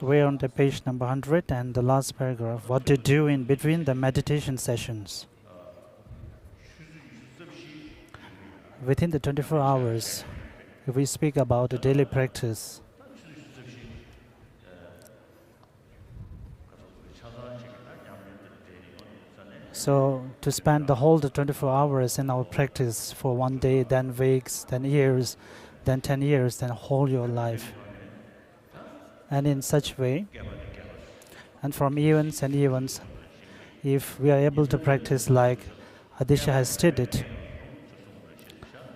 We're on the page number 100 and the last paragraph. What to do in between the meditation sessions. Within the 24 hours, if we speak about the daily practice, so to spend the whole 24 hours in our practice for one day, then weeks, then years, then 10 years, then whole your life. And in such way, and from events and events, if we are able to practice like Atisha has stated,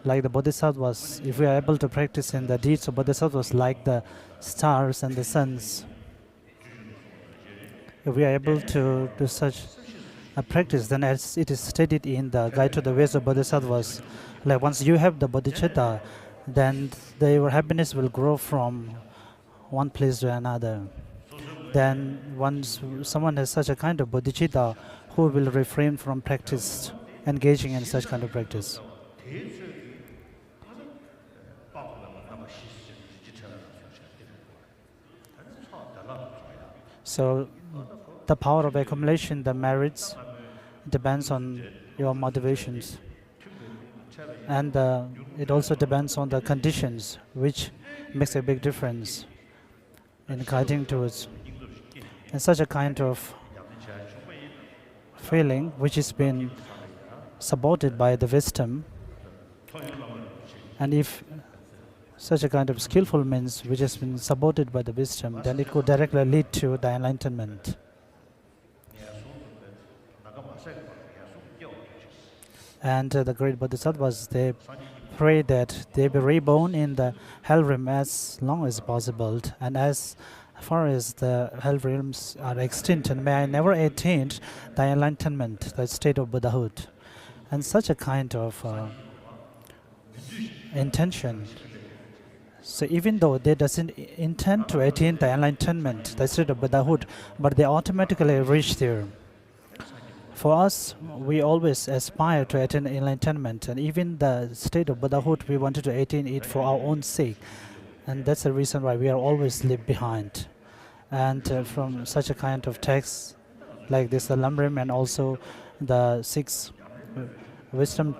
like the Bodhisattvas, if we are able to practice in the deeds of Bodhisattvas like the stars and the suns, if we are able to do such a practice, then as it is stated in the Guide to the Ways of Bodhisattvas, like once you have the bodhicitta, then your happiness will grow from one place to another. Then once someone has such a kind of bodhicitta, who will refrain from practice, engaging in such kind of practice. So the power of accumulation, the merits, depends on your motivations. And it also depends on the conditions, which makes a big difference in guiding towards. And such a kind of feeling which has been supported by the wisdom, and if such a kind of skillful means which has been supported by the wisdom, then it could directly lead to the enlightenment. And the great bodhisattvas, they pray that they be reborn in the hell realm as long as possible, and as far as the hell realms are extinct, and may I never attain the enlightenment, the state of Buddhahood. And such a kind of intention. So even though they doesn't intend to attain the enlightenment, the state of Buddhahood, but they automatically reach there. For us, we always aspire to attain enlightenment, and even the state of Buddhahood, we wanted to attain it for our own sake. And that's the reason why we are always left behind. And from such a kind of text like this, the Lamrim, and also the 6 wisdom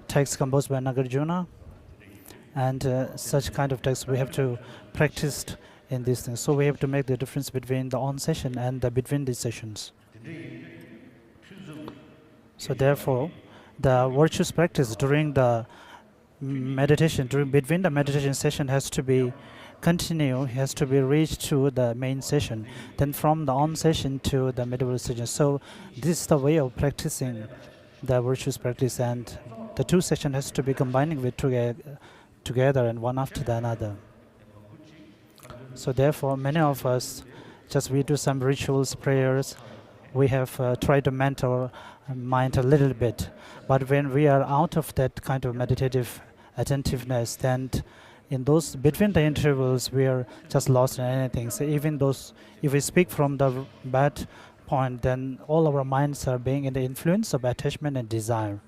texts composed by Nagarjuna, and such kind of texts we have to practice in these things. So we have to make the difference between the on session and the between these sessions. So therefore, the virtuous practice during the meditation, between the meditation session has to be continued, has to be reached to the main session, then from the on session to the middle session. So this is the way of practicing the virtuous practice, and the 2 sessions has to be combining with together and one after the another. So therefore, many of us, just we do some rituals, prayers, we have tried to mentor mind a little bit, but when we are out of that kind of meditative attentiveness, then in those between the intervals we are just lost in anything. So even those, if we speak from the bad point, then all our minds are being in the influence of attachment and desire.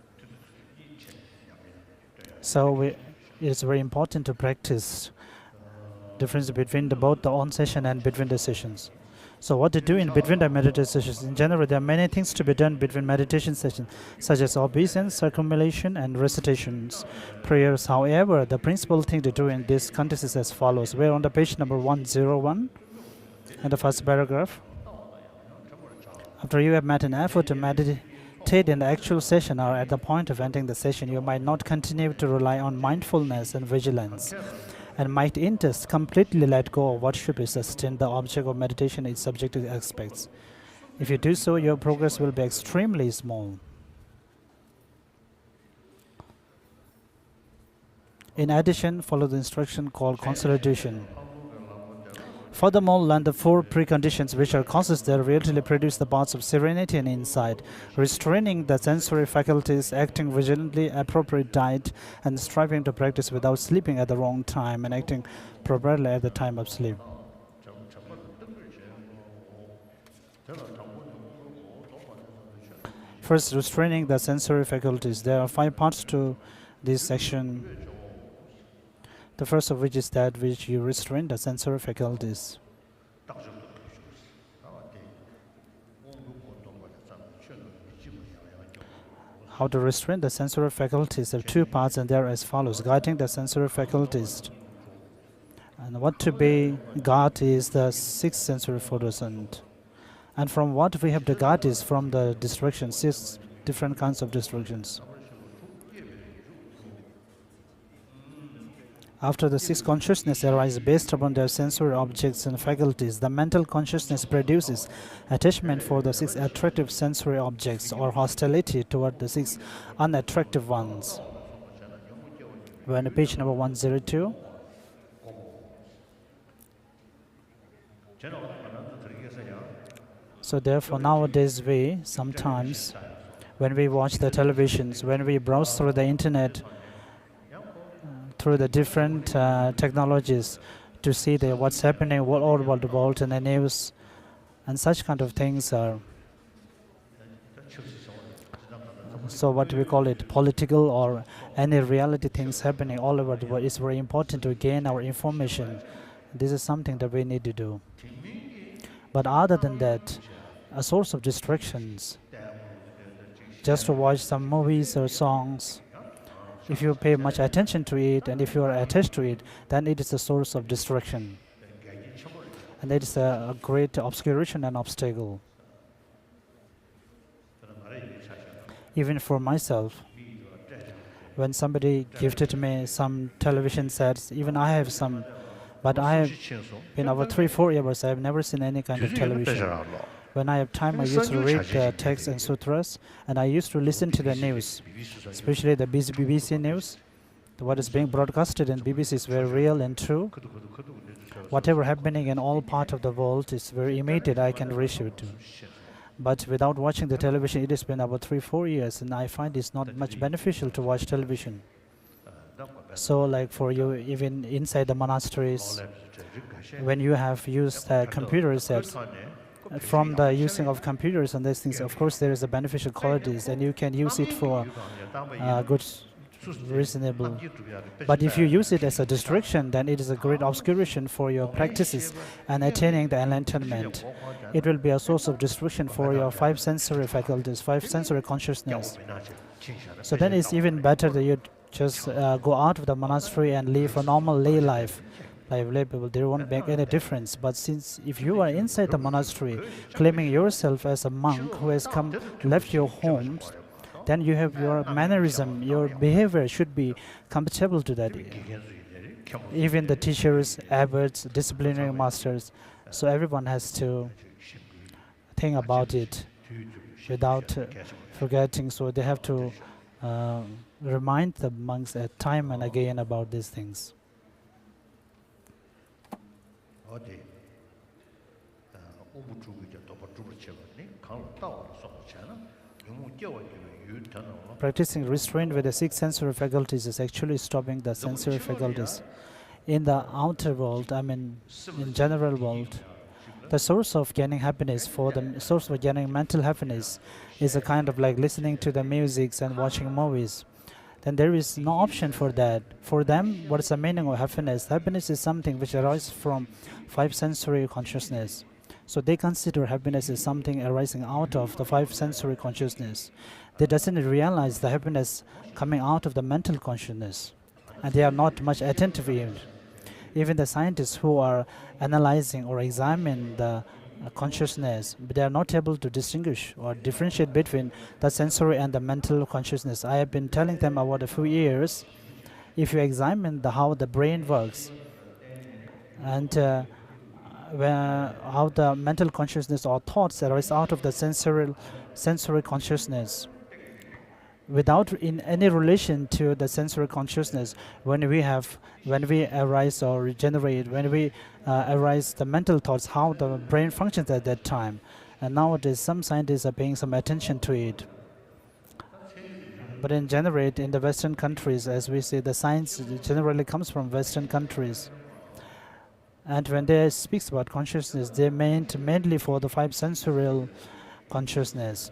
So it's very important to practice difference between both the on session and between the sessions. So what to do in between the meditation sessions? In general, there are many things to be done between meditation sessions, such as obeisance, circumambulation, and recitations, prayers. However, the principal thing to do in this context is as follows. We're on the page number 101, and the first paragraph. After you have made an effort to meditate in the actual session or at the point of ending the session, you might not continue to rely on mindfulness and vigilance, and might instead completely let go of what should be sustained. The object of meditation is subjective aspects. If you do so, your progress will be extremely small. In addition, follow the instruction called consolidation. Furthermore, learn the 4 preconditions which are causes that really produce the paths of serenity and insight: restraining the sensory faculties, acting vigilantly, appropriate diet, and striving to practice without sleeping at the wrong time, and acting properly at the time of sleep. First, restraining the sensory faculties. There are 5 parts to this section. The first of which is that which you restrain the sensory faculties. How to restrain the sensory faculties. There are two parts, and they are as follows: guiding the sensory faculties. And what to be guard is the six sensory photos, and from what we have to guard is from the distractions, six different kinds of distractions. After the six consciousness arise based upon their sensory objects and faculties, the mental consciousness produces attachment for the six attractive sensory objects or hostility toward the six unattractive ones. We're on page number 102. So therefore nowadays we sometimes, when we watch the televisions, when we browse through the internet, through the different technologies to see what's happening all over the world in the news, and such kind of things are, so what we call it, political or any reality things happening all over the world. It's very important to gain our information. This is something that we need to do. But other than that, a source of distractions, just to watch some movies or songs, if you pay much attention to it and if you are attached to it, then it is a source of distraction. And it is a great obscuration and obstacle. Even for myself, when somebody gifted me some television sets, even I have some, but I have been over 3-4 years, I have never seen any kind of television. When I have time, I used to read the texts and sutras, and I used to listen to the news, especially the BBC news. What is being broadcasted in BBC is very real and true. Whatever happening in all parts of the world is very immediate, I can reach it to. But without watching the television, it has been about 3-4 years, and I find it's not much beneficial to watch television. So like for you, even inside the monasteries, when you have used computer sets, from the using of computers and these things, of course there is a beneficial qualities, and you can use it for good, reasonable. But if you use it as a distraction, then it is a great obscuration for your practices and attaining the enlightenment. It will be a source of distraction for your five sensory faculties, five sensory consciousness. So then it's even better that you just go out of the monastery and live a normal lay life. Lay people, they won't make any difference. But since if you are inside the monastery, claiming yourself as a monk who has left your homes, then you have your mannerism, your behavior should be compatible to that. Even the teachers, abbots, disciplinary masters, so everyone has to think about it without forgetting. So they have to remind the monks at time and again about these things. Practicing restraint with the six sensory faculties is actually stopping the sensory faculties. In the outer world, I mean, in general world, the source of gaining happiness, for the source of gaining mental happiness, is a kind of like listening to the music and watching movies. Then there is no option for that. For them, what is the meaning of happiness? Happiness is something which arises from five sensory consciousness. So they consider happiness as something arising out of the five sensory consciousness. They doesn't realize the happiness coming out of the mental consciousness, and they are not much attentive in it. Even the scientists who are analyzing or examining the consciousness, but they are not able to distinguish or differentiate between the sensory and the mental consciousness. I have been telling them about a few years. If you examine how the brain works and how the mental consciousness or thoughts arise out of the sensory consciousness, without in any relation to the sensory consciousness, when we arise or regenerate, when we arise the mental thoughts, how the brain functions at that time. And nowadays some scientists are paying some attention to it. But in general, in the Western countries, as we say, the science generally comes from Western countries. And when they speak about consciousness, they meant mainly for the five sensorial consciousness.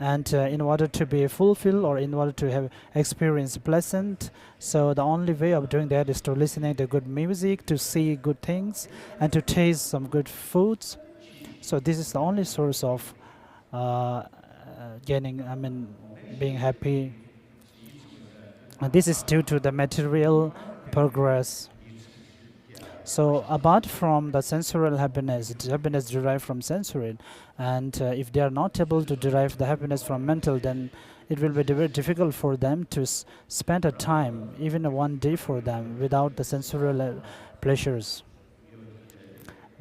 And in order to be fulfilled or in order to have experience pleasant, so the only way of doing that is to listening to good music, to see good things, and to taste some good foods. So this is the only source of being happy. And this is due to the material progress. So apart from the sensorial happiness, happiness derived from sensorial, and if they are not able to derive the happiness from mental, then it will be very difficult for them to spend a time, even a one day for them, without the sensorial pleasures.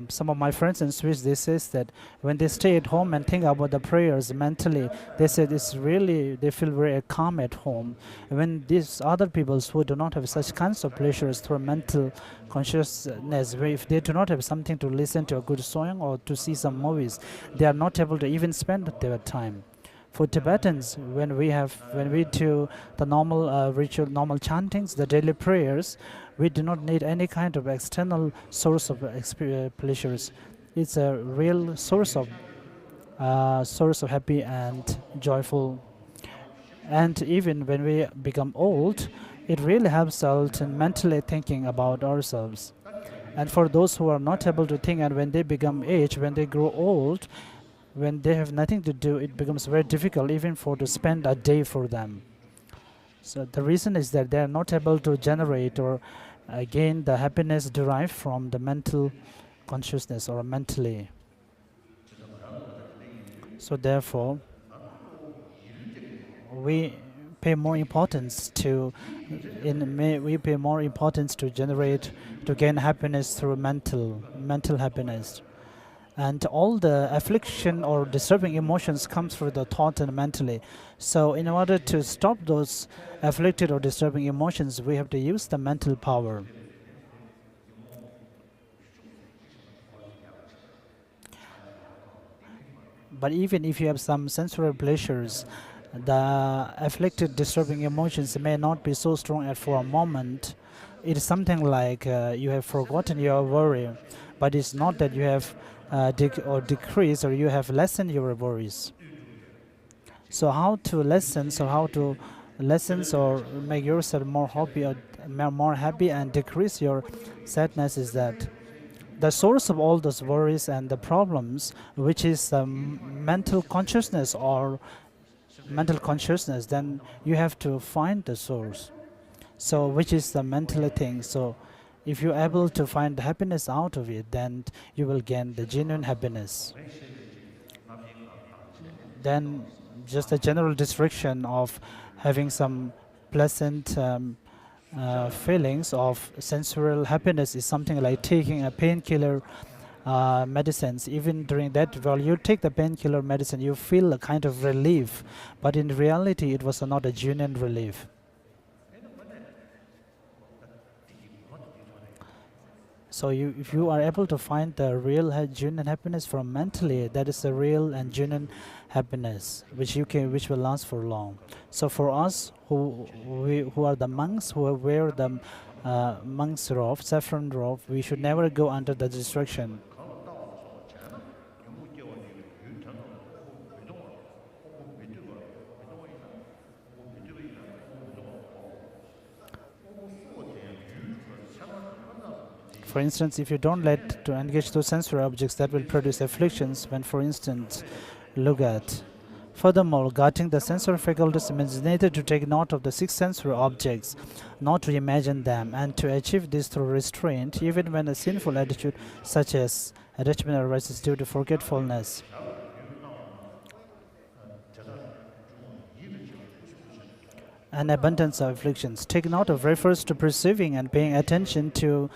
Some of my friends in Swiss, they say that when they stay at home and think about the prayers mentally, they said they feel very calm at home. When these other people who do not have such kinds of pleasures through mental consciousness, if they do not have something to listen to a good song or to see some movies, they are not able to even spend their time. For Tibetans, when we do the normal ritual, normal chantings, the daily prayers, we do not need any kind of external source of pleasures. It's a real source of happy and joyful. And even when we become old, it really helps us in mentally thinking about ourselves. And for those who are not able to think, and when they become age, when they grow old, when they have nothing to do, it becomes very difficult even to spend a day for them. So the reason is that they are not able to generate or gain the happiness derived from the mental consciousness or mentally. So therefore, we pay more importance to gain happiness through mental happiness. And all the affliction or disturbing emotions comes through the thought and mentally. So in order to stop those afflicted or disturbing emotions, we have to use the mental power. But even if you have some sensory pleasures, the afflicted disturbing emotions may not be so strong for a moment. It is something like you have forgotten your worry, but it's not that you have decreased or you have lessened your worries. So how to lessen or make yourself more happy and decrease your sadness is that the source of all those worries and the problems, which is mental consciousness, then you have to find the source. So which is the mental thing. So if you're able to find happiness out of it, then you will gain the genuine happiness. Then just a general description of having some pleasant feelings of sensorial happiness is something like taking a painkiller medicines. Even during that, while you take the painkiller medicine, you feel a kind of relief, but in reality it was not a genuine relief. So if you are able to find the real genuine happiness from mentally, that is the real and genuine happiness, which will last for long. So for us who are the monks, who wear the monk's robe, saffron robe, we should never go under the distraction. For instance, if you don't let to engage those sensory objects, that will produce afflictions when, for instance, look at. Furthermore, guarding the sensory faculties means neither to take note of the six sensory objects, nor to imagine them, and to achieve this through restraint, even when a sinful attitude such as attachment arises due to forgetfulness. And abundance of afflictions. Take note of refers to perceiving and paying attention to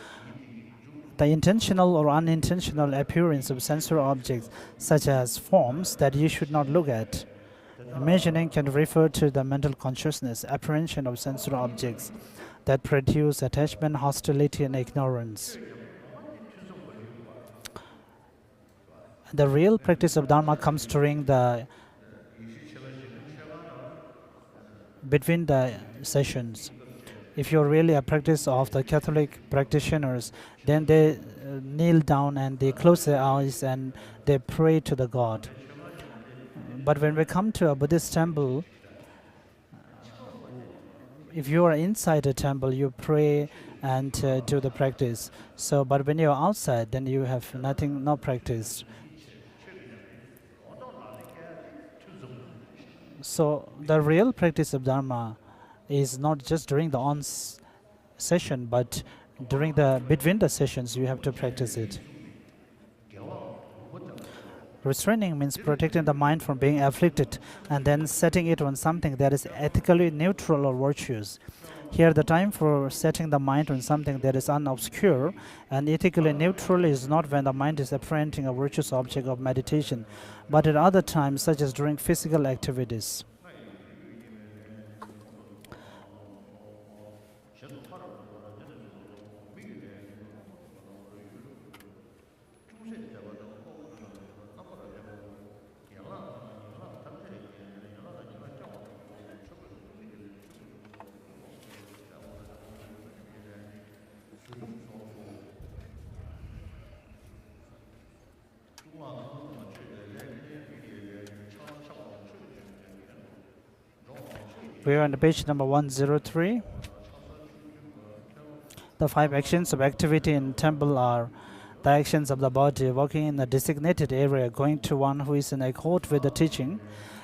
the intentional or unintentional appearance of sensory objects, such as forms that you should not look at. Imagining can refer to the mental consciousness, apprehension of sensory objects that produce attachment, hostility, and ignorance. The real practice of Dharma comes during between the sessions. If you're really a practice of the Catholic practitioners, then they kneel down and they close their eyes and they pray to the God. But when we come to a Buddhist temple, if you are inside a temple, you pray and do the practice. So, but when you're outside, then you have no practice. So the real practice of Dharma is not just during the session, but during the between the sessions you have to practice it. Restraining means protecting the mind from being afflicted and then setting it on something that is ethically neutral or virtuous. Here the time for setting the mind on something that is unobscure and ethically neutral is not when the mind is apprehending a virtuous object of meditation, but at other times such as during physical activities. We are on the page number 103. The 5 actions of activity in temple are the actions of the body, walking in a designated area, going to one who is in accord with the teaching,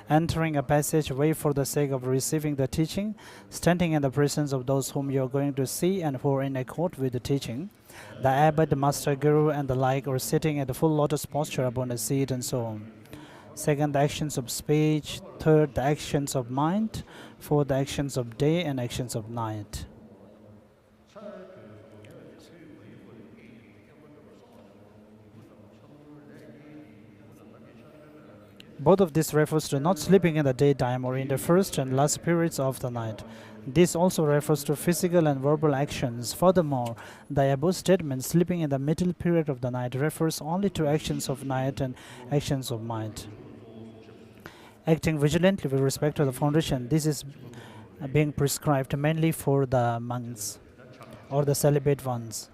entering a passageway for the sake of receiving the teaching, standing in the presence of those whom you are going to see and who are in accord with the teaching, the abbot, the master guru, and the like, or sitting at the full lotus posture upon a seat, and so on. Second, the actions of speech. Third, the actions of mind. Fourth, the actions of day and actions of night. Both of these refers to not sleeping in the daytime or in the first and last periods of the night. This also refers to physical and verbal actions. Furthermore, the above statement, sleeping in the middle period of the night, refers only to actions of night and actions of mind. Acting vigilantly with respect to the foundation, this is being prescribed mainly for the monks or the celibate ones.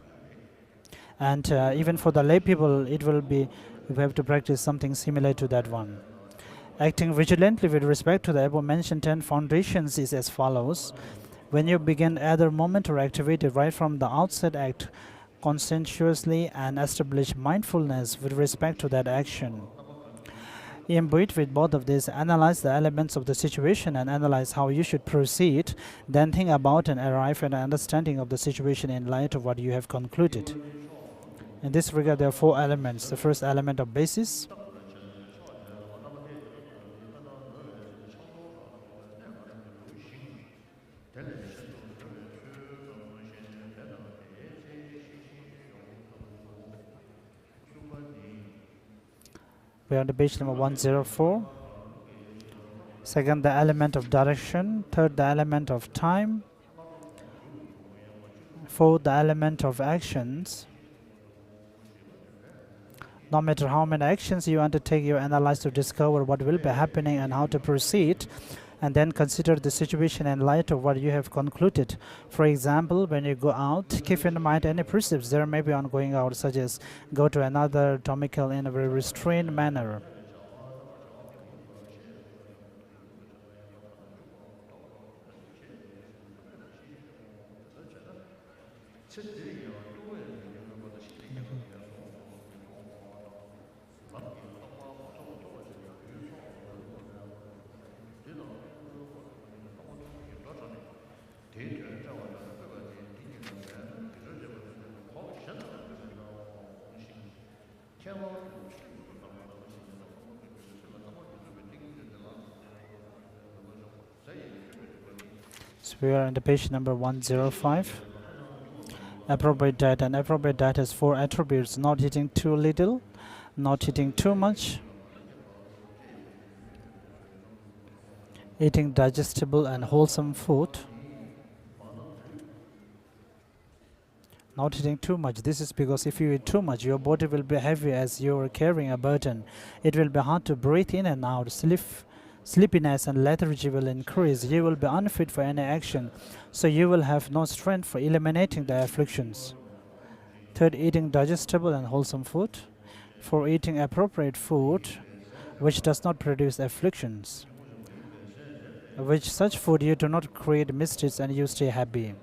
And even for the lay people, it will be, we have to practice something similar to that one. Acting vigilantly with respect to the above mentioned 10 foundations is as follows. When you begin either moment or activity, right from the outset, act conscientiously and establish mindfulness with respect to that action. Imbued with both of these, analyze the elements of the situation and analyze how you should proceed, then think about and arrive at an understanding of the situation in light of what you have concluded. In this regard, there are 4 elements. The first element of basis, we are on the page number 104. Second, the element of direction. Third, the element of time. Fourth, the element of actions. No matter how many actions you undertake, you analyze to discover what will be happening and how to proceed, and then consider the situation in light of what you have concluded. For example, when you go out, keep in mind any precepts there may be on going out, such as go to another domicile in a very restrained manner. So we are on the page number 105. Appropriate diet. An appropriate diet has 4 attributes: not eating too little, not eating too much, eating digestible and wholesome food, not eating too much. This is because if you eat too much, your body will be heavy as you are carrying a burden. It will be hard to breathe in and out. Sleepiness and lethargy will increase. You will be unfit for any action, so you will have no strength for eliminating the afflictions. Third, eating digestible and wholesome food. For eating appropriate food, which does not produce afflictions. With such food, you do not create misdeeds and you stay happy.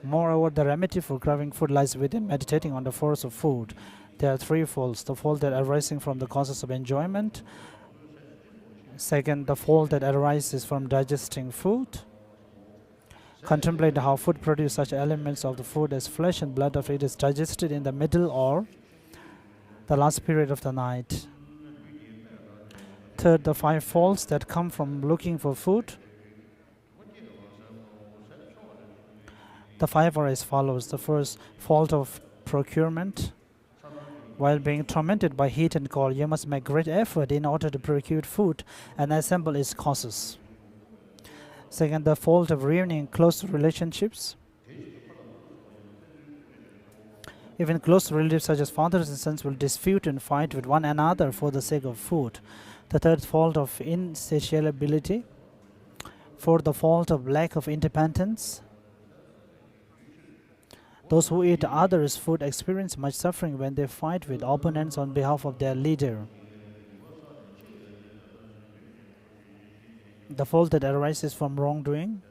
Moreover, the remedy for craving food lies within meditating on the force of food. There are 3 folds: the fold that arising from the causes of enjoyment, Second, the fault that arises from digesting food. Contemplate how food produces such elements of the food as flesh and blood after it is digested in the middle or the last period of the night. Third, the 5 faults that come from looking for food. The 5 are as follows. The first, fault of procurement. While being tormented by heat and cold, you must make great effort in order to procure food and assemble its causes. Second, the fault of ruining close relationships. Even close relatives such as fathers and sons will dispute and fight with one another for the sake of food. The third, fault of insatiability. Fourth, the fault of lack of independence. Those who eat others' food experience much suffering when they fight with opponents on behalf of their leader. The fault that arises from wrongdoing.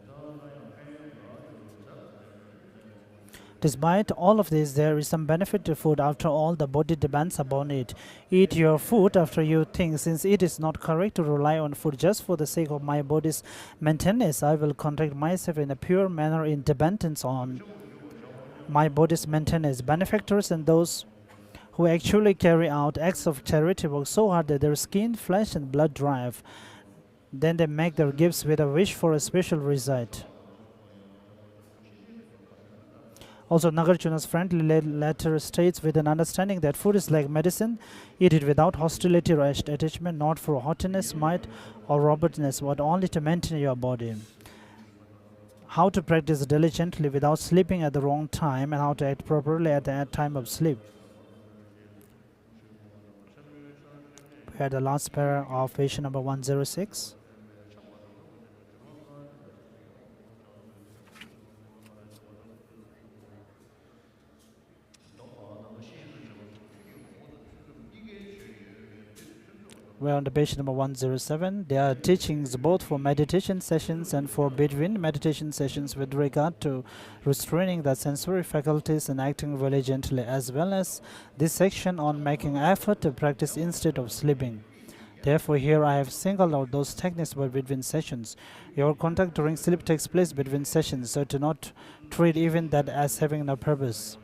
Despite all of this, there is some benefit to food. After all, the body depends upon it. Eat your food after you think. Since it is not correct to rely on food just for the sake of my body's maintenance, I will conduct myself in a pure manner in dependence on my body's maintenance. Benefactors and those who actually carry out acts of charity work so hard that their skin, flesh, and blood drive. Then they make their gifts with a wish for a special result. Also, Nagarjuna's friendly letter states, with an understanding that food is like medicine, eat it without hostility or attachment, not for haughtiness, might, or robustness, but only to maintain your body. How to practice diligently without sleeping at the wrong time, and how to act properly at the time of sleep. We had the last para of page number 106. We're on the page number 107. There are teachings both for meditation sessions and for between meditation sessions with regard to restraining the sensory faculties and acting very gently, as well as this section on making effort to practice instead of sleeping. Therefore, here I have singled out those techniques for between sessions. Your contact during sleep takes place between sessions, so do not treat even that as having no purpose.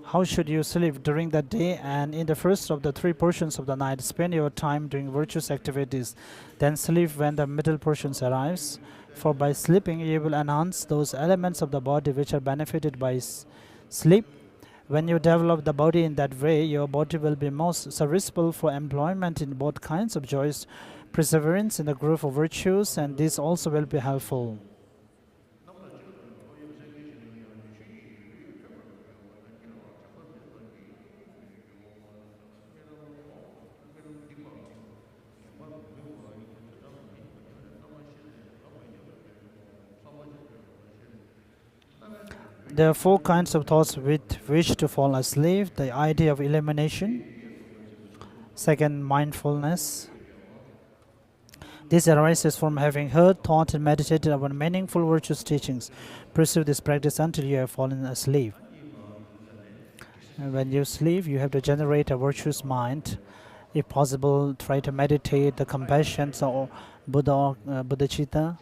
How should you sleep during the day and in the first of the 3 portions of the night? Spend your time doing virtuous activities, then sleep when the middle portions arrives. For by sleeping, you will enhance those elements of the body which are benefited by sleep. When you develop the body in that way, your body will be most serviceable for employment in both kinds of joys, perseverance in the growth of virtues, and this also will be helpful. There are 4 kinds of thoughts with which to fall asleep. The idea of elimination. Second, mindfulness. This arises from having heard, thought, and meditated upon meaningful virtuous teachings. Pursue this practice until you have fallen asleep. And when you sleep, you have to generate a virtuous mind. If possible, try to meditate the compassion or Buddhicitta.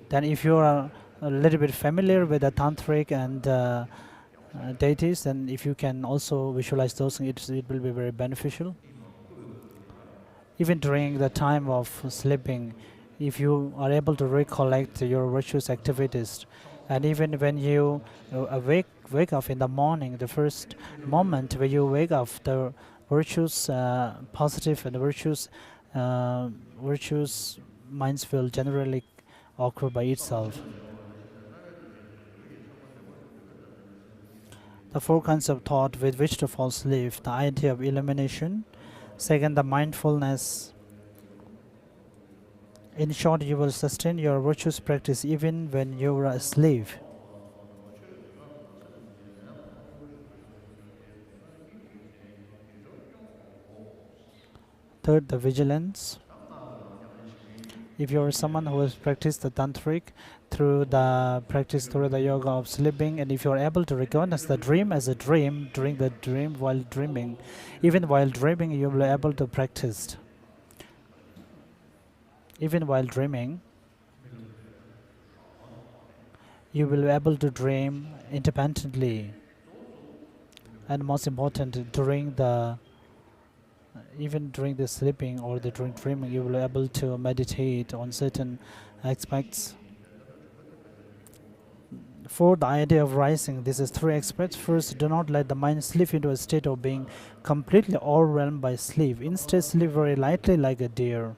Then if you are a little bit familiar with the tantric and deities, and if you can also visualize those, it will be very beneficial. Even during the time of sleeping, if you are able to recollect your virtuous activities, and even when you wake up in the morning, the first moment where you wake up, the virtuous, positive and virtuous minds will generally occur by itself. The 4 kinds of thought with which to fall asleep. The idea of illumination. Second, the mindfulness. In short, you will sustain your virtuous practice even when you are asleep. Third, the vigilance. If you are someone who has practiced the tantric through the yoga of sleeping, and if you are able to recognize the dream as a dream during the dream while dreaming, even while dreaming you will be able to practice. Even while dreaming, you will be able to dream independently. And most important, even during the sleeping or during dreaming, you will be able to meditate on certain aspects. For the idea of rising, this is 3 aspects. First, do not let the mind slip into a state of being completely overwhelmed by sleep. Instead, sleep very lightly like a deer,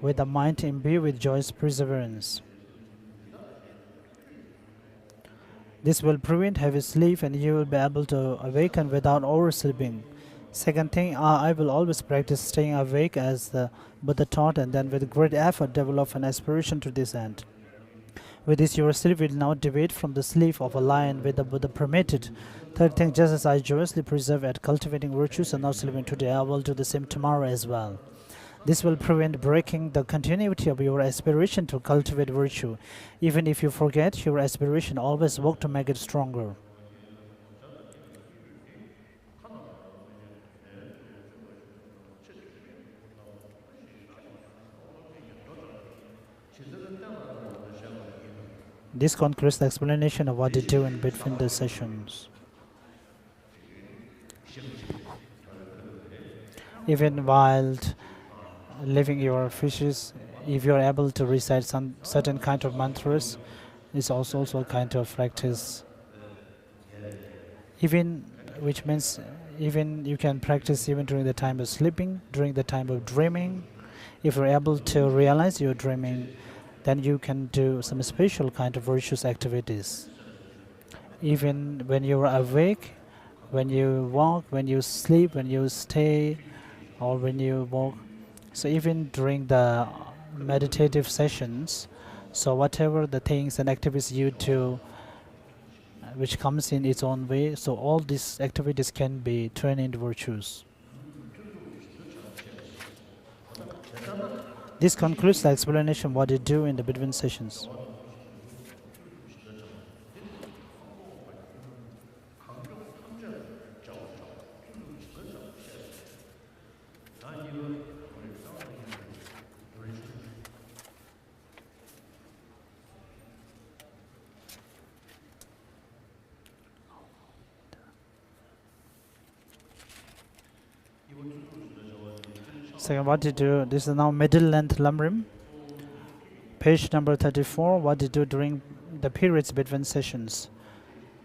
with the mind imbued with joyous perseverance. This will prevent heavy sleep and you will be able to awaken without oversleeping. Second thing, I will always practice staying awake as the Buddha taught, and then with great effort develop an aspiration to this end. With this, your sleep will not deviate from the sleep of a lion with the Buddha permitted. Third thing, just as I joyously persevere at cultivating virtues and not sleeping today, I will do the same tomorrow as well. This will prevent breaking the continuity of your aspiration to cultivate virtue. Even if you forget your aspiration, always work to make it stronger. This concludes the explanation of what to do in between the sessions. Even while living your fishes, if you are able to recite some certain kind of mantras, it's also a kind of practice. Even, which means even you can practice even during the time of sleeping, during the time of dreaming. If you're able to realize you're dreaming, then you can do some special kind of virtuous activities. Even when you're awake, when you walk, when you sleep, when you stay, or when you walk. So even during the meditative sessions, so whatever the things and activities you do, which comes in its own way, so all these activities can be turned into virtues. This concludes the explanation of what you do in the between sessions. Second, what to do, this is now middle length Lamrim. Page number 34, what to do during the periods between sessions.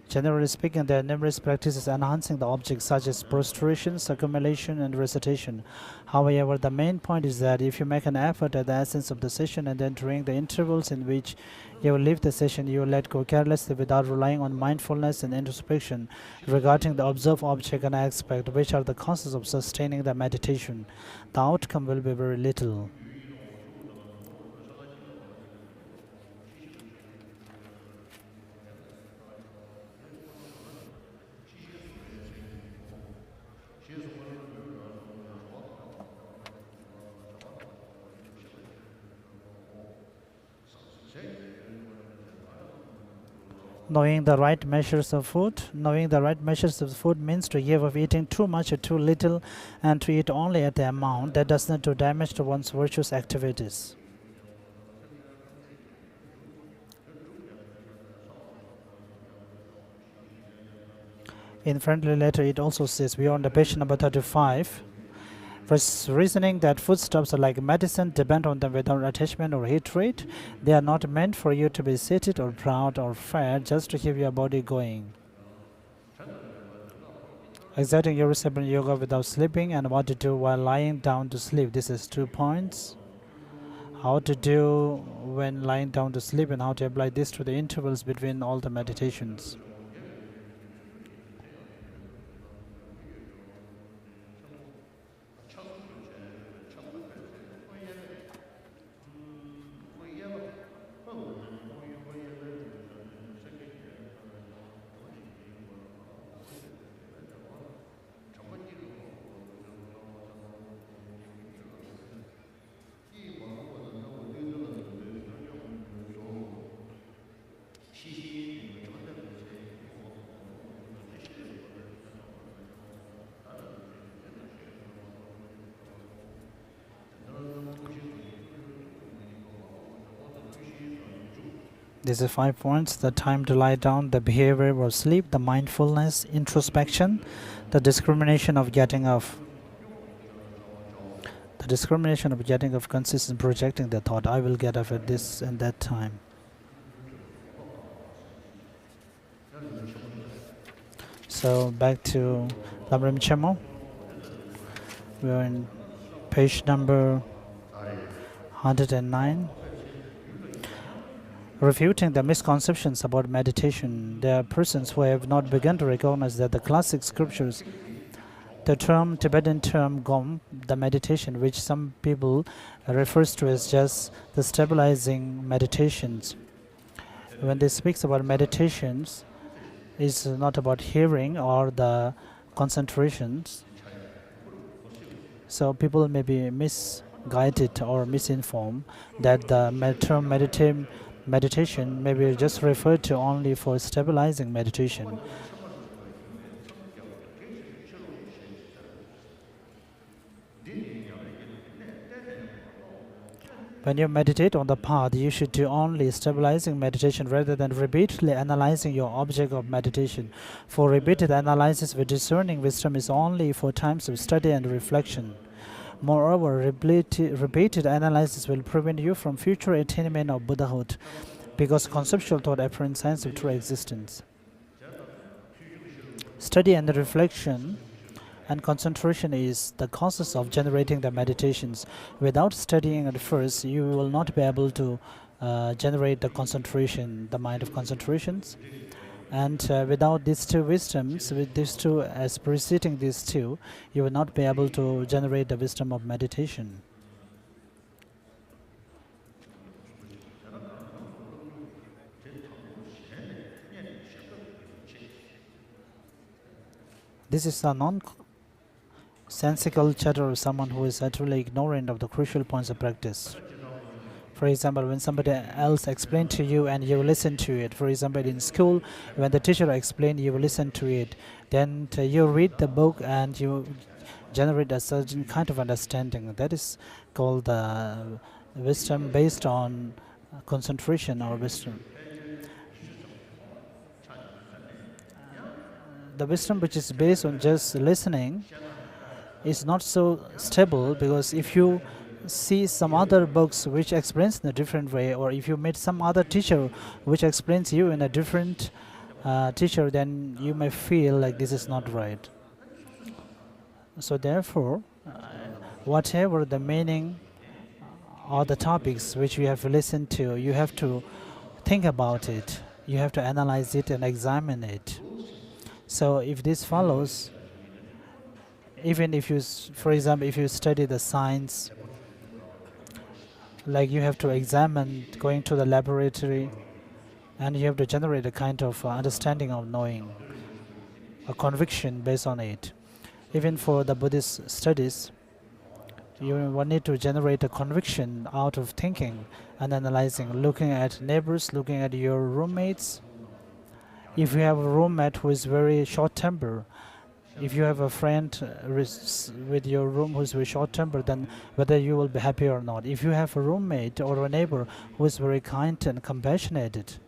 Generally speaking, there are numerous practices enhancing the object, such as prostration, circumambulation, and recitation. However, the main point is that if you make an effort at the essence of the session, and then during the intervals in which you will leave the session, you will let go carelessly without relying on mindfulness and introspection regarding the observed object and aspect, which are the causes of sustaining the meditation, the outcome will be very little. Knowing the right measures of food. Knowing the right measures of food means to give up eating too much or too little, and to eat only at the amount that does not do damage to one's virtuous activities. In friendly letter, it also says, we are on the page number 35. Reasoning that foodstuffs are like medicine, depend on them without attachment or hatred. They are not meant for you to be seated or proud or fat, just to keep your body going. Exerting irreversible yoga without sleeping, and what to do while lying down to sleep. This is 2 points. How to do when lying down to sleep, and how to apply this to the intervals between all the meditations. These are 5 points: the time to lie down, the behavior of sleep, the mindfulness, introspection, the discrimination of getting off. The discrimination of getting off consists in projecting the thought, I will get off at this and that time. So back to Lamrim Chenmo. We are in page number 109. Refuting the misconceptions about meditation. There are persons who have not begun to recognize that the classic scriptures, the Tibetan term Gom, the meditation, which some people refers to as just the stabilizing meditations. When they speaks about meditations, it's not about hearing or the concentrations. So people may be misguided or misinformed that the term meditation may be just referred to only for stabilizing meditation. When you meditate on the path, you should do only stabilizing meditation rather than repeatedly analyzing your object of meditation. For repeated analysis with discerning wisdom is only for times of study and reflection. Moreover, repeated analysis will prevent you from future attainment of Buddhahood, because conceptual thought apparent signs of true existence. Study and reflection and concentration is the causes of generating the meditations. Without studying at first, you will not be able to generate the concentration, the mind of concentrations. And without these two wisdoms, with these two as preceding these two, you will not be able to generate the wisdom of meditation. This is a nonsensical chatter of someone who is utterly ignorant of the crucial points of practice. For example, when somebody else explains to you and you listen to it. For example, in school, when the teacher explains, you listen to it. Then you read the book and you generate a certain kind of understanding. That is called the wisdom based on concentration or wisdom. The wisdom which is based on just listening is not so stable, because if you see some other books which explains in a different way, or if you meet some other teacher which explains you in a different teacher, then you may feel like this is not right. So therefore, whatever the meaning or the topics which you have listened to, you have to think about it, you have to analyze it and examine it. So if this follows, even if you, for example, if you study the science, like you have to examine going to the laboratory, and you have to generate a kind of understanding of knowing, a conviction based on it. Even for the Buddhist studies, you will need to generate a conviction out of thinking and analyzing, looking at neighbors, looking at your roommates. If you have a roommate who is very short-tempered, if you have a friend with your room who is very short-tempered, then whether you will be happy or not. If you have a roommate or a neighbor who is very kind and compassionate,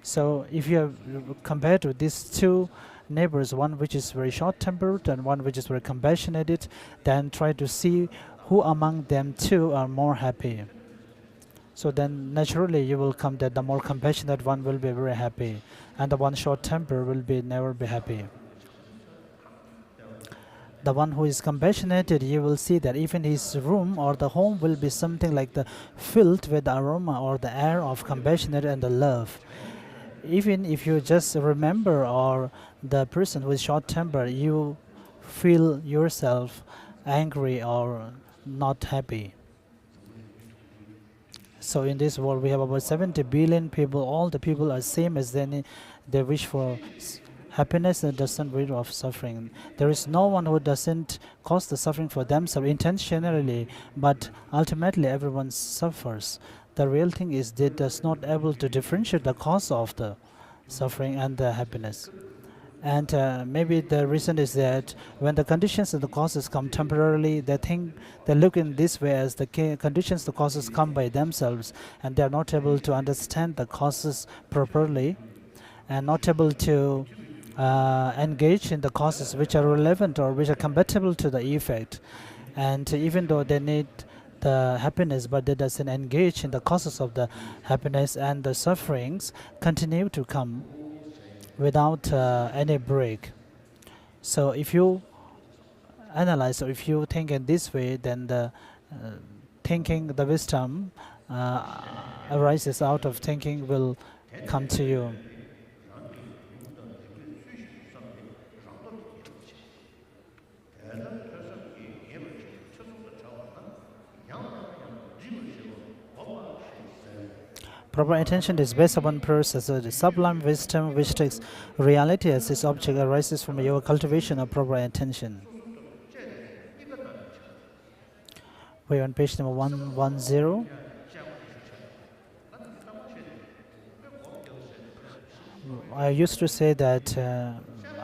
so if you have compared to these two neighbors, one which is very short-tempered and one which is very compassionate, then try to see who among them two are more happy. So then naturally you will come that the more compassionate one will be very happy, and the one short-tempered will be never be happy. The one who is compassionate, you will see that even his room or the home will be something like the filled with the aroma or the air of compassionate and the love. Even if you just remember or the person who is short-tempered, you feel yourself angry or not happy. So in this world, we have about 70 billion people. All the people are same as they wish for happiness and doesn't wish of suffering. There is no one who doesn't cause the suffering for themselves intentionally, but ultimately everyone suffers. The real thing is they does not able to differentiate the cause of the suffering and the happiness. And maybe the reason is that when the conditions and the causes come temporarily, they look in this way as the conditions, the causes come by themselves, and they are not able to understand the causes properly, and not able to engage in the causes which are relevant or which are compatible to the effect. And even though they need the happiness, but they doesn't engage in the causes of the happiness, and the sufferings continue to come without any break. So if you analyze, or if you think in this way, then the thinking, the wisdom arises out of thinking will come to you. Proper attention is based upon process. So the sublime wisdom which takes reality as its object arises from your cultivation of proper attention. We're on page number 110. I used to say that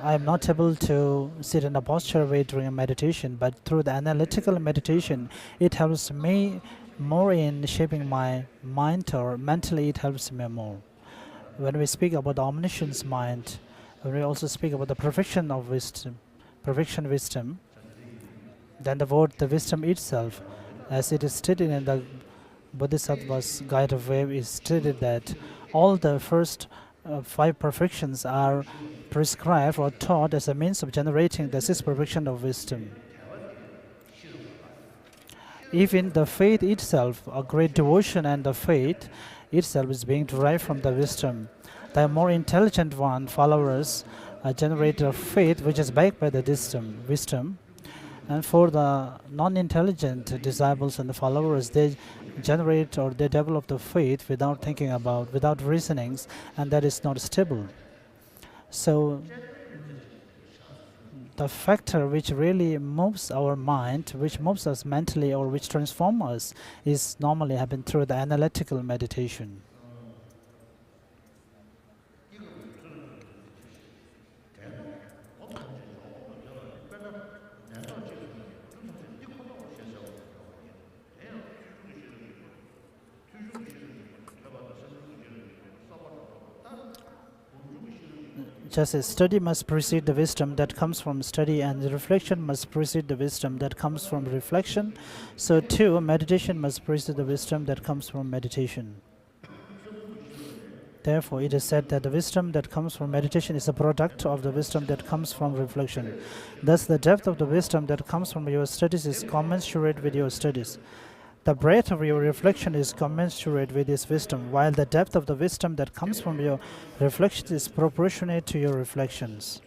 I am not able to sit in a posture way during a meditation, but through the analytical meditation, it helps me more in shaping my mind, or mentally it helps me more. When we speak about the omniscience mind, when we also speak about the perfection of wisdom, then the word, the wisdom itself, as it is stated in the Bodhisattva's Guide of Way, is stated that all the first 5 perfections are prescribed or taught as a means of generating the 6th perfection of wisdom. Even the faith itself, a great devotion and the faith itself is being derived from the wisdom. The more intelligent followers generate a faith which is backed by the wisdom. And for the non-intelligent disciples and the followers, they generate or they develop the faith without thinking about, without reasonings, and that is not stable. So the factor which really moves our mind, which moves us mentally, or which transforms us, is normally happen through the analytical meditation. Just as study must precede the wisdom that comes from study, and the reflection must precede the wisdom that comes from reflection, so too meditation must precede the wisdom that comes from meditation. Therefore, it is said that the wisdom that comes from meditation is a product of the wisdom that comes from reflection. Thus, the depth of the wisdom that comes from your studies is commensurate with your studies. The breadth of your reflection is commensurate with this wisdom, while the depth of the wisdom that comes from your reflection is proportionate to your reflections.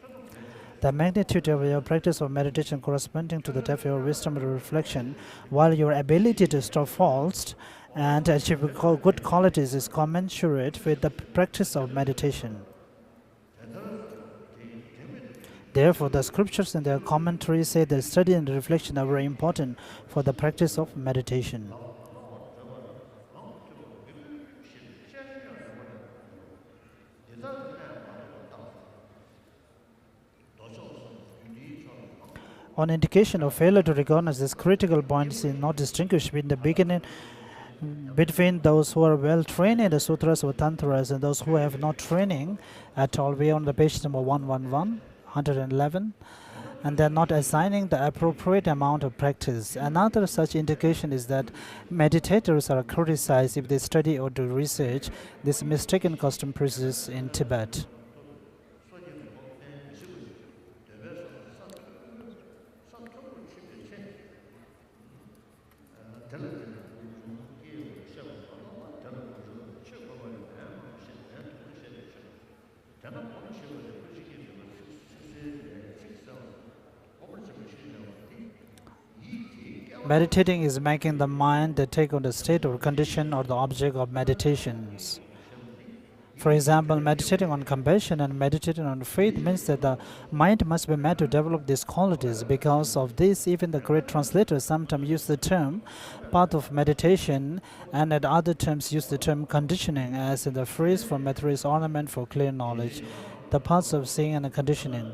The magnitude of your practice of meditation corresponding to the depth of your wisdom and reflection, while your ability to stop faults and achieve good qualities is commensurate with the practice of meditation. Therefore, the scriptures and their commentaries say that study and reflection are very important for the practice of meditation. On indication of failure to recognize this critical point is not distinguished between the beginning between those who are well trained in the sutras or tantras and those who have not training at all. We are on the page number 111, and they're not assigning the appropriate amount of practice. Another such indication is that meditators are criticized if they study or do research. This mistaken custom persists in Tibet. Meditating is making the mind take on the state or condition or the object of meditations. For example, meditating on compassion and meditating on faith means that the mind must be made to develop these qualities. Because of this, even the great translators sometimes use the term path of meditation, and at other terms use the term conditioning, as in the phrase for materialist ornament for clear knowledge. the paths of seeing and conditioning.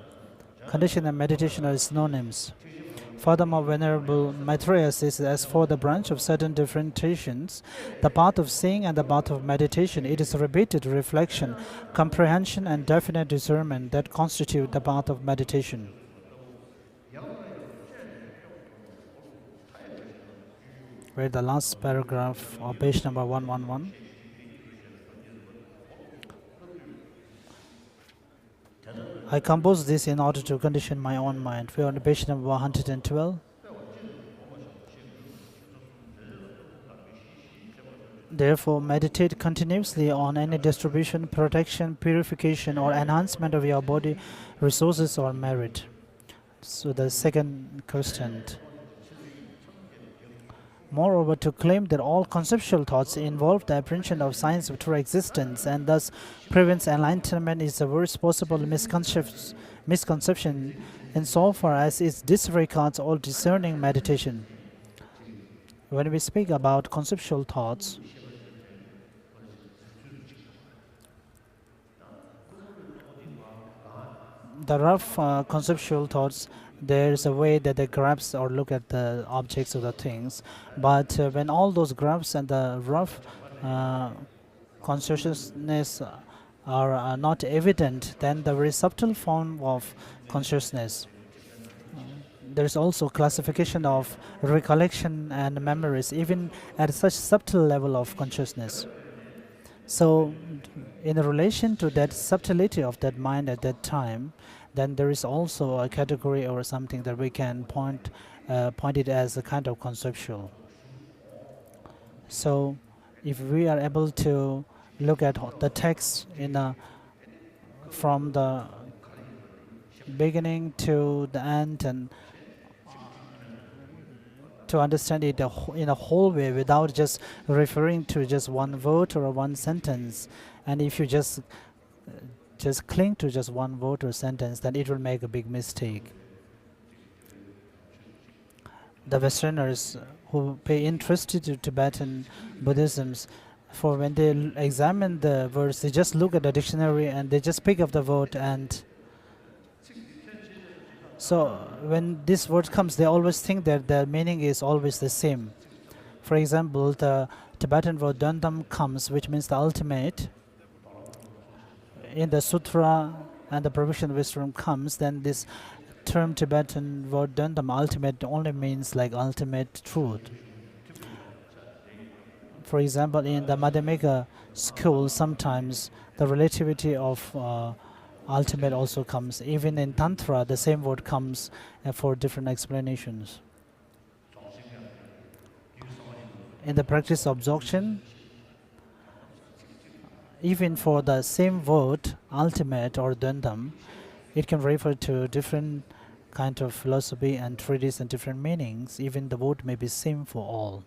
Condition and meditation are synonyms. Furthermore, Venerable Maitreya says, as for the branch of certain differentiations, the path of seeing and the path of meditation, it is repeated reflection, comprehension, and definite discernment that constitute the path of meditation. Read the last paragraph of page number 111. I compose this in order to condition my own mind. We are on page number 112. Therefore, meditate continuously on any distribution, protection, purification, or enhancement of your body, resources, or merit. So the second question. Moreover, to claim that all conceptual thoughts involve the apprehension of signs of true existence and thus prevents enlightenment is the worst possible misconception insofar as it disregards all discerning meditation. When we speak about conceptual thoughts, the rough conceptual thoughts, there's a way that they grasp or look at the objects or the things, but when all those graphs and the rough consciousness are not evident, then the very subtle form of consciousness. There's also classification of recollection and memories, even at such subtle level of consciousness. So, in relation to that subtlety of that mind at that time, then there is also a category or something that we can point it as a kind of conceptual. So, if we are able to look at the text from the beginning to the end and to understand it in a whole way without just referring to just one word or one sentence, and if you just cling to just one word or sentence, then it will make a big mistake. The Westerners who pay interest to Tibetan Buddhism, for when they examine the words, they just look at the dictionary and they just pick up the word, and so when this word comes, they always think that the meaning is always the same. For example, the Tibetan word Dundam comes, which means the ultimate. In the sutra and the provision wisdom comes, then this term Tibetan word Dundam, ultimate, only means like ultimate truth. For example, in the Madhyamika school, sometimes the relativity of ultimate also comes. Even in Tantra, the same word comes for different explanations. In the practice of Dzogchen, even for the same word, ultimate or Dundam, it can refer to different kind of philosophy and treatise and different meanings. Even the word may be same for all.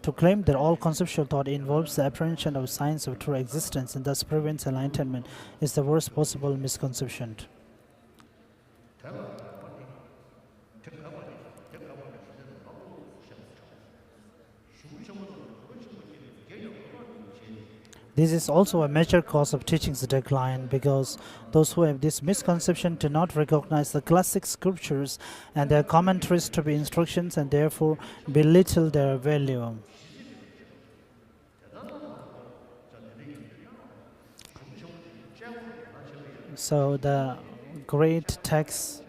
To claim that all conceptual thought involves the apprehension of signs of true existence and thus prevents enlightenment is the worst possible misconception. This is also a major cause of teaching's decline, because those who have this misconception do not recognize the classic scriptures and their commentaries to be instructions and therefore belittle their value. So the great texts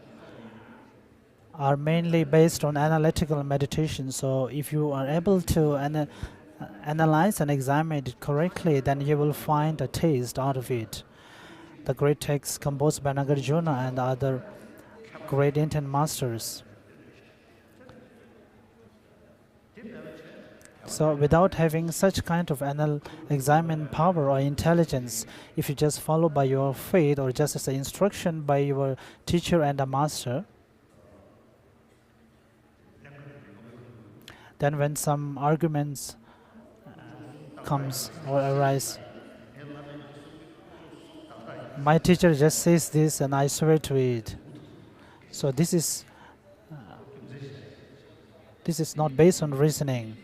are mainly based on analytical meditation. So if you are able to analyze and examine it correctly, then you will find a taste out of it. The great texts composed by Nagarjuna and other great Indian masters. So without having such kind of examine power or intelligence, if you just follow by your faith or just as an instruction by your teacher and a master, then when some arguments comes or arise, my teacher just says this and I swear to it. So this is not based on reasoning.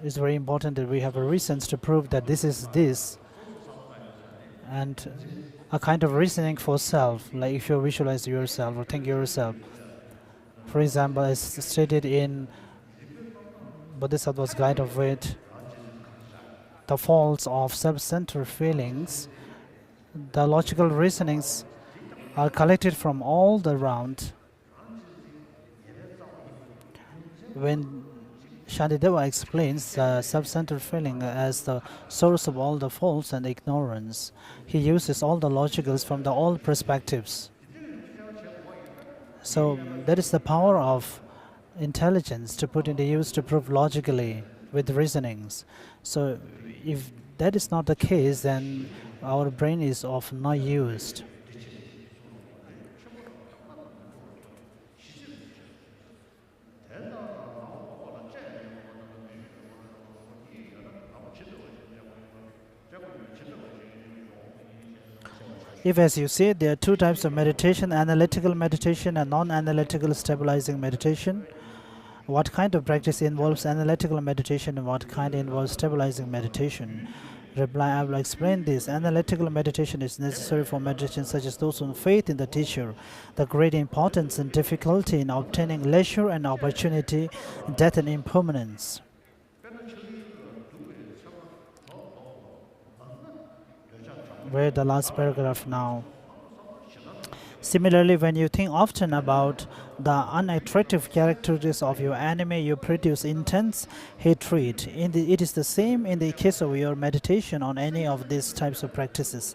it's very important that we have a reasons to prove that this is this, and a kind of reasoning for self, like if you visualize yourself or think yourself. For example, as stated in Bodhisattva's Guide of Wit, the faults of self-centered feelings, the logical reasonings are collected from all the round. When Shantideva explains the self-centered feeling as the source of all the faults and ignorance, he uses all the logicals from the all perspectives. So that is the power of intelligence to put into use to prove logically with reasonings. So if that is not the case, then our brain is of no use. If, as you see, there are two types of meditation, analytical meditation and non-analytical stabilizing meditation. What kind of practice involves analytical meditation and what kind involves stabilizing meditation? Reply, I will explain this. Analytical meditation is necessary for meditation such as those on faith in the teacher, the great importance and difficulty in obtaining leisure and opportunity, death and impermanence. Where the last paragraph now. Similarly, when you think often about the unattractive characteristics of your enemy, you produce intense hatred. It is the same in the case of your meditation on any of these types of practices.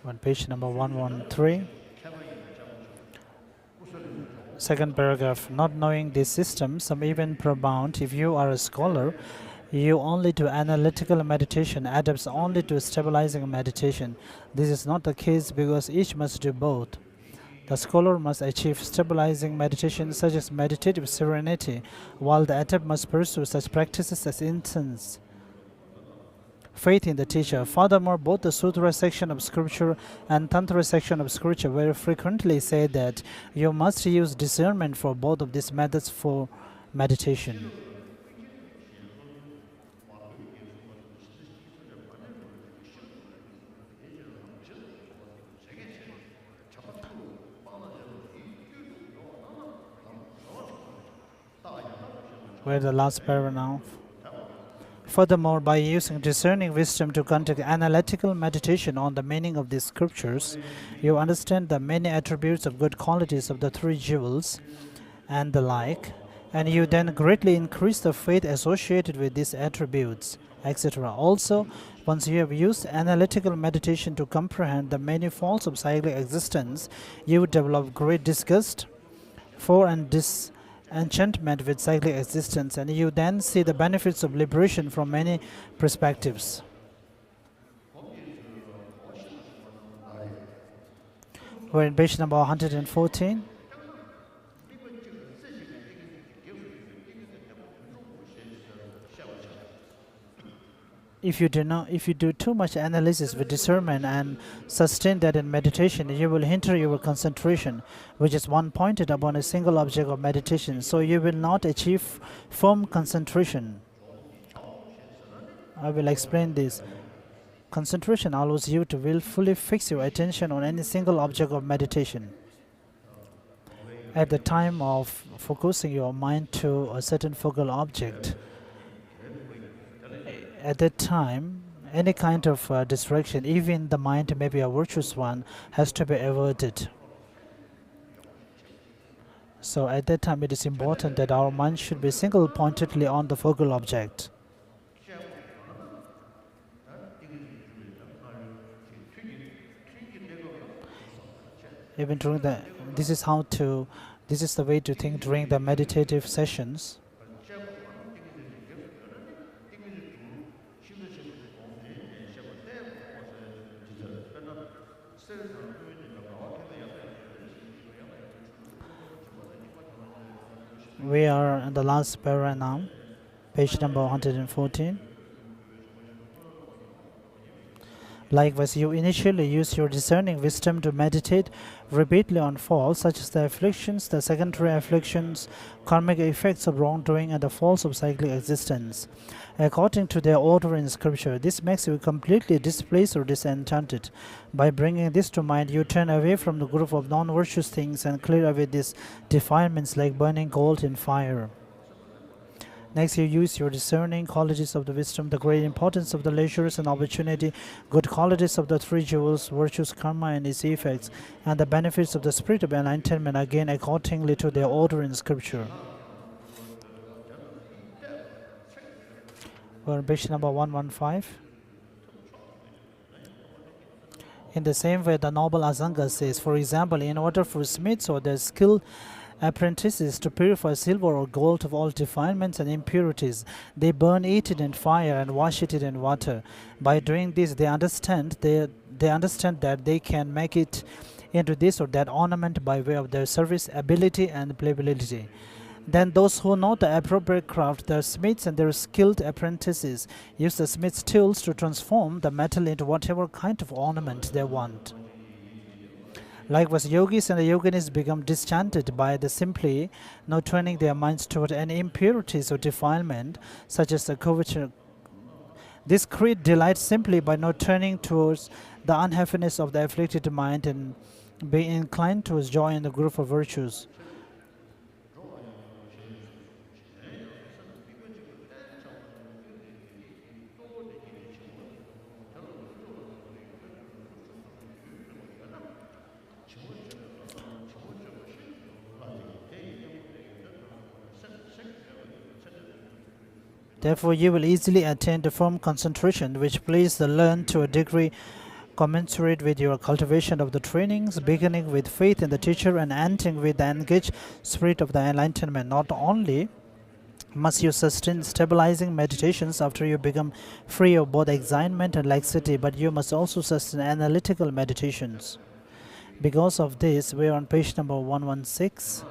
On page number 113, second paragraph, not knowing this system, some even propound, if you are a scholar, you only do analytical meditation, adapts only to stabilizing meditation. This is not the case because each must do both. The scholar must achieve stabilizing meditation such as meditative serenity, while the adept must pursue such practices as incense, faith in the teacher. Furthermore, both the Sutra section of scripture and Tantra section of scripture very frequently say that you must use discernment for both of these methods for meditation. Where the last paragraph now. Furthermore, by using discerning wisdom to conduct analytical meditation on the meaning of these scriptures, you understand the many attributes of good qualities of the three jewels and the like, and you then greatly increase the faith associated with these attributes, etc. Also, once you have used analytical meditation to comprehend the many faults of cyclic existence, you develop great disgust for and disenchantment with cyclic existence, and you then see the benefits of liberation from many perspectives. We're in page number 114. If you do too much analysis with discernment and sustain that in meditation, you will hinder your concentration, which is one pointed upon a single object of meditation. So you will not achieve firm concentration. I will explain this. Concentration allows you to willfully fix your attention on any single object of meditation. At the time of focusing your mind to a certain focal object, at that time, any kind of distraction, even the mind may be a virtuous one, has to be averted. So at that time, it is important that our mind should be single-pointedly on the focal object. Even during this is the way to think during the meditative sessions. We are in the last para now, page number 114. Likewise, you initially use your discerning wisdom to meditate repeatedly on faults, such as the afflictions, the secondary afflictions, karmic effects of wrongdoing, and the faults of cyclic existence, according to their order in scripture. This makes you completely displaced or disenchanted. By bringing this to mind, you turn away from the group of non-virtuous things and clear away these defilements like burning gold in fire. Next, you use your discerning qualities of the wisdom, the great importance of the leisures and opportunity, good qualities of the three jewels, virtues, karma, and its effects, and the benefits of the spirit of enlightenment, again accordingly to their order in scripture. We're on page number 115. In the same way, the noble Asanga says, for example, in order for smiths or their skilled apprentices to purify silver or gold of all defilements and impurities, they burn it in fire and wash it in water. By doing this, they understand that they can make it into this or that ornament by way of their service, ability, and playability. Then those who know the appropriate craft, the smiths and their skilled apprentices, use the smith's tools to transform the metal into whatever kind of ornament they want. Likewise, yogis and the yoginis become disenchanted by the simply not turning their minds toward any impurities or defilement, such as the covetous. This create delight simply by not turning towards the unhappiness of the afflicted mind and being inclined towards joy in the group of virtues. Therefore, you will easily attain the firm concentration which pleases the learned to a degree commensurate with your cultivation of the trainings, beginning with faith in the teacher and ending with the engaged spirit of the enlightenment. Not only must you sustain stabilizing meditations after you become free of both excitement and laxity, but you must also sustain analytical meditations. Because of this, we are on page number 116.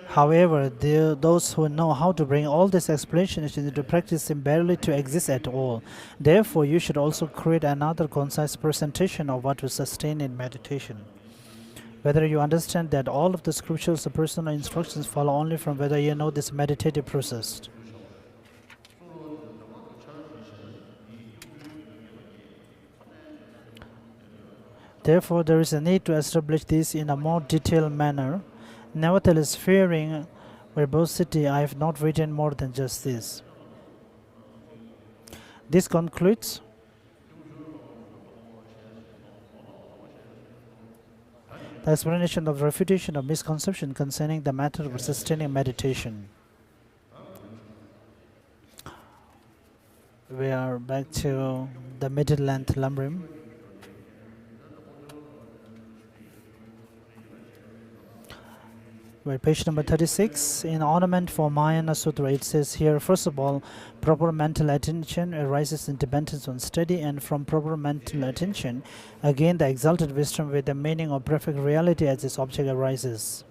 However, those who know how to bring all these explanations into practice seem barely to exist at all. Therefore, you should also create another concise presentation of what to sustain in meditation. Whether you understand that all of the scriptures or personal instructions follow only from whether you know this meditative process. Therefore, there is a need to establish this in a more detailed manner. Nevertheless, fearing verbosity, I have not written more than just this. This concludes the explanation of refutation of misconception concerning the matter of sustaining meditation. We are back to the middle-length Lamrim. Well, page number 36, in Ornament for Mahayana Sutra, it says here, first of all, proper mental attention arises in dependence on study, and from proper mental attention, again the exalted wisdom with the meaning of perfect reality as its object arises.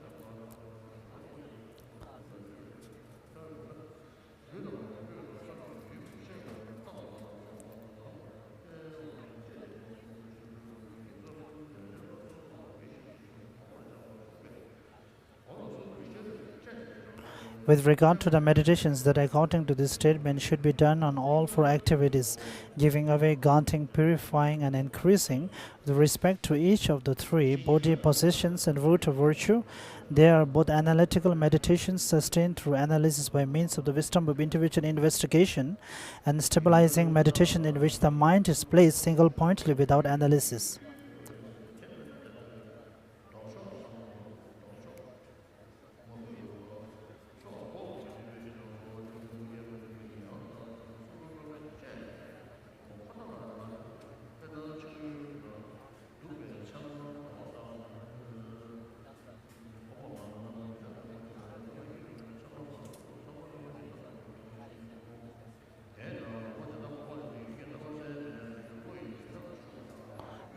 With regard to the meditations that according to this statement should be done on all four activities, giving away, guarding, purifying, and increasing, with respect to each of the three, body, possessions, and root of virtue, they are both analytical meditations sustained through analysis by means of the wisdom of individual investigation, and stabilizing meditation in which the mind is placed single-pointedly without analysis.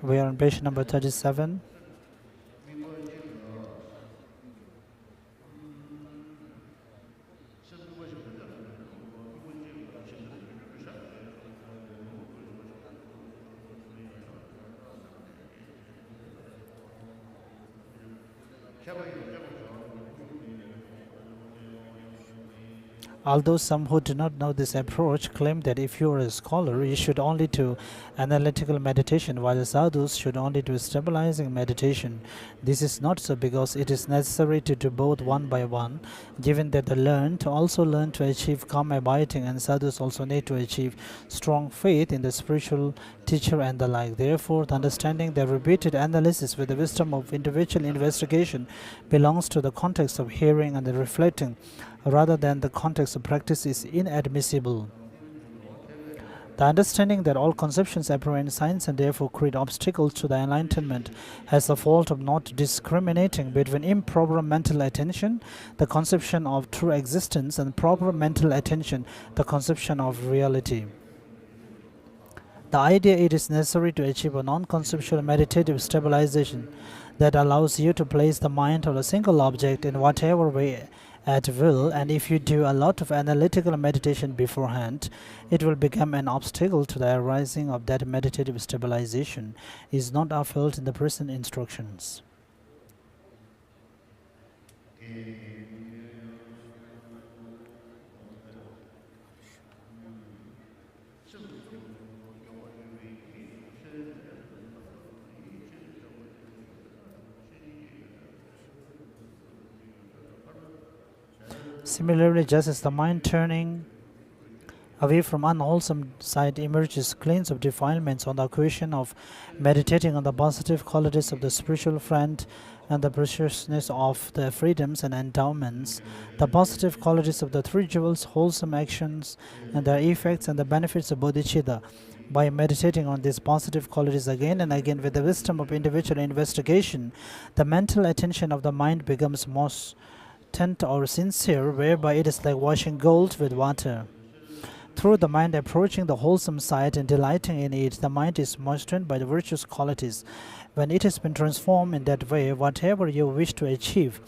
We are on page number 37. Although some who do not know this approach claim that if you are a scholar, you should only do analytical meditation, while sadhus should only do stabilizing meditation. This is not so because it is necessary to do both one by one, given that the learned also learn to achieve calm abiding, and sadhus also need to achieve strong faith in the spiritual teacher and the like. Therefore, the understanding that repeated analysis with the wisdom of individual investigation belongs to the context of hearing and the reflecting, rather than the context of practice, is inadmissible. The understanding that all conceptions apprehend science and therefore create obstacles to the enlightenment has the fault of not discriminating between improper mental attention, the conception of true existence, and proper mental attention, the conception of reality. The idea it is necessary to achieve a non-conceptual meditative stabilization that allows you to place the mind on a single object in whatever way at will, and if you do a lot of analytical meditation beforehand, it will become an obstacle to the arising of that meditative stabilization, is not upheld in the present instructions. Similarly, just as the mind turning away from unwholesome side emerges cleansed of defilements on the occasion of meditating on the positive qualities of the spiritual friend and the preciousness of the freedoms and endowments, the positive qualities of the three jewels, wholesome actions and their effects, and the benefits of bodhicitta. By meditating on these positive qualities again and again with the wisdom of individual investigation, the mental attention of the mind becomes most or sincere, whereby it is like washing gold with water. Through the mind approaching the wholesome side and delighting in it, the mind is moistened by the virtuous qualities. When it has been transformed in that way, whatever you wish to achieve,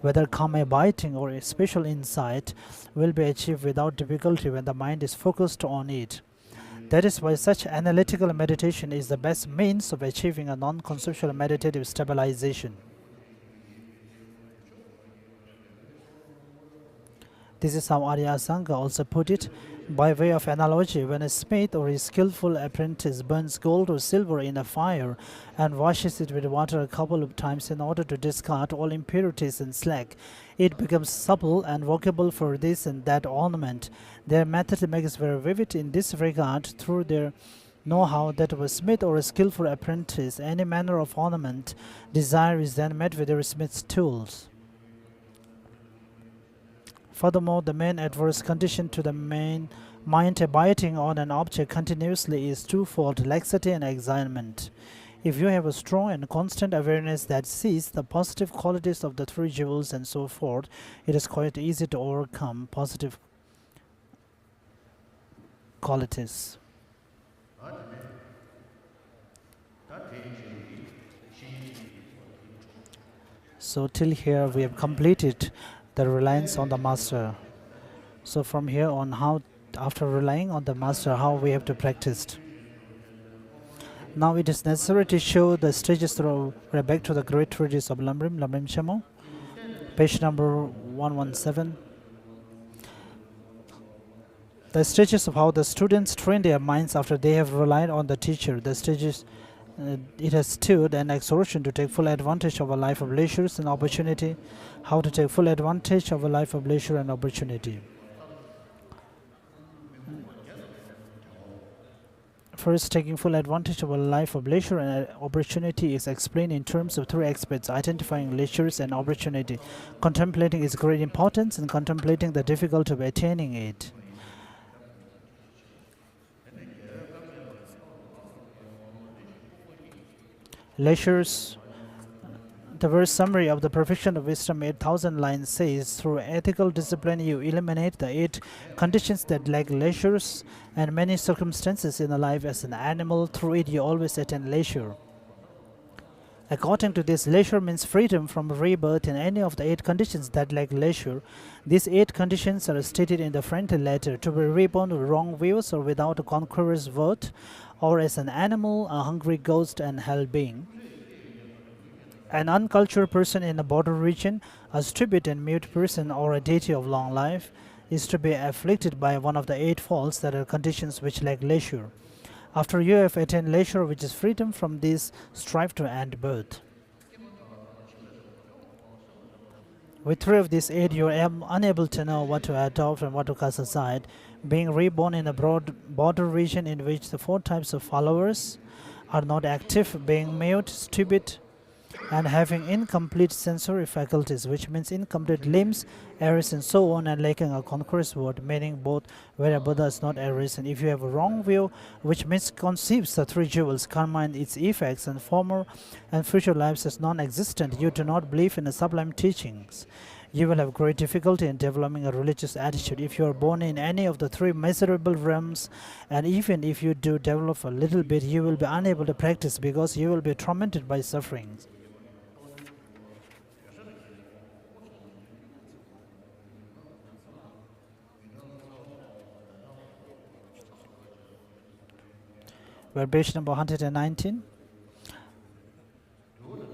whether calm abiding or a special insight, will be achieved without difficulty when the mind is focused on it. That is why such analytical meditation is the best means of achieving a non-conceptual meditative stabilization. This is how Arya Asanga also put it. By way of analogy, when a smith or a skillful apprentice burns gold or silver in a fire and washes it with water a couple of times in order to discard all impurities and slag, it becomes supple and workable for this and that ornament. Their method makes very vivid in this regard through their know-how that of a smith or a skillful apprentice. Any manner of ornament desire is then met with their smith's tools. Furthermore, the main adverse condition to the mind abiding on an object continuously is twofold: laxity and excitement. If you have a strong and constant awareness that sees the positive qualities of the three jewels and so forth, it is quite easy to overcome positive qualities. So till here we have completed the reliance on the master. So from here on, how after relying on the master, how we have to practice. Now it is necessary to show the stages through back to the great treatise of Lamrim Chenmo, page number 117. The stages of how the students train their minds after they have relied on the teacher. The stages it has stood an exhortation to take full advantage of a life of leisure and opportunity. How to take full advantage of a life of leisure and opportunity. First, taking full advantage of a life of leisure and opportunity is explained in terms of three aspects: identifying leisures and opportunity, contemplating its great importance, and contemplating the difficulty of attaining it. Leisures. The verse summary of the Perfection of Wisdom 8,000 lines says, through ethical discipline you eliminate the 8 conditions that lack leisures and many circumstances in a life as an animal. Through it you always attain leisure. According to this, leisure means freedom from rebirth in any of the 8 conditions that lack leisure. These 8 conditions are stated in the friendly letter: to be reborn with wrong views or without a conqueror's vote, or as an animal, a hungry ghost, and hell being. An uncultured person in a border region, a stupid and mute person, or a deity of long life is to be afflicted by one of the 8 faults that are conditions which lack leisure. After you have attained leisure, which is freedom from these, strive to end birth. With 3 of these 8, you are unable to know what to adopt and what to cast aside. Being reborn in a broad border region in which the 4 types of followers are not active, being mute, stupid, and having incomplete sensory faculties, which means incomplete limbs, errors, and so on, and lacking a conqueror's word, meaning both where a Buddha is not arisen. If you have a wrong view, which misconceives the 3 jewels, karma and its effects, and former and future lives as non-existent, you do not believe in the sublime teachings. You will have great difficulty in developing a religious attitude. If you are born in any of the 3 miserable realms, and even if you do develop a little bit, you will be unable to practice because you will be tormented by sufferings. We're page number 119.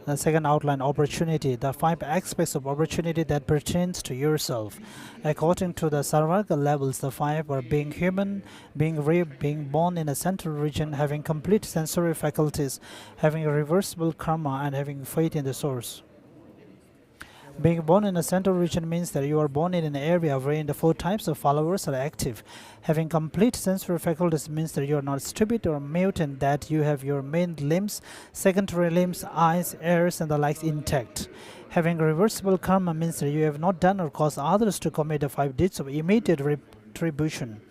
The second outline, opportunity. The 5 aspects of opportunity that pertains to yourself. According to the Sarvarga levels, the 5 are being human, being being born in a central region, having complete sensory faculties, having a reversible karma, and having faith in the source. Being born in a central region means that you are born in an area wherein the 4 types of followers are active. Having complete sensory faculties means that you are not stupid or mute and that you have your main limbs, secondary limbs, eyes, ears, and the likes intact. Having reversible karma means that you have not done or caused others to commit the 5 deeds of immediate retribution.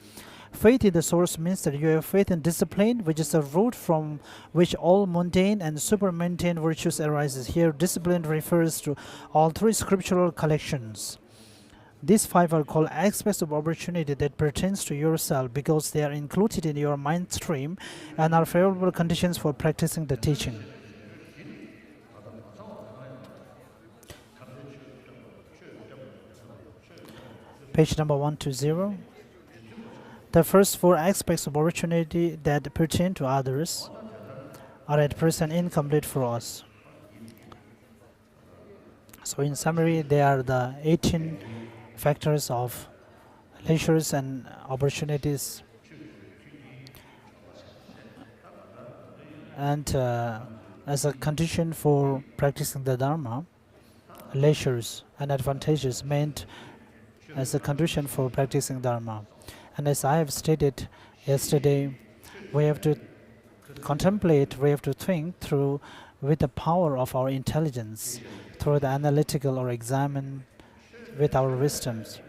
Faith in the source means that you have faith in discipline, which is a root from which all mundane and super-mundane virtues arises. Here, discipline refers to all 3 scriptural collections. These 5 are called aspects of opportunity that pertains to yourself because they are included in your mind stream and are favorable conditions for practicing the teaching. Page number 120. The first 4 aspects of opportunity that pertain to others are at present incomplete for us. So in summary, they are the 18 factors of leisures and opportunities, and as a condition for practicing the Dharma, leisures and advantages meant as a condition for practicing Dharma. And as I have stated yesterday, we have to contemplate, we have to think through with the power of our intelligence, through the analytical or examine with our wisdoms.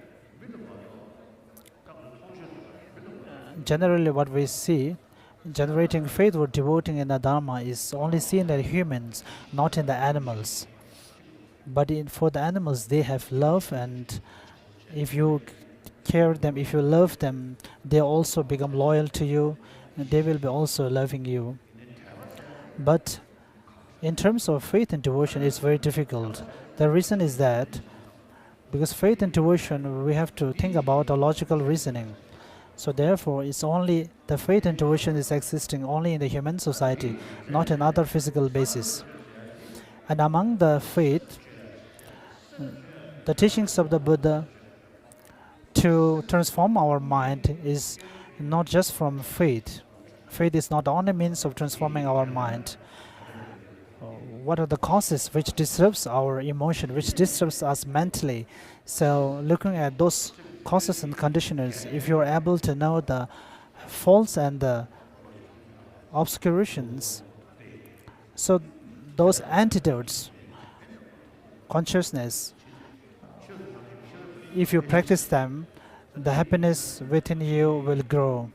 Generally what we see, generating faith or devoting in the Dharma is only seen in humans, not in the animals. But for the animals, they have love, and if you care them, if you love them, they also become loyal to you, and they will be also loving you. But in terms of faith and devotion, it's very difficult. The reason is that because faith and devotion, we have to think about a logical reasoning. So therefore, it's only the faith and devotion is existing only in the human society, not in other physical basis. And among the faith, the teachings of the Buddha to transform our mind is not just from faith. Faith is not the only means of transforming our mind. What are the causes which disturbs our emotion, which disturbs us mentally? So looking at those causes and conditioners, if you are able to know the faults and the obscurations, so those antidotes, consciousness, if you practice them, the happiness within you will grow.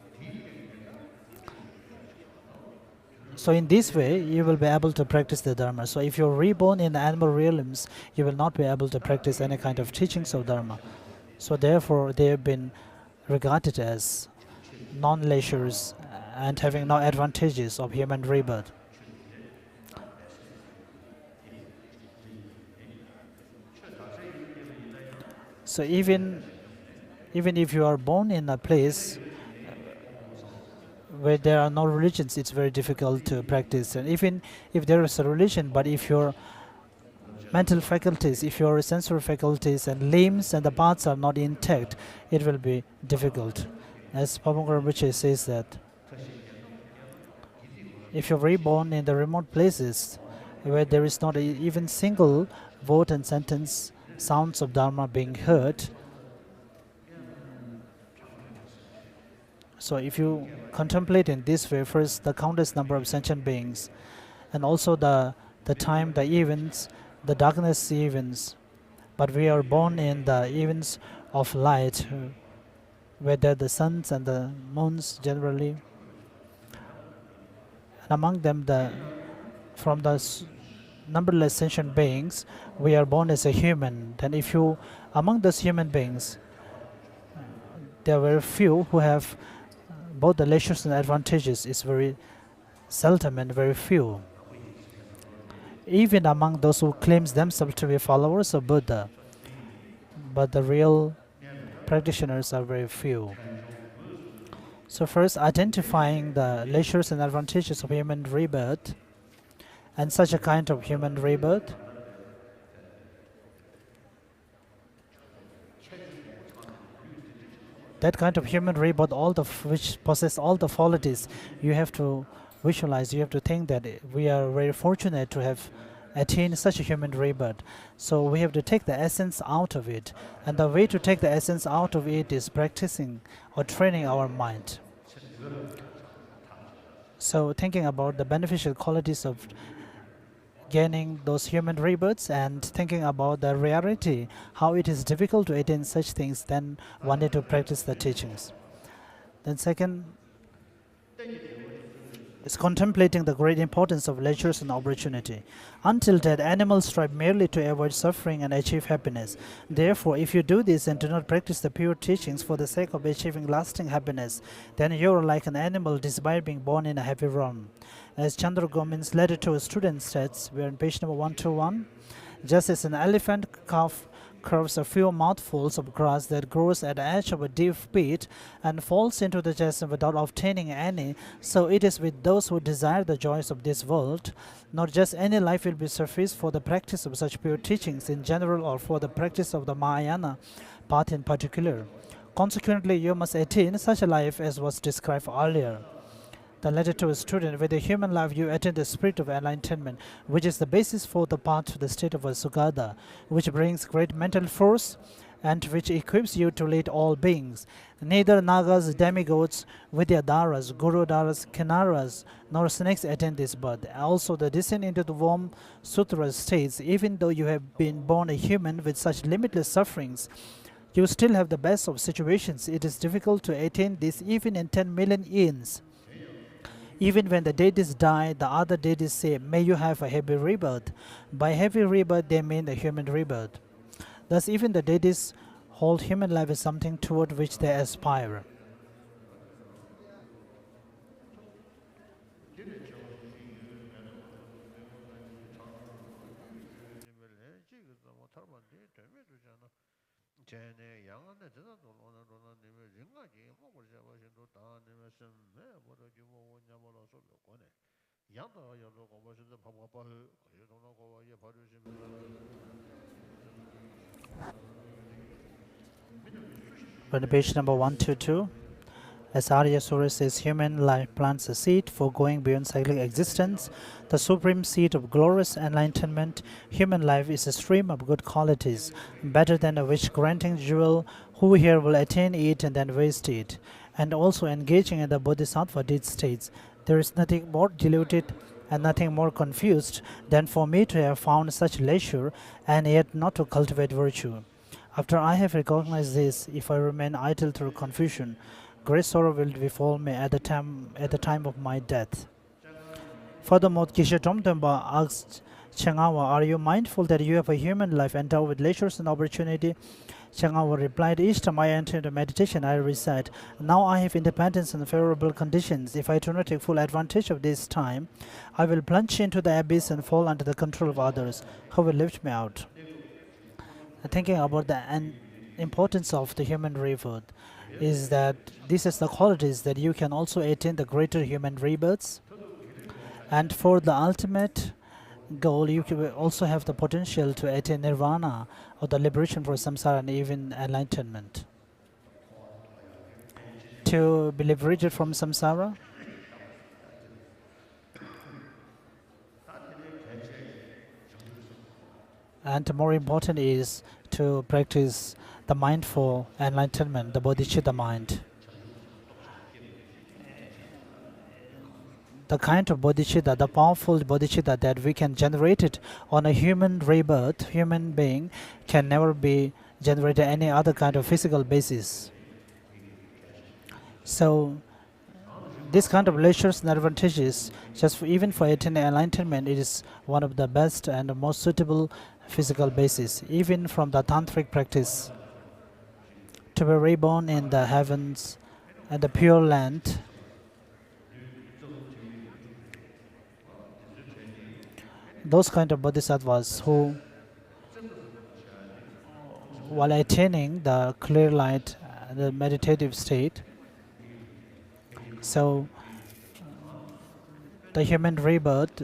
So in this way, you will be able to practice the Dharma. So if you're reborn in the animal realms, you will not be able to practice any kind of teachings of Dharma. So therefore, they have been regarded as non-leisures and having no advantages of human rebirth. So even if you are born in a place where there are no religions, it's very difficult to practice. And even if there is a religion, but if your mental faculties, if your sensory faculties and limbs and the parts are not intact, it will be difficult. As Pabongkar Rinpoche says that if you're reborn in the remote places where there is not even single word and sentence, sounds of Dharma being heard, so if you contemplate in this way, first the countless number of sentient beings, and also the time, the events, the darkness events, but we are born in the events of light, whether the suns and the moons generally, and among them from the numberless sentient beings, we are born as a human. Then if you, among those human beings, there are very few who have both the leisures and advantages. Is very seldom and very few. Even among those who claims themselves to be followers of Buddha, but the real practitioners are very few. So first, identifying the leisures and advantages of human rebirth, and such a kind of human rebirth, that kind of human rebirth, which possess all the qualities, you have to visualize, you have to think that we are very fortunate to have attained such a human rebirth. So we have to take the essence out of it. And the way to take the essence out of it is practicing or training our mind. So thinking about the beneficial qualities of gaining those human rebirths and thinking about the reality, how it is difficult to attain such things, then one need to practice the teachings. Then second is contemplating the great importance of leisures and opportunity. Until death, animals strive merely to avoid suffering and achieve happiness. Therefore, if you do this and do not practice the pure teachings for the sake of achieving lasting happiness, then you are like an animal despite being born in a happy realm. As Chandra Gomin's letter to a student states, we are on page number 121, just as an elephant carves a few mouthfuls of grass that grows at the edge of a deep pit and falls into the chest without obtaining any, so it is with those who desire the joys of this world. Not just any life will be sufficient for the practice of such pure teachings in general or for the practice of the Mahayana path in particular. Consequently, you must attain such a life as was described earlier. The letter to a student, with a human life you attain the spirit of enlightenment, which is the basis for the path to the state of a Sugata, which brings great mental force and which equips you to lead all beings. Neither Nagas, demigods, Vidyadharas, Gurudharas, Kinnaras, nor snakes attain this birth. Also, the descent into the warm sutra states, even though you have been born a human with such limitless sufferings, you still have the best of situations. It is difficult to attain this even in 10 million years. Even when the deities die, the other deities say, may you have a happy rebirth. By happy rebirth, they mean the human rebirth. Thus, even the deities hold human life as something toward which they aspire. On page number 122, as Arya Sura says, human life plants a seed for going beyond cyclic existence, the supreme seed of glorious enlightenment. Human life is a stream of good qualities, better than a wish-granting jewel. Who here will attain it and then waste it? And also engaging in the Bodhisattva deed states, there is nothing more deluded and nothing more confused than for me to have found such leisure and yet not to cultivate virtue. After I have recognized this, if I remain idle through confusion, great sorrow will befall me at the time of my death. Furthermore, Geshe Tromtempa asked Chengawa, are you mindful that you have a human life endowed with leisures and opportunity? Chengawa replied, each time I enter into meditation, I recite, now I have independence and favorable conditions. If I do not take full advantage of this time, I will plunge into the abyss and fall under the control of others, who will lift me out. Thinking about the importance of the human rebirth is that this is the qualities that you can also attain the greater human rebirths. And for the ultimate goal, you can also have the potential to attain nirvana or the liberation from samsara and even enlightenment. To be liberated from samsara, and more important is to practice the mindful enlightenment, the bodhicitta mind. The kind of bodhicitta, the powerful bodhicitta that we can generate it on a human rebirth, human being, can never be generated any other kind of physical basis. So this kind of leisures and advantages, even for attaining enlightenment, it is one of the best and most suitable physical basis, even from the tantric practice. To be reborn in the heavens and the pure land, those kind of bodhisattvas who, while attaining the clear light, the meditative state, so the human rebirth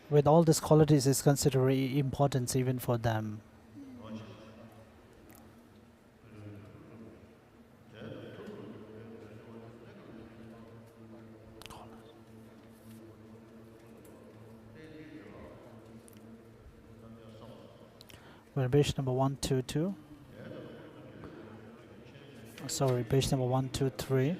with all these qualities is considered important even for them. We're page number 122. Sorry, page number 123.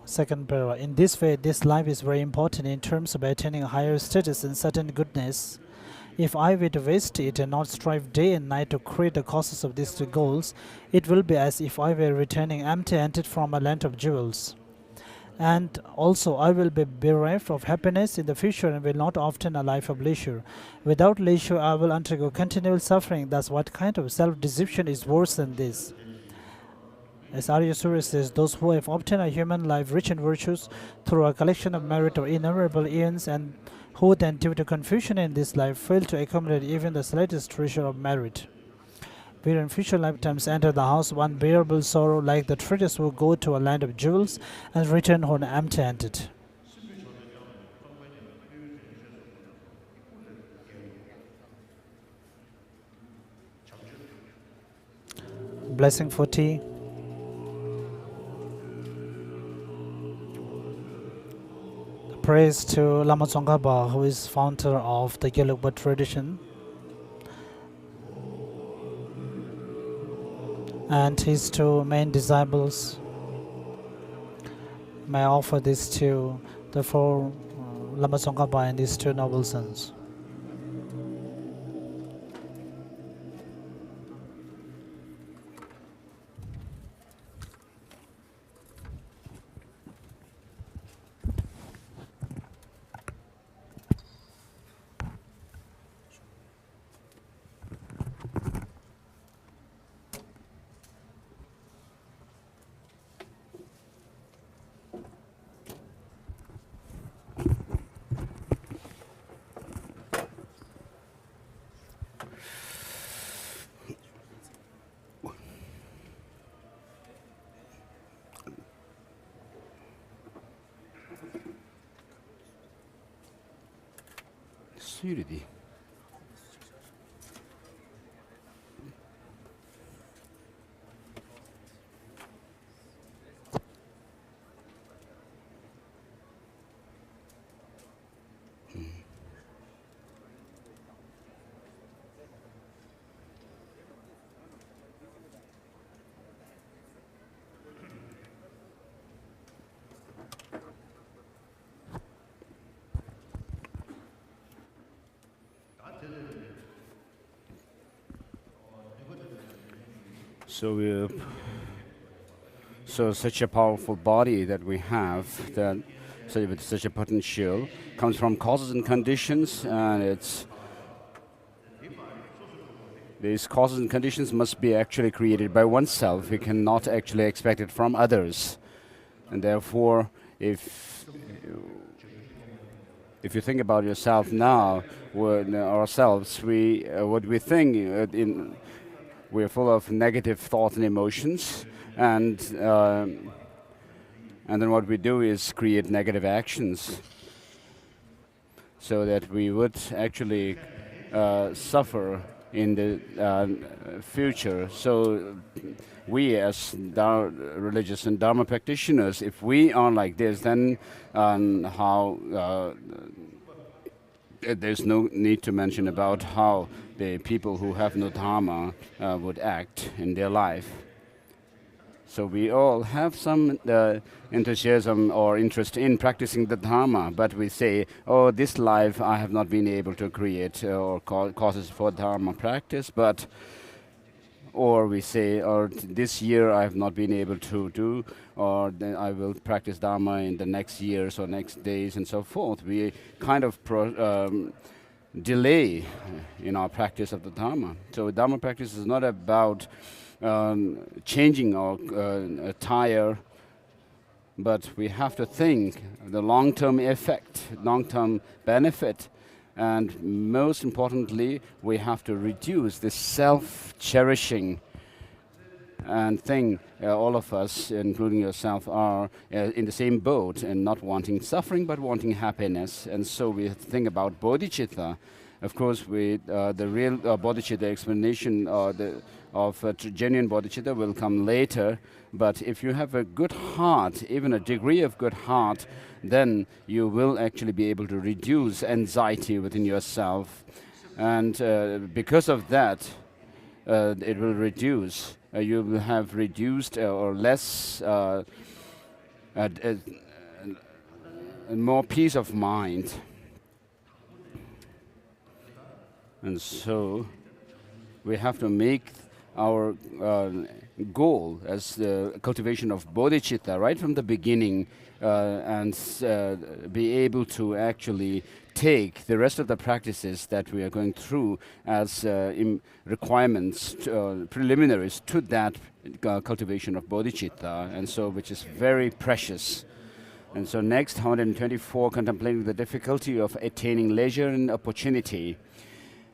Second paragraph. In this way, this life is very important in terms of attaining a higher status and certain goodness. If I were to waste it and not strive day and night to create the causes of these two goals, it will be as if I were returning empty-handed from a land of jewels. And also, I will be bereft of happiness in the future and will not obtain a life of leisure. Without leisure, I will undergo continual suffering. Thus, what kind of self-deception is worse than this? As Arya Surya says, those who have obtained a human life rich in virtues through a collection of merit or innumerable eons, and who then, due to confusion in this life, fail to accumulate even the slightest treasure of merit, will in future lifetimes enter the house of unbearable sorrow, like the traders who go to a land of jewels and return home empty-handed. Blessing for tea. Praise to Lama Tsongkhapa, who is founder of the Gelugpa tradition, and his two main disciples. May I offer this to the four Lama Tsongkhapa and his two noble sons. 수율이디. So such a powerful body that we have, that with such a potential, comes from causes and conditions, and these causes and conditions must be actually created by oneself. We cannot actually expect it from others, and therefore, if if you think about yourself now, ourselves, what we think we're full of negative thoughts and emotions, and then what we do is create negative actions, so that we would actually suffer in the future. So we as religious and Dharma practitioners, if we are like this, then there's no need to mention about how the people who have no Dharma would act in their life. So we all have some enthusiasm or interest in practicing the Dharma, but we say, oh, this life I have not been able to create or causes for Dharma practice, or we say, or this year I have not been able to do, or then I will practice Dharma in the next years or next days and so forth. We kind of delay in our practice of the Dharma. So Dharma practice is not about changing our attire, but we have to think the long-term effect, long-term benefit, and most importantly, we have to reduce this self-cherishing and thing. All of us, including yourself, are in the same boat and not wanting suffering but wanting happiness. And so we think about bodhicitta. Of course, the real bodhicitta explanation of genuine bodhicitta will come later. But if you have a good heart, even a degree of good heart, then you will actually be able to reduce anxiety within yourself. And because of that, it will reduce. You will have reduced or less, more peace of mind. And so we have to make our goal as the cultivation of bodhicitta right from the beginning, and be able to actually take the rest of the practices that we are going through as requirements, preliminaries to that cultivation of bodhicitta, and so which is very precious. And so next, 124, contemplating the difficulty of attaining leisure and opportunity.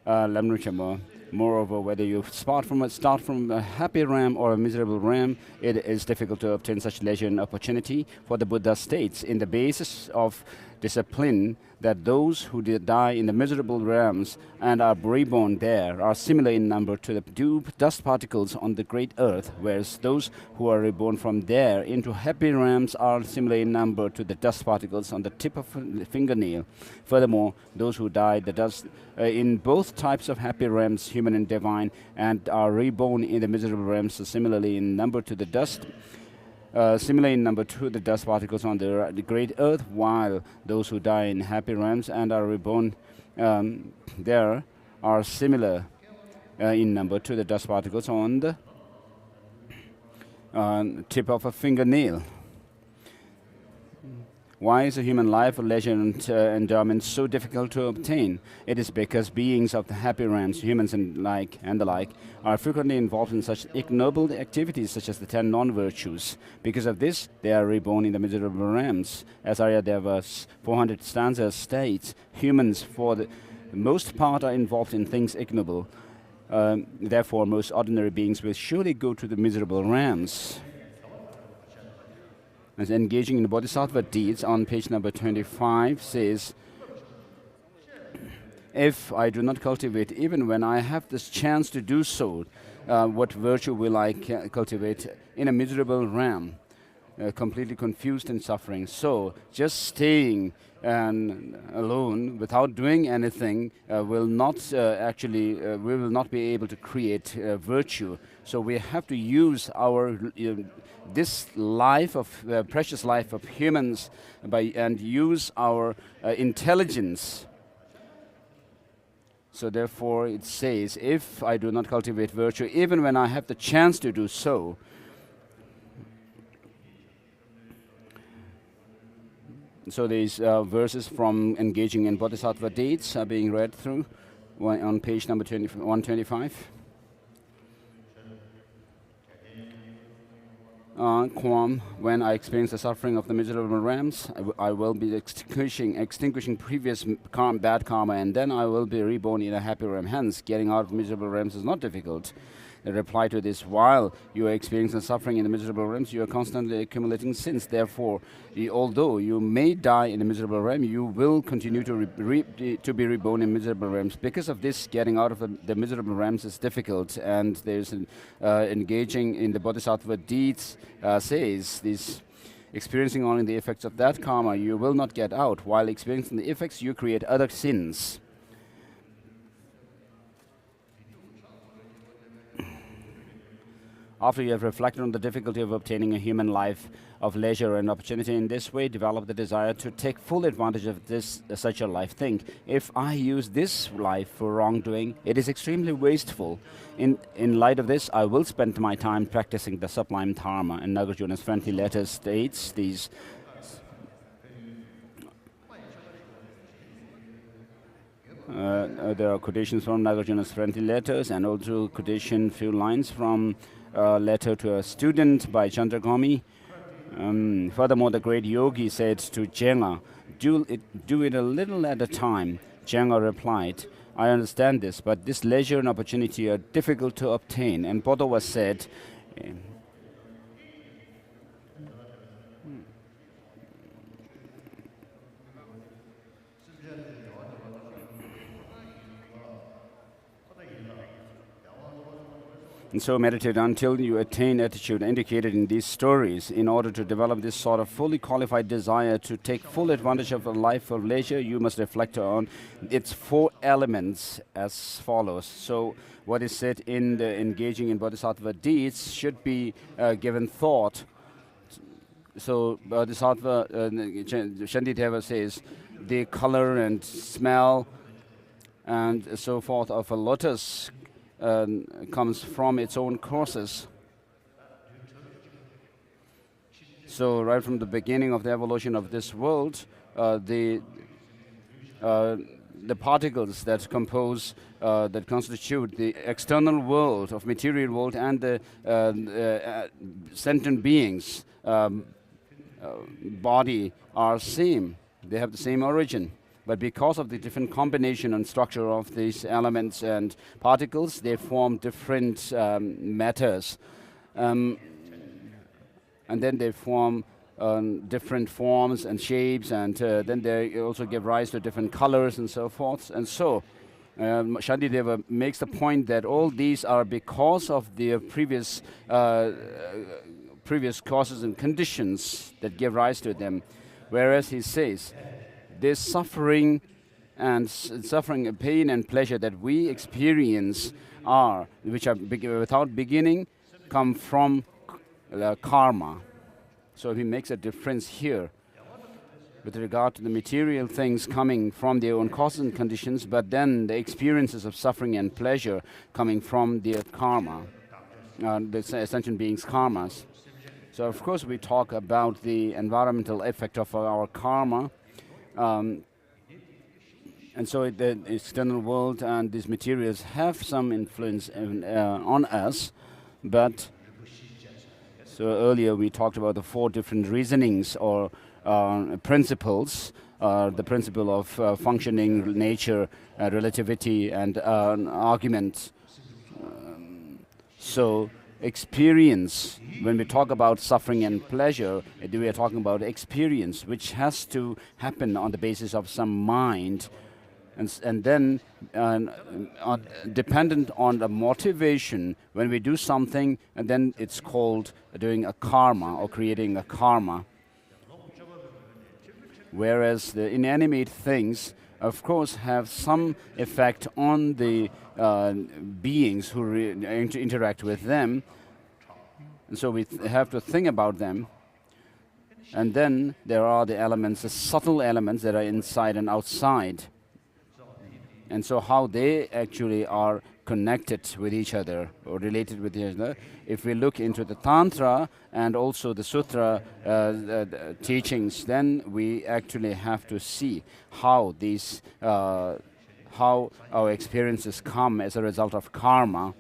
Lamrim Chenmo. Moreover, whether you start from a happy realm or a miserable realm, it is difficult to obtain such leisure and opportunity. For the Buddha states in the basis of discipline that those who die in the miserable realms and are reborn there are similar in number to the dust particles on the great earth, whereas those who are reborn from there into happy realms are similar in number to the dust particles on the tip of a fingernail. Furthermore, those who die in both types of happy realms, human and divine, and are reborn in the miserable realms are similarly in number to the dust similar in number to the dust particles on the great earth, while those who die in happy realms and are reborn there are similar in number to the dust particles on the tip of a fingernail. Why is a human life, leisure, and endowment so difficult to obtain? It is because beings of the happy realms, humans and the like, are frequently involved in such ignoble activities such as the 10 non-virtues. Because of this, they are reborn in the miserable realms. As Aryadeva's 400 stanzas states, humans for the most part are involved in things ignoble. Therefore, most ordinary beings will surely go to the miserable realms. As engaging in the bodhisattva deeds on page number 25 says, if I do not cultivate, even when I have this chance to do so, what virtue will I cultivate in a miserable realm, completely confused and suffering? So just staying alone without doing anything will not we will not be able to create virtue. So we have to use our this life of precious life of humans and use our intelligence. So therefore it says, if I do not cultivate virtue, even when I have the chance to do so, so these verses from engaging in bodhisattva deeds are being read through on page number 125. when I experience the suffering of the miserable realms, I will be extinguishing previous bad karma, and then I will be reborn in a happy realm. Hence, getting out of miserable realms is not difficult. The reply to this: while you are experiencing suffering in the miserable realms, you are constantly accumulating sins. Therefore, although you may die in the miserable realm, you will continue to be reborn in miserable realms. Because of this, getting out of the miserable realms is difficult, and there's engaging in the bodhisattva deeds says this. Experiencing only the effects of that karma, you will not get out. While experiencing the effects, you create other sins. After you have reflected on the difficulty of obtaining a human life of leisure and opportunity in this way, develop the desire to take full advantage of such a life. Think, if I use this life for wrongdoing, it is extremely wasteful. In light of this, I will spend my time practicing the sublime dharma. And Nagarjuna's friendly letter states these. There are quotations from Nagarjuna's friendly letters, and also quotation few lines from a letter to a student by Chandragami. Furthermore, the great yogi said to Jenga, do it a little at a time. Jenga replied, I understand this, but this leisure and opportunity are difficult to obtain. And Bodhava said, and so meditate until you attain attitude indicated in these stories. In order to develop this sort of fully qualified desire to take full advantage of a life of leisure, you must reflect on its 4 elements as follows. So what is said in the engaging in bodhisattva deeds should be given thought. So bodhisattva, Shanditeva says, the color and smell and so forth of a lotus comes from its own courses. So right from the beginning of the evolution of this world, the particles that compose, that constitute the external world of material world and the sentient beings body are same. They have the same origin. But because of the different combination and structure of these elements and particles, they form different matters. And then they form different forms and shapes, and then they also give rise to different colors and so forth. And so Shantideva makes the point that all these are because of the previous causes and conditions that give rise to them. Whereas he says, this suffering and pain and pleasure that we experience which are without beginning, come from karma. So he makes a difference here with regard to the material things coming from their own causes and conditions, but then the experiences of suffering and pleasure coming from their karma, the sentient beings' karmas. So of course we talk about the environmental effect of our karma. And so the external world and these materials have some influence on us, but so earlier we talked about the 4 different reasonings or principles, the principle of functioning, nature, relativity, and argument. So experience, when we talk about suffering and pleasure, we are talking about experience, which has to happen on the basis of some mind, and then dependent on the motivation. When we do something, and then it's called doing a karma or creating a karma. Whereas the inanimate things, of course, have some effect on the beings who interact with them. And so we have to think about them. And then there are the elements, the subtle elements that are inside and outside. And so how they actually are connected with each other or related with each other. If we look into the Tantra and also the Sutra teachings, then we actually have to see how these, how our experiences come as a result of karma.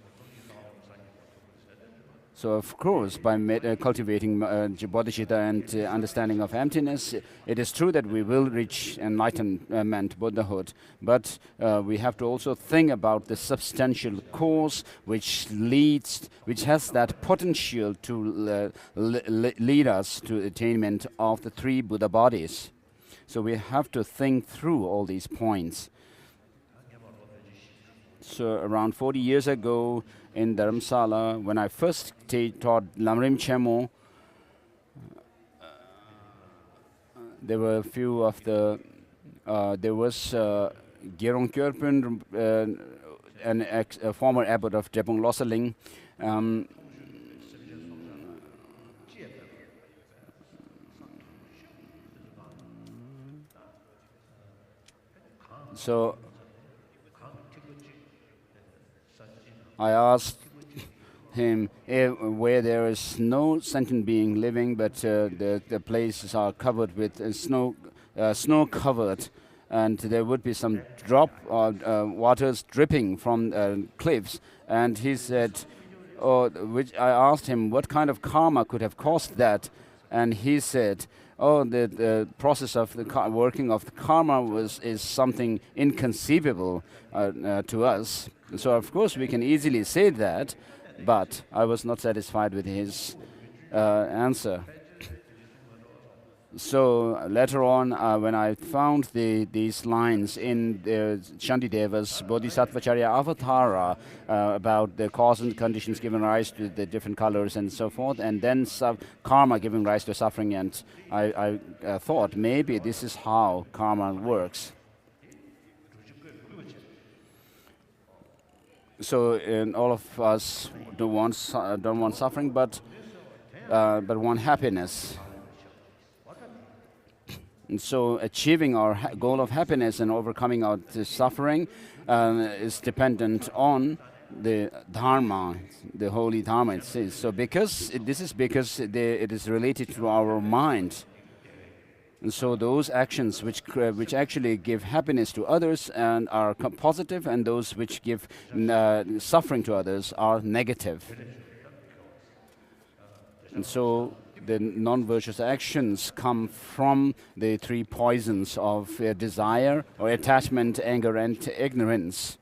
So of course, by cultivating bodhicitta and understanding of emptiness, it is true that we will reach enlightenment, Buddhahood, but we have to also think about the substantial cause which has that potential to lead us to attainment of the three Buddha bodies. So we have to think through all these points. So around 40 years ago in Dharamsala, when I first taught Lamrim Chenmo, there were a few of the, there was Gerong Kjörpun, a former abbot of Drepung Losaling. So I asked him where there is no sentient being living, but the places are covered with snow covered, and there would be some drop waters dripping from cliffs. And he said, which I asked him what kind of karma could have caused that, and he said, the process of the working of the karma is something inconceivable to us. So of course we can easily say that, but I was not satisfied with his answer. So later on, when I found these lines in the Shantideva's Bodhisattvacharya Avatara about the cause and conditions giving rise to the different colors and so forth, and then karma giving rise to suffering, and I thought maybe this is how karma works. So all of us don't want suffering, but want happiness. And so achieving our goal of happiness and overcoming our suffering is dependent on the Dharma, the holy Dharma, it says. So because it is related to our mind. And so those actions which actually give happiness to others and are positive, and those which give suffering to others are negative. And so the non-virtuous actions come from the three poisons of desire, or attachment, anger, and ignorance.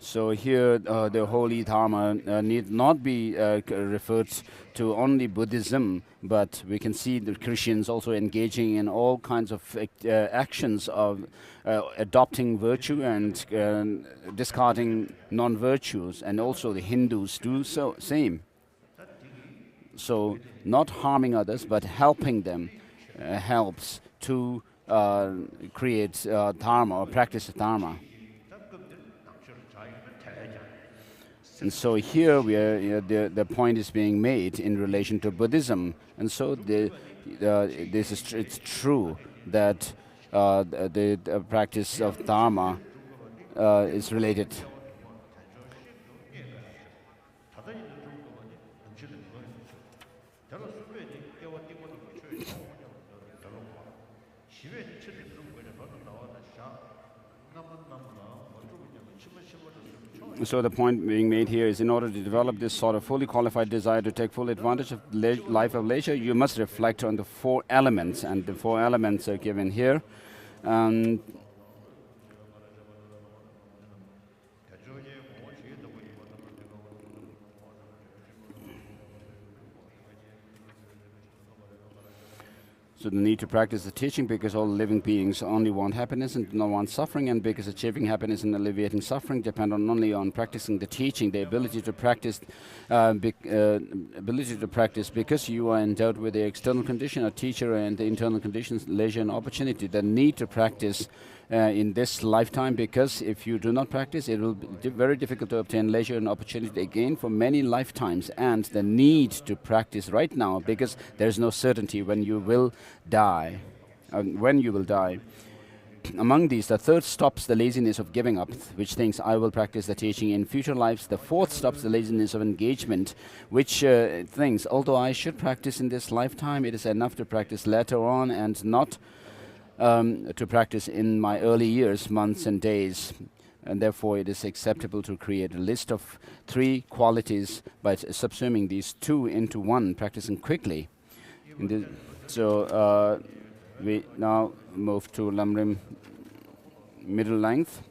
So here the holy Dharma need not be referred to only Buddhism, but we can see the Christians also engaging in all kinds of actions of adopting virtue and discarding non-virtues, and also the Hindus do so same. So not harming others, but helping them helps to create Dharma or practice Dharma. And so here the point is being made in relation to Buddhism, and so it's true that the practice of Dharma is related. So the point being made here is, in order to develop this sort of fully qualified desire to take full advantage of life of leisure, you must reflect on the four elements, and the four elements are given here. So the need to practice the teaching, because all living beings only want happiness and do not want suffering, and because achieving happiness and alleviating suffering depend only on practicing the teaching. The ability to practice, because you are endowed with the external condition, a teacher, and the internal conditions, leisure and opportunity. The need to practice in this lifetime, because if you do not practice, it will be very difficult to obtain leisure and opportunity again for many lifetimes. And the need to practice right now, because there is no certainty when you will die. Among these, the third stops the laziness of giving up, which thinks I will practice the teaching in future lives. The fourth stops the laziness of engagement, which thinks, although I should practice in this lifetime, it is enough to practice later on and not to practice in my early years, months and days. and therefore it is acceptable to create a list of 3 qualities by subsuming these 2 into 1, practicing quickly. So we now move to Lamrim middle length.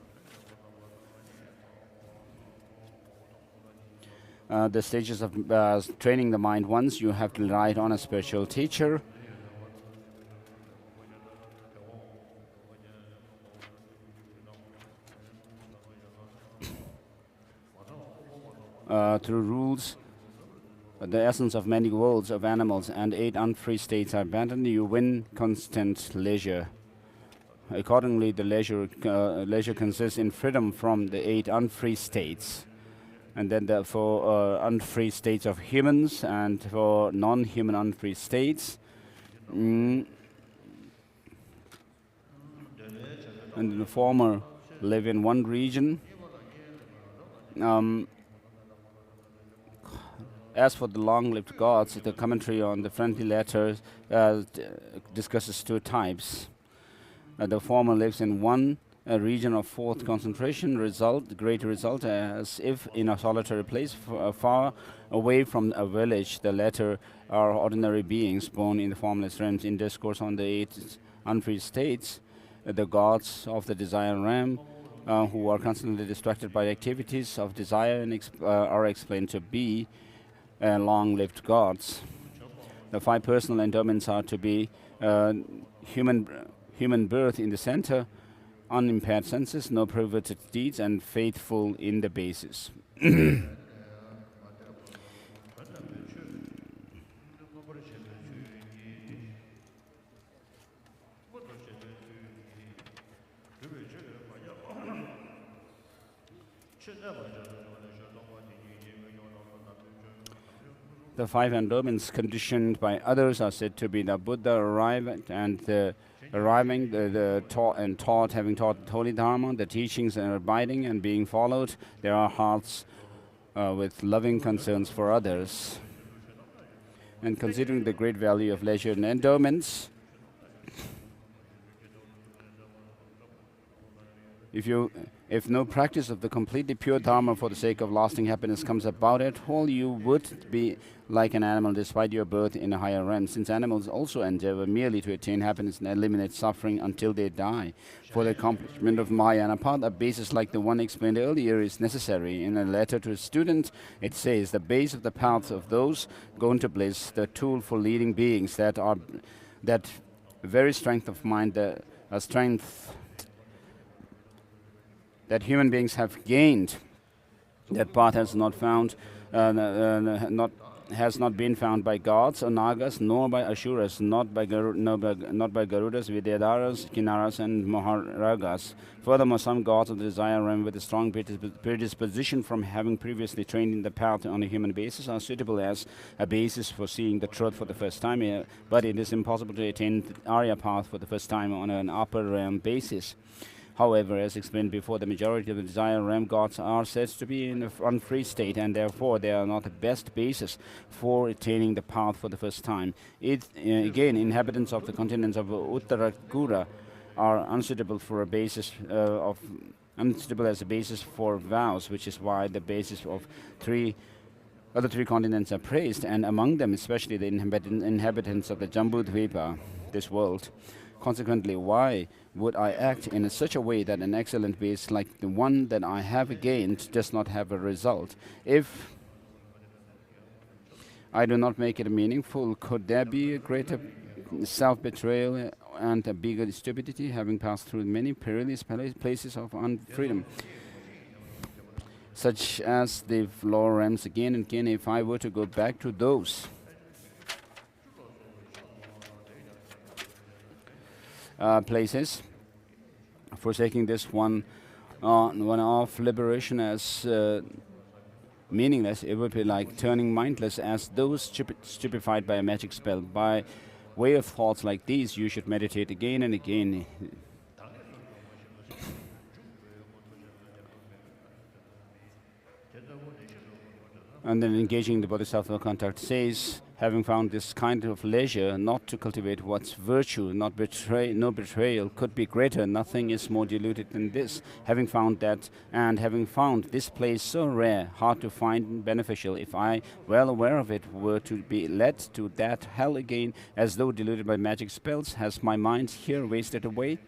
The stages of training the mind. Once you have to rely on a spiritual teacher. Through rules, the essence of many worlds of animals and 8 unfree states are abandoned, you win constant leisure. Accordingly, the leisure consists in freedom from the 8 unfree states. And then for unfree states of humans and for non-human unfree states. And the former live in one region. As for the long-lived gods, the commentary on the friendly letter discusses 2 types. The former lives in one region of 4th concentration, great result, as if in a solitary place far away from a village. The latter are ordinary beings born in the formless realms. In discourse on the 8 unfree states, the gods of the desire realm, who are constantly distracted by activities of desire, and are explained to be long-lived gods. The 5 personal endowments are to be human birth in the center, unimpaired senses, no perverted deeds, and faithful in the basis. The 5 endowments conditioned by others are said to be the Buddha arrived and the arriving, the taught, having taught the holy Dharma, the teachings are abiding and being followed. There are hearts with loving concerns for others. And considering the great value of leisure and endowments, if no practice of the completely pure Dharma for the sake of lasting happiness comes about at all, you would be like an animal despite your birth in a higher realm, since animals also endeavor merely to attain happiness and eliminate suffering until they die. For the accomplishment of Maya path, a basis like the one explained earlier is necessary. In a letter to a student, it says, the base of the path of those going to bliss, the tool for leading beings, that very strength of mind, the strength that human beings have gained, that path has not been found by gods or nagas, nor by asuras, not by garudas, vidyadharas, kinnaras, and maharagas. Furthermore, some gods of the desire realm with a strong predisposition from having previously trained in the path on a human basis are suitable as a basis for seeing the truth for the first time, but it is impossible to attain the Arya path for the first time on an upper realm basis. However, as explained before, the majority of the desire realm gods are said to be in an unfree state, and therefore they are not the best basis for attaining the path for the first time. Again, inhabitants of the continents of Uttaragura are unsuitable as a basis for vows, which is why the basis of other 3 continents are praised, and among them especially the inhabitants of the Jambudvipa, this world. Consequently, why would I act in such a way that an excellent base like the one that I have gained does not have a result? If I do not make it meaningful, could there be a greater self-betrayal and a bigger stupidity, having passed through many perilous places of unfreedom, such as the lower realms again and again? If I were to go back to those places, forsaking this one-off liberation as meaningless, it would be like turning mindless as those stupefied by a magic spell. By way of thoughts like these, you should meditate again and again. And then engaging the bodhisattva contact says, having found this kind of leisure not to cultivate what's virtue, no betrayal could be greater, nothing is more diluted than this. Having found that, and having found this place so rare, hard to find and beneficial, if I, well aware of it, were to be led to that hell again, as though diluted by magic spells, has my mind here wasted away?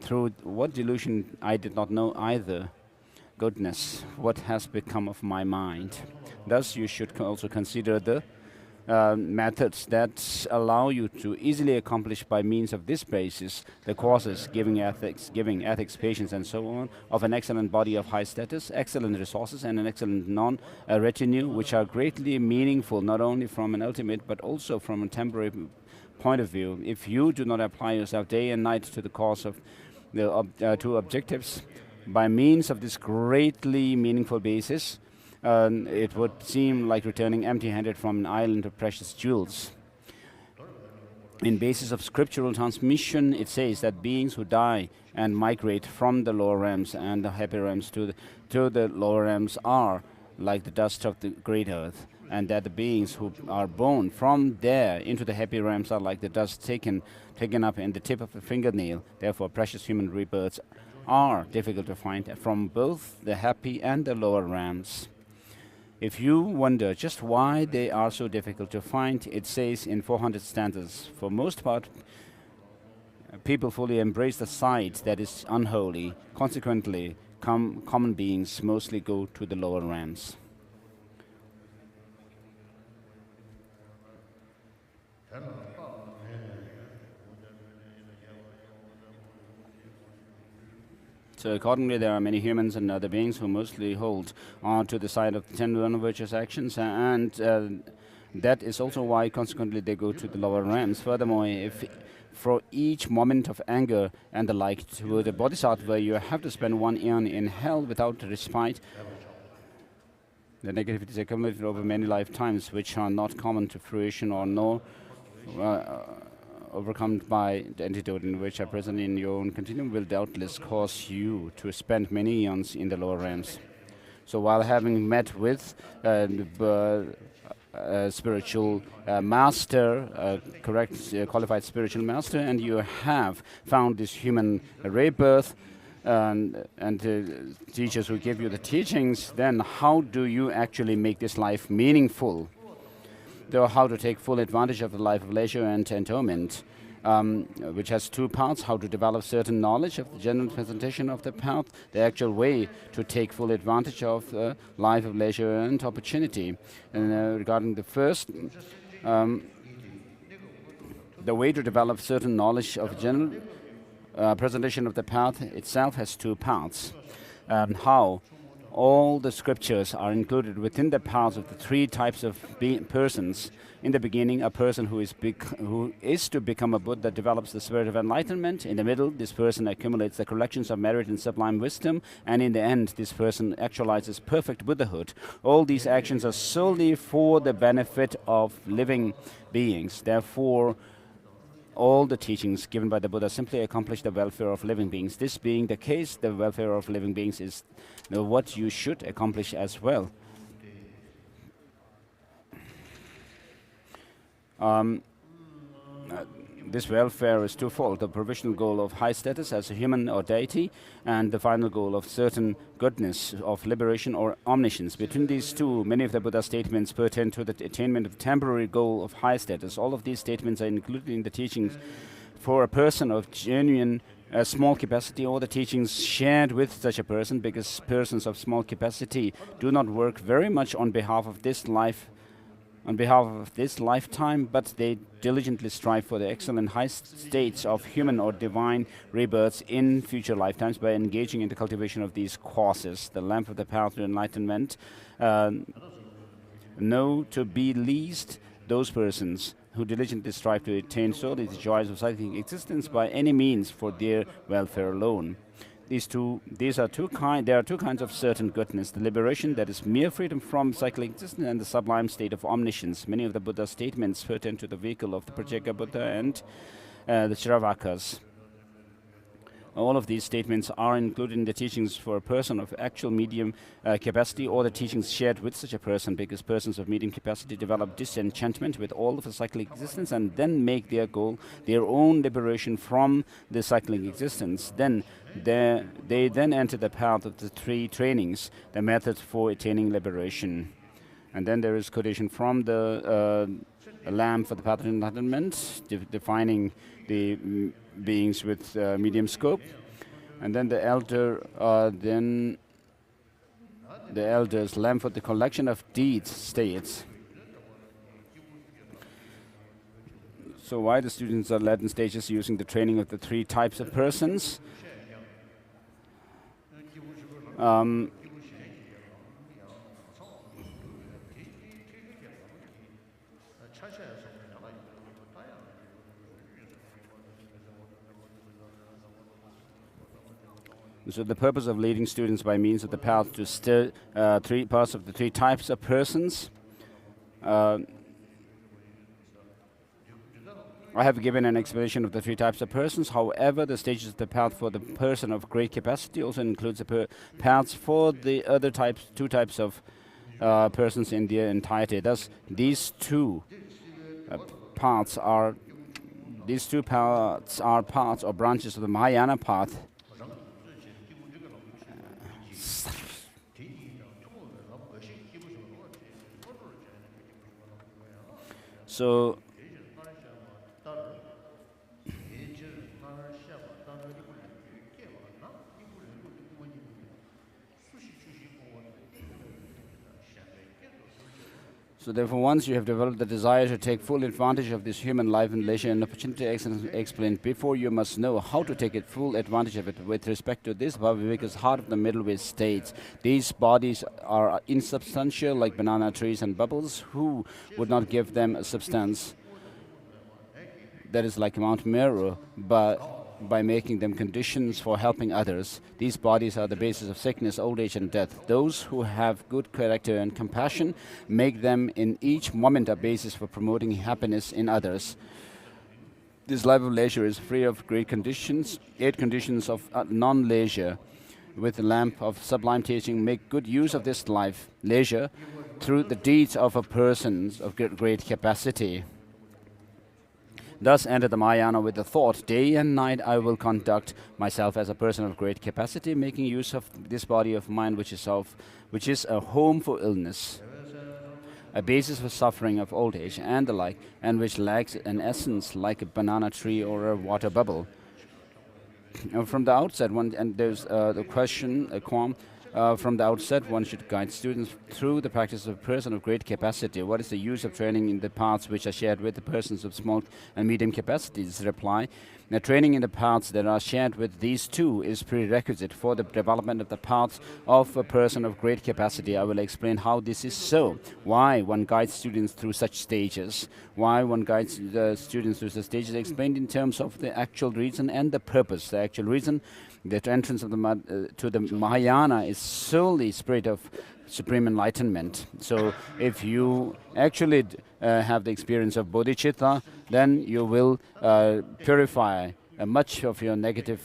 Through what delusion I did not know either. Goodness, what has become of my mind? Thus you should also consider the methods that allow you to easily accomplish by means of this basis the causes, giving ethics, patience, and so on, of an excellent body of high status, excellent resources, and an excellent non-retinue, which are greatly meaningful not only from an ultimate but also from a temporary point of view. If you do not apply yourself day and night to the cause of the two objectives, by means of this greatly meaningful basis, it would seem like returning empty-handed from an island of precious jewels. In basis of scriptural transmission, it says that beings who die and migrate from the lower realms and the happy realms to the lower realms are like the dust of the great earth, and that the beings who are born from there into the happy realms are like the dust taken up in the tip of a fingernail. Therefore, precious human rebirths are difficult to find from both the happy and the lower realms. If you wonder just why they are so difficult to find, it says in 400 stanzas, for most part, people fully embrace the side that is unholy. Consequently, common beings mostly go to the lower realms. So accordingly, there are many humans and other beings who mostly hold on to the side of the 10 non-virtuous actions, and that is also why, consequently, they go to the lower realms. Furthermore, if for each moment of anger and the like toward the bodhisattva, you have to spend 1 eon in hell without respite, the negativities accumulated over many lifetimes, which are not common to fruition or nor overcome by the antidote in which are present in your own continuum, will doubtless cause you to spend many eons in the lower realms. So while having met with spiritual master, qualified spiritual master, and you have found this human rebirth, and teachers who give you the teachings, then how do you actually make this life meaningful? Though how to take full advantage of the life of leisure and atonement, which has 2 parts: how to develop certain knowledge of the general presentation of the path, the actual way to take full advantage of the life of leisure and opportunity. And regarding the first, the way to develop certain knowledge of general presentation of the path itself has 2 parts. How all the scriptures are included within the paths of the 3 types of persons. In the beginning, a person who is to become a Buddha develops the spirit of enlightenment. In the middle, this person accumulates the collections of merit and sublime wisdom. And in the end, this person actualizes perfect Buddhahood. All these actions are solely for the benefit of living beings. Therefore, all the teachings given by the Buddha simply accomplish the welfare of living beings. This being the case, the welfare of living beings is what you should accomplish as well. This welfare is twofold: the provisional goal of high status as a human or deity, and the final goal of certain goodness, of liberation or omniscience. Between these two, many of the Buddha's statements pertain to the attainment of the temporary goal of high status. All of these statements are included in the teachings for a person of genuine small capacity, or the teachings shared with such a person, because persons of small capacity do not work very much on behalf of this lifetime, but they diligently strive for the excellent high states of human or divine rebirths in future lifetimes by engaging in the cultivation of these causes. The lamp of the path to enlightenment know to be least those persons who diligently strive to attain solely the joys of psychic existence by any means for their welfare alone. There are two kinds of certain goodness: the liberation, that is mere freedom from cyclic existence, and the sublime state of omniscience. Many of the Buddha's statements pertain to the vehicle of the Pratyeka Buddha and the Charavakas. All of these statements are included in the teachings for a person of actual medium capacity, or the teachings shared with such a person, because persons of medium capacity develop disenchantment with all of the cyclic existence and then make their goal their own liberation from the cyclic existence. Then they then enter the path of the three trainings, the method for attaining liberation. And then there is quotation from the Lamb for the Path of Enlightenment, defining the beings with medium scope. And then the elders, Lamb for the collection of deeds, states. So why the students are led in stages using the training of the three types of persons? So the purpose of leading students by means of the path to three parts of the three types of persons. I have given an explanation of the three types of persons. However, the stages of the path for the person of great capacity also includes the paths for the other two types of persons in their entirety. Thus, these two paths are parts or branches of the Mahayana path. So therefore, once you have developed the desire to take full advantage of this human life and leisure and opportunity explained before, you must know how to take full advantage of it. With respect to this, Bhaviveka's heart of the middle way states, these bodies are insubstantial like banana trees and bubbles. Who would not give them a substance that is like Mount Meru, but by making them conditions for helping others? These bodies are the basis of sickness, old age and death. Those who have good character and compassion make them in each moment a basis for promoting happiness in others. This life of leisure is free of great conditions. 8 conditions of non-leisure. With the lamp of sublime teaching, make good use of this life, leisure, through the deeds of a person of great capacity. Thus enter the Mahayana with the thought, day and night I will conduct myself as a person of great capacity, making use of this body of mine, which is a home for illness, a basis for suffering of old age and the like, and which lacks an essence like a banana tree or a water bubble. From the outset, there's the question, from the outset, one should guide students through the practice of a person of great capacity. What is the use of training in the paths which are shared with the persons of small and medium capacities? Reply, the training in the paths that are shared with these two is prerequisite for the development of the paths of a person of great capacity. I will explain how this is so. Why one guides students through such stages. Why one guides the students through such stages explained in terms of the actual reason and the purpose. The actual reason, the entrance of to the Mahayana is solely spirit of supreme enlightenment. So if you actually have the experience of bodhicitta, then you will purify much of your negative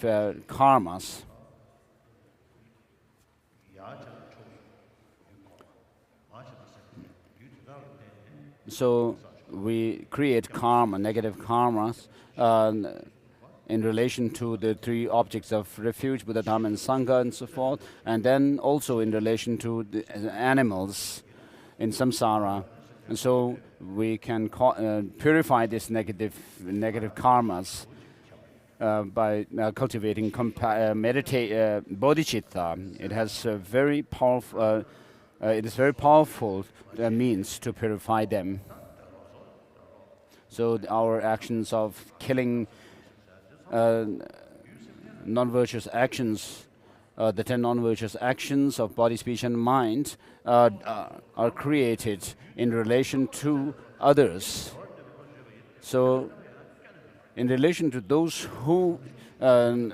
karmas. So we create karma, negative karmas, in relation to the 3 objects of refuge, Buddha, Dhamma and Sangha and so forth, and then also in relation to the animals in samsara. And so we can purify these negative karmas by cultivating bodhicitta. It has very powerful. It is very powerful means to purify them. So our actions of killing non-virtuous actions, the 10 non-virtuous actions of body, speech and mind are created in relation to others. So in relation to those who when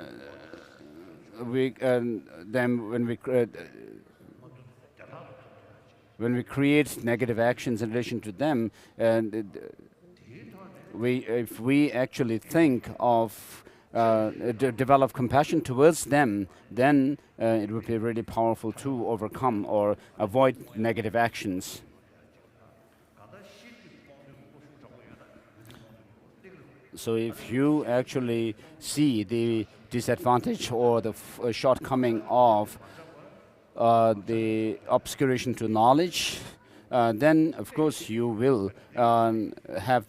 we create negative actions in relation to them, and if we actually think of develop compassion towards them, then it would be really powerful to overcome or avoid negative actions. So if you actually see the disadvantage or the shortcoming of the obscuration to knowledge, then of course you will have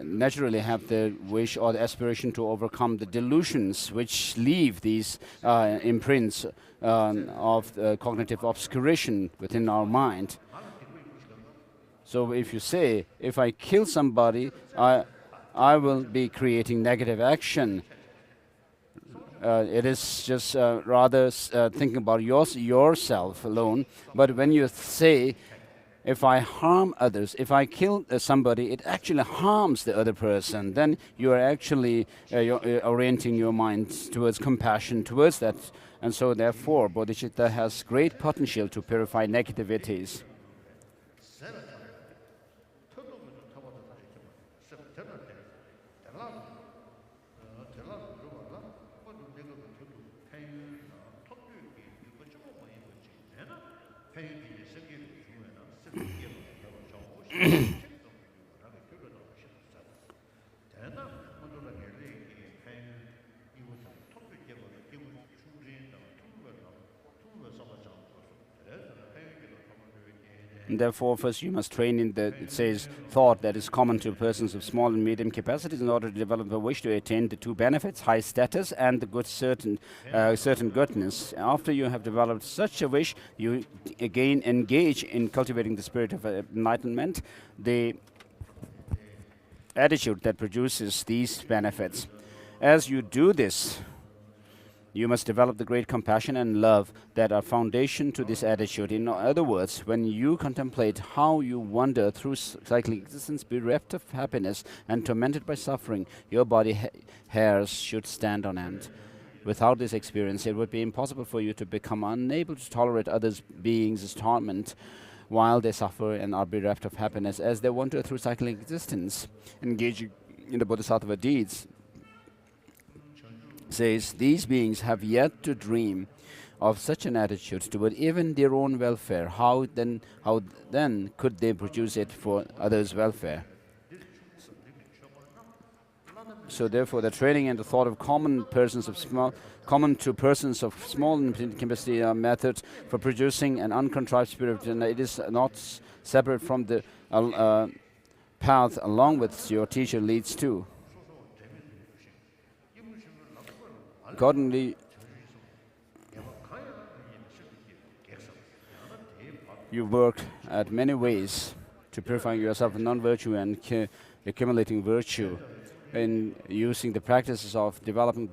naturally have the wish or the aspiration to overcome the delusions which leave these imprints of cognitive obscuration within our mind. So if you say, if I kill somebody, I will be creating negative action. It is just rather thinking about yourself alone. But when you say, if I harm others, if I kill somebody, it actually harms the other person, then you are actually orienting your mind towards compassion towards that. And so therefore, bodhicitta has great potential to purify negativities. And therefore, first you must train in the, it says, thought that is common to persons of small and medium capacities in order to develop a wish to attain the two benefits, high status and the good certain goodness. After you have developed such a wish, you again engage in cultivating the spirit of enlightenment, the attitude that produces these benefits. As you do this, you must develop the great compassion and love that are foundation to this attitude. In other words, when you contemplate how you wander through cyclic existence, bereft of happiness and tormented by suffering, your body hairs should stand on end. Without this experience, it would be impossible for you to become unable to tolerate others' beings' torment while they suffer and are bereft of happiness as they wander through cyclic existence, engaging in the bodhisattva deeds. Says, these beings have yet to dream of such an attitude toward even their own welfare. How then could they produce it for others' welfare? So therefore, the training and the thought of common to persons of small and medium capacity are methods for producing an uncontrived spirit, and it is not separate from the path along which your teacher leads to. Accordingly, you work at many ways to purifying yourself of non-virtue and accumulating virtue in using the practices of developing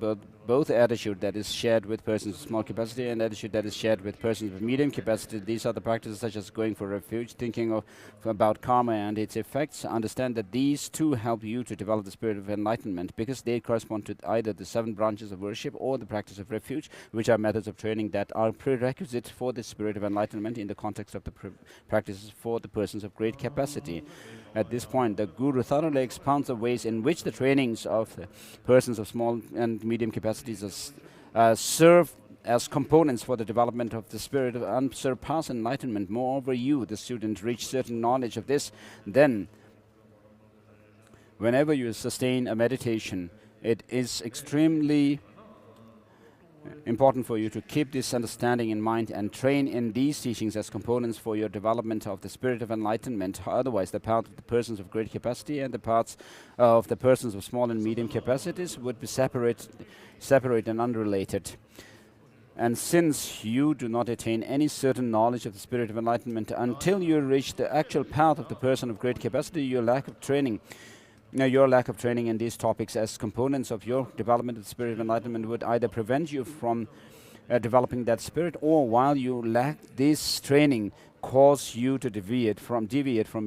both attitude that is shared with persons of small capacity and attitude that is shared with persons of medium capacity. These are the practices such as going for refuge, thinking about karma and its effects. Understand that these two help you to develop the spirit of enlightenment because they correspond to either the 7 branches of worship or the practice of refuge, which are methods of training that are prerequisite for the spirit of enlightenment in the context of the practices for the persons of great capacity. At this point, the Guru thoroughly expounds the ways in which the trainings of the persons of small and medium capacities serve as components for the development of the spirit of unsurpassed enlightenment. Moreover, you, the student, reach certain knowledge of this, then whenever you sustain a meditation, it is extremely important for you to keep this understanding in mind and train in these teachings as components for your development of the spirit of enlightenment. Otherwise, the path of the persons of great capacity and the paths of the persons of small and medium capacities would be separate and unrelated. And since you do not attain any certain knowledge of the spirit of enlightenment until you reach the actual path of the person of great capacity, your lack of training in these topics as components of your development of the spirit of enlightenment would either prevent you from developing that spirit, or while you lack this training, cause you to deviate from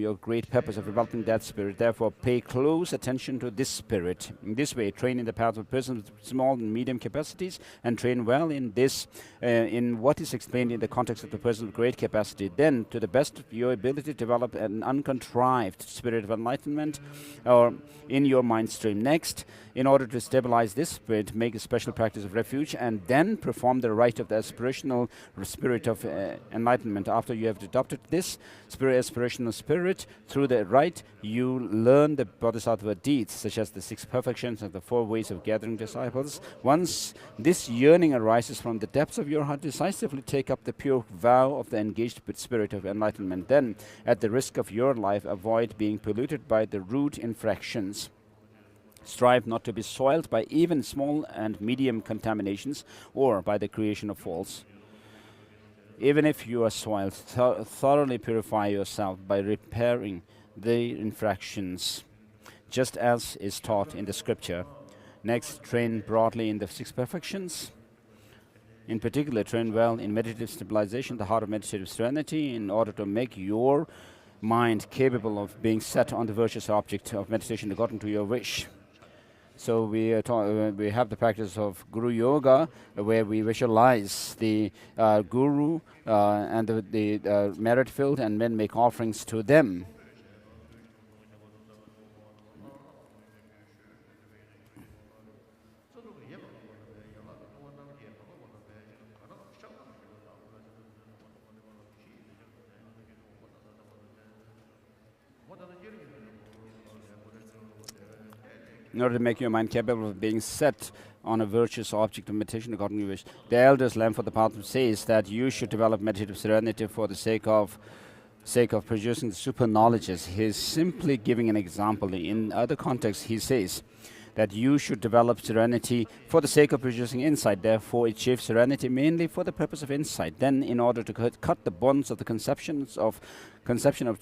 your great purpose of developing that spirit. Therefore, pay close attention to this spirit. In this way, train in the path of persons with small and medium capacities, and train well in this, in what is explained in the context of the person with great capacity. Then, to the best of your ability, develop an uncontrived spirit of enlightenment or in your mind stream. Next, in order to stabilize this spirit, make a special practice of refuge, and then perform the rite of the aspirational spirit of enlightenment. After you have adopted this aspirational spirit, through the rite, you learn the bodhisattva deeds, such as the 6 perfections and the 4 ways of gathering disciples. Once this yearning arises from the depths of your heart, decisively take up the pure vow of the engaged spirit of enlightenment. Then, at the risk of your life, avoid being polluted by the rude infractions. Strive not to be soiled by even small and medium contaminations or by the creation of faults. Even if you are soiled, thoroughly purify yourself by repairing the infractions, just as is taught in the scripture. Next, train broadly in the 6 perfections. In particular, train well in meditative stabilization, the heart of meditative serenity, in order to make your mind capable of being set on the virtuous object of meditation according to your wish. So we have the practice of Guru Yoga, where we visualize the Guru and the merit field, and then make offerings to them. In order to make your mind capable of being set on a virtuous object of meditation according to your wish. The elders Lam for the path says that you should develop meditative serenity for the sake of producing the super knowledges. He is simply giving an example. In other contexts, he says that you should develop serenity for the sake of producing insight. Therefore, achieve serenity mainly for the purpose of insight. Then, in order to cut the bonds of the conception of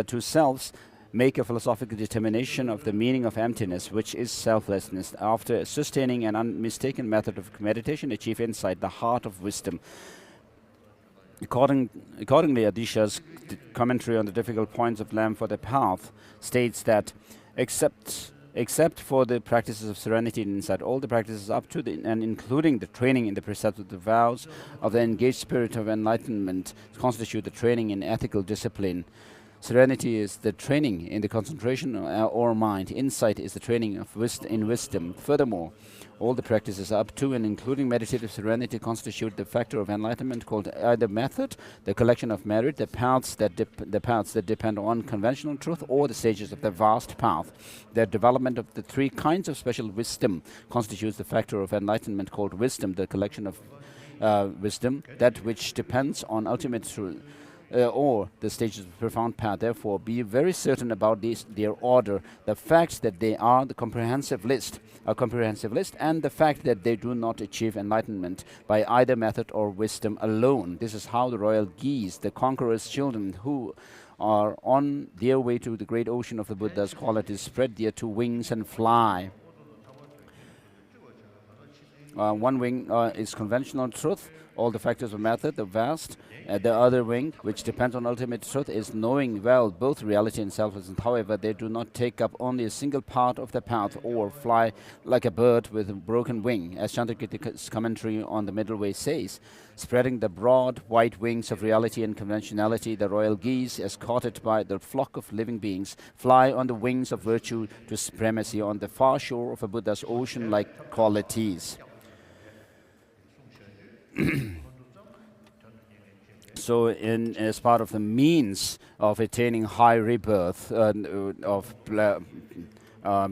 two selves, make a philosophical determination of the meaning of emptiness, which is selflessness. After sustaining an unmistaken method of meditation, achieve insight, the heart of wisdom. Accordingly, Atisha's commentary on the difficult points of Lam for the path states that except for the practices of serenity and insight, all the practices up to and including the training in the precepts of the vows of the engaged spirit of enlightenment constitute the training in ethical discipline. Serenity is the training in the concentration or mind. Insight is the training of wisdom. Furthermore, all the practices up to and including meditative serenity constitute the factor of enlightenment called either method, the collection of merit, the paths that depend on conventional truth, or the stages of the vast path. The development of the 3 kinds of special wisdom constitutes the factor of enlightenment called wisdom, the collection of wisdom, that which depends on ultimate truth. Or the stages of profound path. Therefore, be very certain about their order, the fact that they are a comprehensive list, and the fact that they do not achieve enlightenment by either method or wisdom alone. This is how the royal geese, the conqueror's children, who are on their way to the great ocean of the Buddha's qualities, spread their 2 wings and fly. One wing is conventional truth, all the factors of method, the vast. The other wing, which depends on ultimate truth, is knowing well both reality and selflessness. However, they do not take up only a single part of the path or fly like a bird with a broken wing. As Chandrakirti's commentary on the middle way says, spreading the broad white wings of reality and conventionality, the royal geese, escorted by the flock of living beings, fly on the wings of virtue to supremacy on the far shore of a Buddha's ocean-like qualities. So, as part of the means of attaining high rebirth of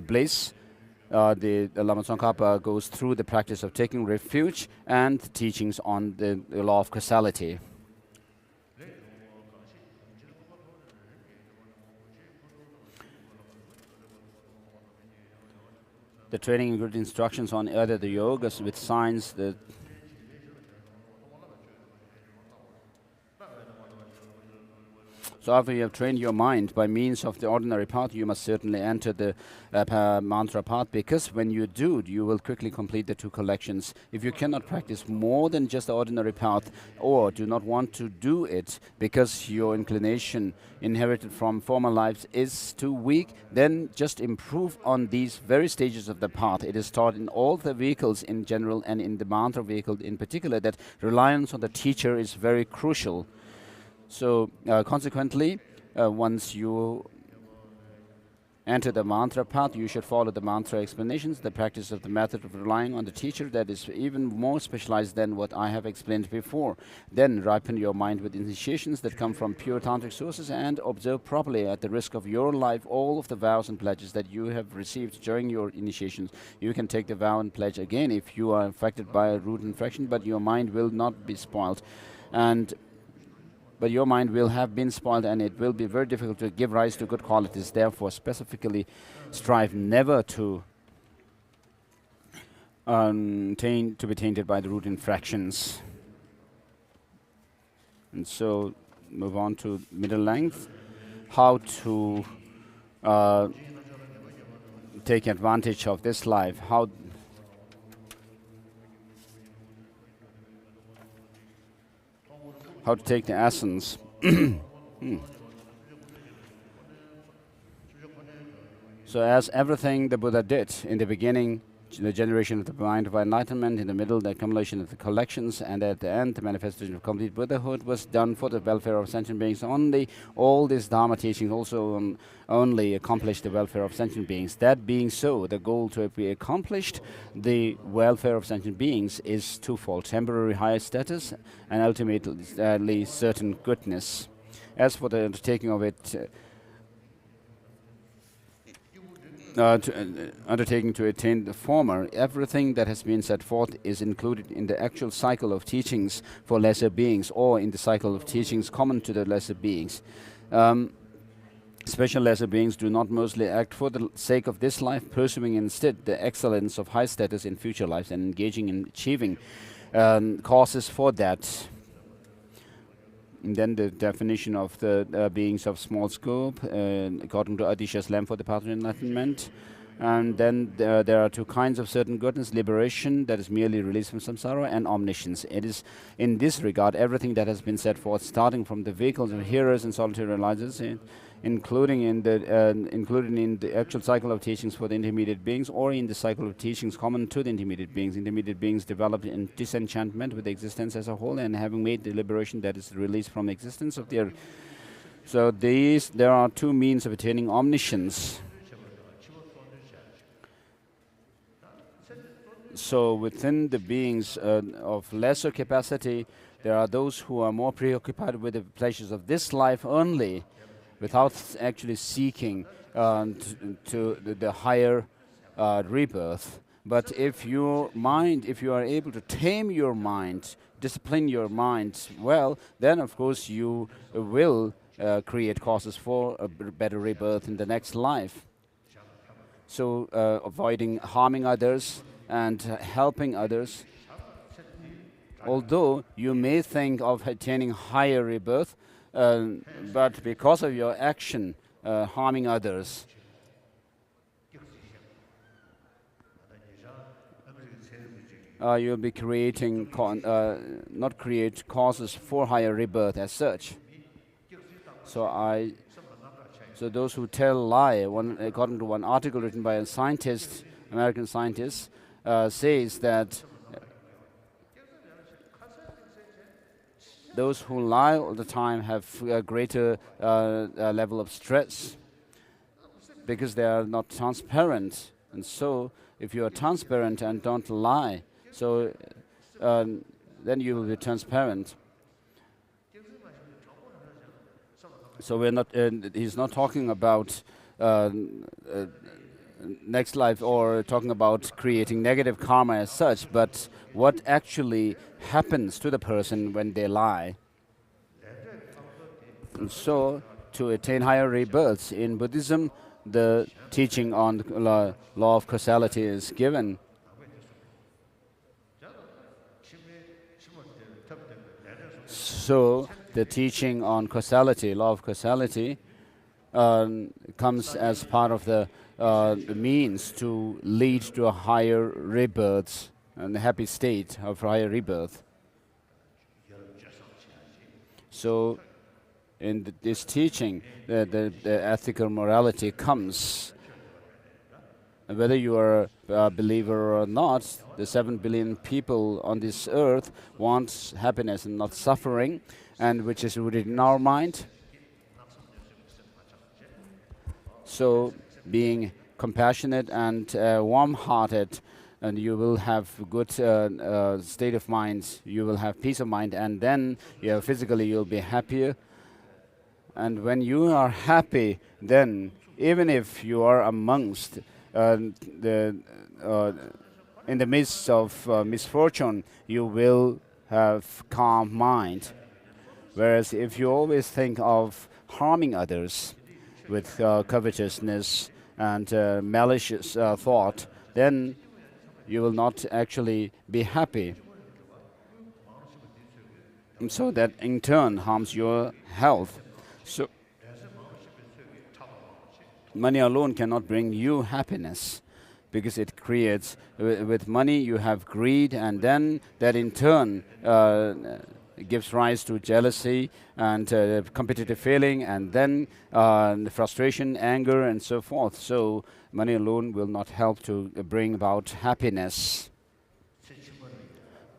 bliss, the Lama Tsongkhapa goes through the practice of taking refuge and teachings on the law of causality. The training includes instructions on either the yogas with signs, So after you have trained your mind by means of the ordinary path, you must certainly enter the mantra path, because when you do, you will quickly complete the 2 collections. If you cannot practice more than just the ordinary path, or do not want to do it because your inclination inherited from former lives is too weak, then just improve on these very stages of the path. It is taught in all the vehicles in general and in the mantra vehicle in particular that reliance on the teacher is very crucial. So consequently, once you enter the mantra path, you should follow the mantra explanations, the practice of the method of relying on the teacher that is even more specialized than what I have explained before. Then ripen your mind with initiations that come from pure tantric sources, and observe properly, at the risk of your life, all of the vows and pledges that you have received during your initiations. You can take the vow and pledge again if you are affected by a root infection, but your mind will not be spoiled. But your mind will have been spoiled, and it will be very difficult to give rise to good qualities. Therefore, specifically strive never to be tainted by the root infractions. And so, move on to middle length. How to take advantage of this life. How to take the essence. So as everything the Buddha did in the beginning, the generation of the mind of enlightenment, in the middle the accumulation of the collections, and at the end the manifestation of complete Buddhahood was done for the welfare of sentient beings only. All these Dharma teachings also only accomplish the welfare of sentient beings. That being so, the goal to be accomplished, the welfare of sentient beings, is twofold: temporary higher status and ultimately certain goodness. As for the undertaking of it, undertaking to attain the former, everything that has been set forth is included in the actual cycle of teachings for lesser beings, or in the cycle of teachings common to the lesser beings. Special lesser beings do not mostly act for the sake of this life, pursuing instead the excellence of high status in future lives and engaging in achieving causes for that. And then the definition of the beings of small scope, according to Atisha's lamp for the path of enlightenment. And then there are 2 kinds of certain goodness: liberation, that is merely release from samsara, and omniscience. It is in this regard everything that has been set forth, starting from the vehicles of hearers and solitary realizers, including in the actual cycle of teachings for the intermediate beings, or in the cycle of teachings common to the intermediate beings. Intermediate beings developed in disenchantment with existence as a whole, and having made the liberation, that is release from existence of their. So there are 2 means of attaining omniscience. So within the beings of lesser capacity, there are those who are more preoccupied with the pleasures of this life only, without actually seeking to the higher rebirth. But if you are able to tame your mind, discipline your mind well, then of course you will create causes for a better rebirth in the next life. So avoiding harming others and helping others. Although you may think of attaining higher rebirth, but because of your action harming others, you'll be creating not create causes for higher rebirth as such. So those who tell lie, according to one article written by a scientist, American scientist, says that those who lie all the time have a greater level of stress because they are not transparent. And so if you are transparent and don't lie, so then you will be transparent. So he's not talking about next life or talking about creating negative karma as such, but what actually happens to the person when they lie. And so, to attain higher rebirths in Buddhism, the teaching on the law of causality is given. So, the teaching on causality, law of causality, comes as part of the means to lead to a higher rebirth and a happy state of higher rebirth. So, in this teaching, the ethical morality comes. Whether you are a believer or not, the 7 billion people on this earth want happiness and not suffering, and which is rooted in our mind. So, being compassionate and warm-hearted, and you will have good state of mind, you will have peace of mind, and then physically you'll be happier. And when you are happy, then even if you are amongst in the midst of misfortune, you will have calm mind. Whereas if you always think of harming others with covetousness and malicious thought, then you will not actually be happy. And so that in turn harms your health. So money alone cannot bring you happiness, because it creates, with money you have greed, and then that in turn gives rise to jealousy and competitive feeling, and then frustration, anger, and so forth. So money alone will not help to bring about happiness,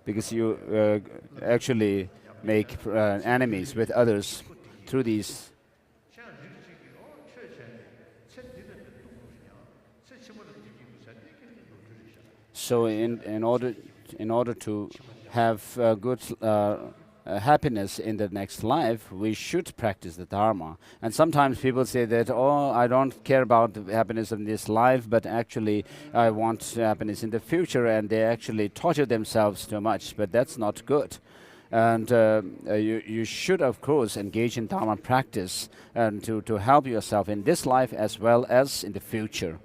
because you actually make enemies with others through these. So in order to have good happiness in the next life, we should practice the Dharma. And sometimes people say that, oh, I don't care about the happiness in this life, but actually I want happiness in the future, and they actually torture themselves too much, but that's not good. And you should, of course, engage in Dharma practice and to help yourself in this life as well as in the future.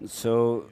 So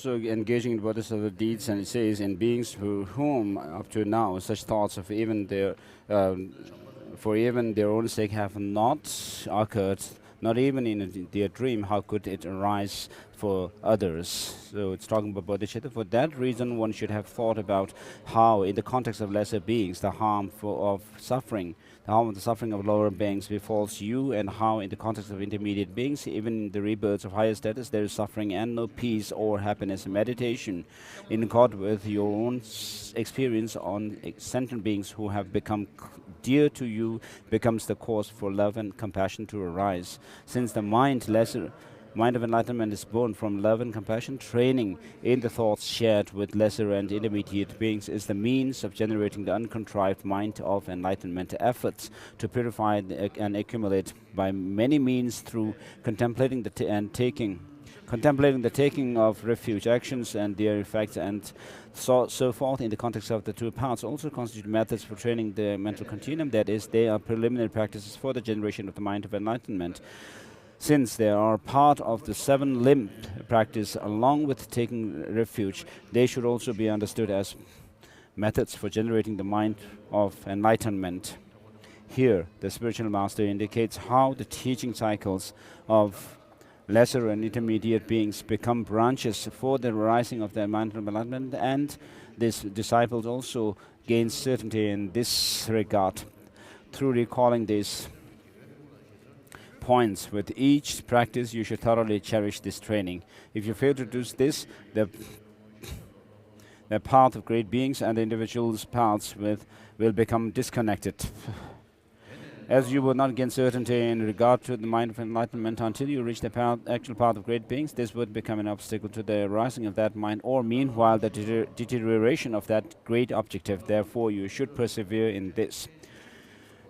so engaging in bodhisattva deeds, and it says, in beings whom up to now such thoughts of even their for even their own sake have not occurred, not even in their dream, how could it arise for others? So it's talking about bodhicitta. For that reason, one should have thought about how, in the context of lesser beings, the harm of suffering, how the suffering of lower beings befalls you, and how in the context of intermediate beings, even in the rebirths of higher status, there is suffering and no peace or happiness. Meditation in accord with your own experience on sentient beings who have become dear to you becomes the cause for love and compassion to arise. Since the mind of enlightenment is born from love and compassion, training in the thoughts shared with lesser and intermediate beings is the means of generating the uncontrived mind of enlightenment. Efforts to purify and accumulate by many means through contemplating contemplating the taking of refuge, actions and their effects, and so forth in the context of the two paths also constitute methods for training the mental continuum. That is, they are preliminary practices for the generation of the mind of enlightenment. Since they are part of the seven-limbed practice along with taking refuge, they should also be understood as methods for generating the mind of enlightenment. Here, the spiritual master indicates how the teaching cycles of lesser and intermediate beings become branches for the rising of the mind of enlightenment, and these disciples also gain certainty in this regard. Through recalling these points with each practice, you should thoroughly cherish this training. If you fail to do this, the path of great beings and the individual's paths will become disconnected. As you will not gain certainty in regard to the mind of enlightenment until you reach the actual path of great beings, this would become an obstacle to the rising of that mind, or meanwhile the deterioration of that great objective. Therefore, you should persevere in this.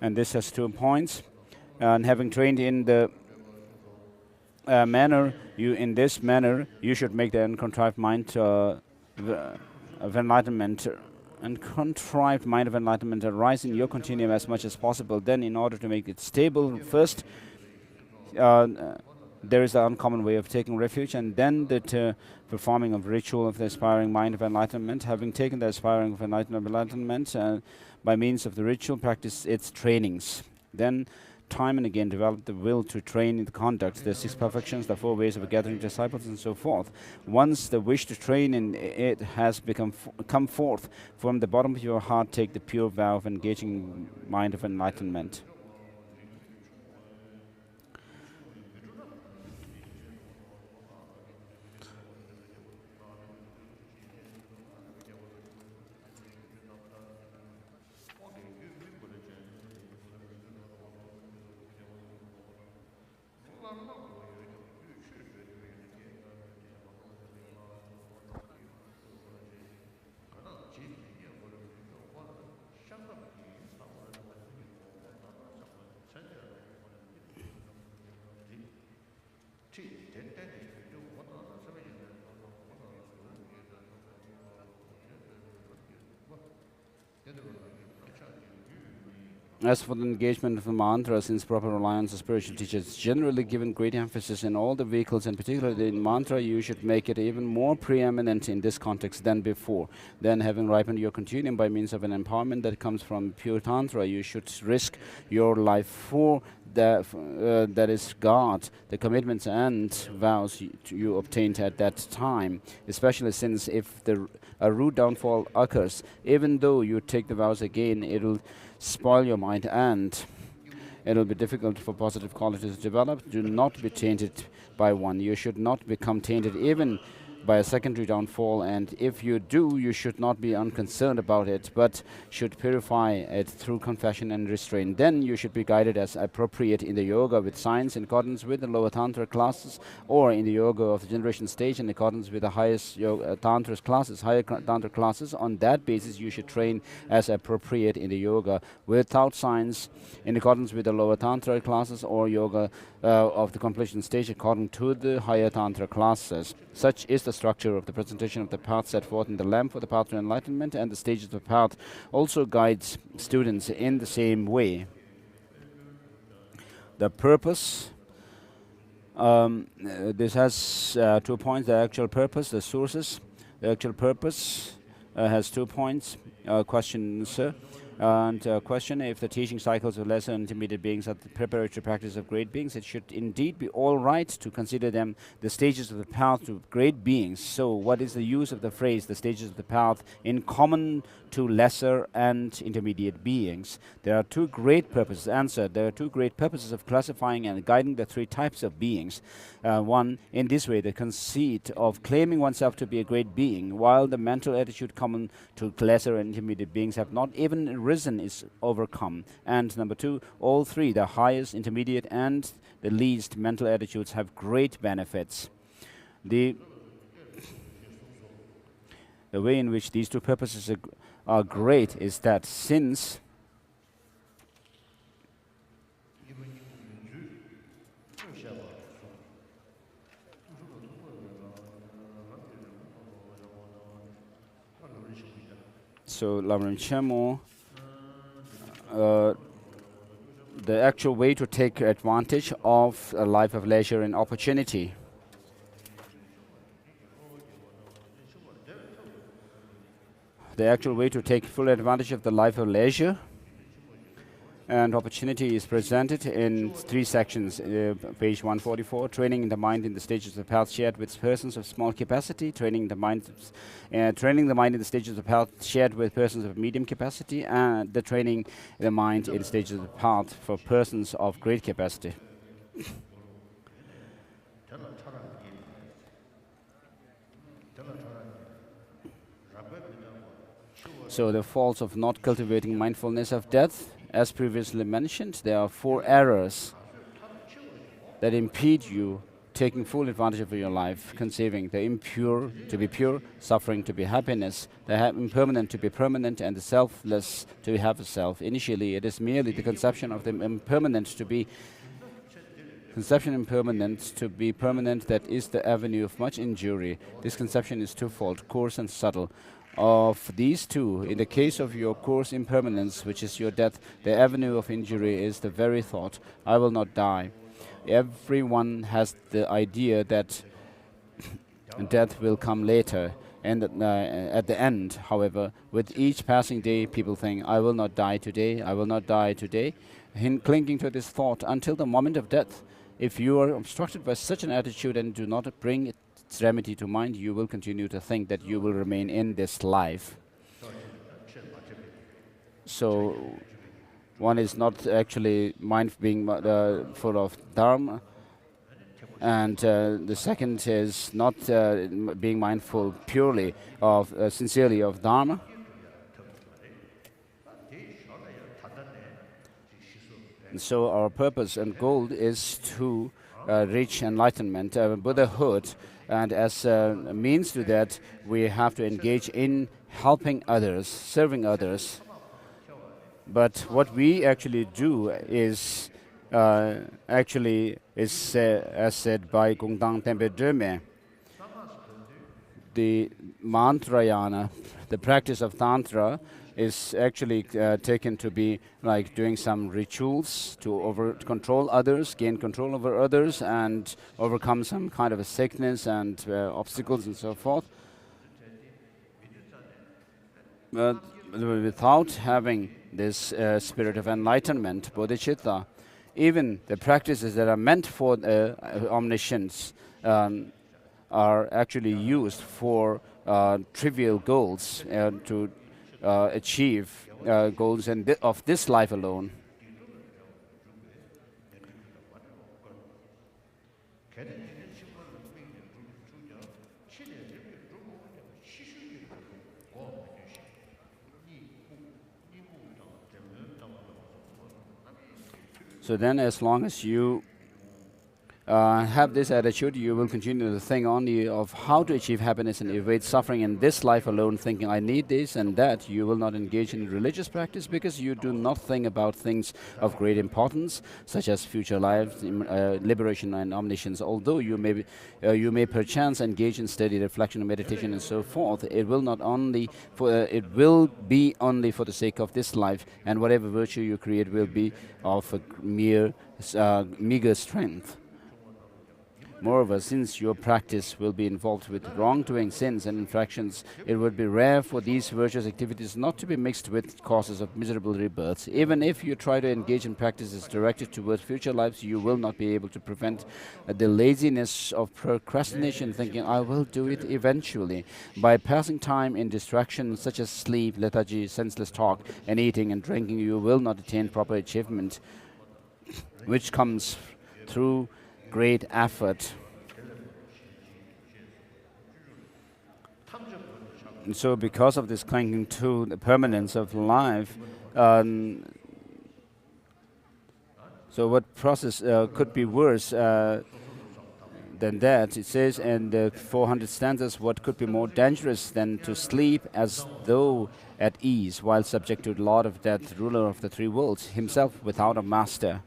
And this has 2 points. And having trained in the in this manner, you should make the uncontrived mind of enlightenment and contrived mind of enlightenment arise in your continuum as much as possible. Then, in order to make it stable, first there is the uncommon way of taking refuge, and then the performing of ritual of the aspiring mind of enlightenment. Having taken the aspiring of enlightenment by means of the ritual, practice its trainings. Then time and again develop the will to train in the conduct, the 6 perfections, the 4 ways of gathering disciples, and so forth. Once the wish to train in it has come forth from the bottom of your heart, take the pure vow of engaging mind of enlightenment. As for the engagement of the mantra, since proper reliance on spiritual teachers is generally given great emphasis in all the vehicles, and particularly in mantra, you should make it even more preeminent in this context than before. Then, having ripened your continuum by means of an empowerment that comes from pure tantra, you should risk your life for that is God, the commitments and vows you obtained at that time, especially since if a rude downfall occurs, even though you take the vows again, it will spoil your mind and it will be difficult for positive qualities to develop. Do not be tainted by one. You should not become tainted even by a secondary downfall, and if you do, you should not be unconcerned about it, but should purify it through confession and restraint. Then you should be guided as appropriate in the yoga with science in accordance with the lower tantra classes, or in the yoga of the generation stage in accordance with the highest higher tantra classes. On that basis, you should train as appropriate in the yoga without science in accordance with the lower tantra classes, or yoga of the completion stage according to the higher tantra classes. Such is the structure of the presentation of the path set forth in the lamp for the path to enlightenment, and the stages of the path also guides students in the same way. The purpose, this has 2 points. The actual purpose, the sources. The actual purpose has 2 points. Question, sir. And question, if the teaching cycles of lesser and intermediate beings are the preparatory practice of great beings, it should indeed be all right to consider them the stages of the path to great beings. So what is the use of the phrase, the stages of the path, in common to lesser and intermediate beings? There are two great purposes. Answer, there are two great purposes of classifying and guiding the three types of beings. One, in this way, the conceit of claiming oneself to be a great being, while the mental attitude common to lesser and intermediate beings have not even arisen, is overcome. And number two, all three, the highest, intermediate, and the least mental attitudes, have great benefits. The way in which these two purposes are great is that since Lamrim Chenmo, the actual way to take advantage of a life of leisure and opportunity. The actual way to take full advantage of the life of leisure and opportunity is presented in three sections. Page 144, training the mind in the stages of the path shared with persons of small capacity, training the mind in the stages of the path shared with persons of medium capacity, and the training the mind in stages of the path for persons of great capacity. So the faults of not cultivating mindfulness of death, as previously mentioned, there are four errors that impede you taking full advantage of your life: conceiving the impure to be pure, suffering to be happiness, the impermanent to be permanent, and the selfless to have a self. Initially, it is merely the conception of the impermanent to be permanent that is the avenue of much injury. This conception is twofold, coarse and subtle. Of these two, in the case of your coarse impermanence, which is your death, the avenue of injury is the very thought, I will not die. Everyone has the idea that death will come later, and at the end, however, with each passing day, people think, I will not die today, I will not die today, clinging to this thought until the moment of death. If you are obstructed by such an attitude and do not bring its remedy to mind, you will continue to think that you will remain in this life. So one is not actually mind being full of dharma, and the second is not being mindful purely of sincerely of dharma. And so our purpose and goal is to reach enlightenment, Buddhahood, and as a means to that, we have to engage in helping others, serving others. But what we actually do is as said by Gongdang Tempe Dreme, the mantrayana, the practice of tantra, is actually taken to be like doing some rituals to control others, gain control over others, and overcome some kind of a sickness and obstacles and so forth. But without having this spirit of enlightenment, bodhicitta, even the practices that are meant for omniscience are actually used for trivial goals to achieve goals of this life alone. So then, as long as you have this attitude, you will continue to think only of how to achieve happiness and evade suffering in this life alone, thinking, I need this and that. You will not engage in religious practice because you do not think about things of great importance, such as future life, liberation and omniscience. Although you may perchance engage in steady reflection and meditation and so forth, it will be only for the sake of this life, and whatever virtue you create will be of a mere meager strength. Moreover, since your practice will be involved with wrongdoing, sins, and infractions, it would be rare for these virtuous activities not to be mixed with causes of miserable rebirths. Even if you try to engage in practices directed towards future lives, you will not be able to prevent the laziness of procrastination, thinking, I will do it eventually. By passing time in distractions such as sleep, lethargy, senseless talk, and eating and drinking, you will not attain proper achievement, which comes through great effort. And so because of this clinging to the permanence of life, so what process could be worse than that? It says in the 400 stanzas, what could be more dangerous than to sleep as though at ease while subject to the Lord of Death, ruler of the three worlds, himself without a master.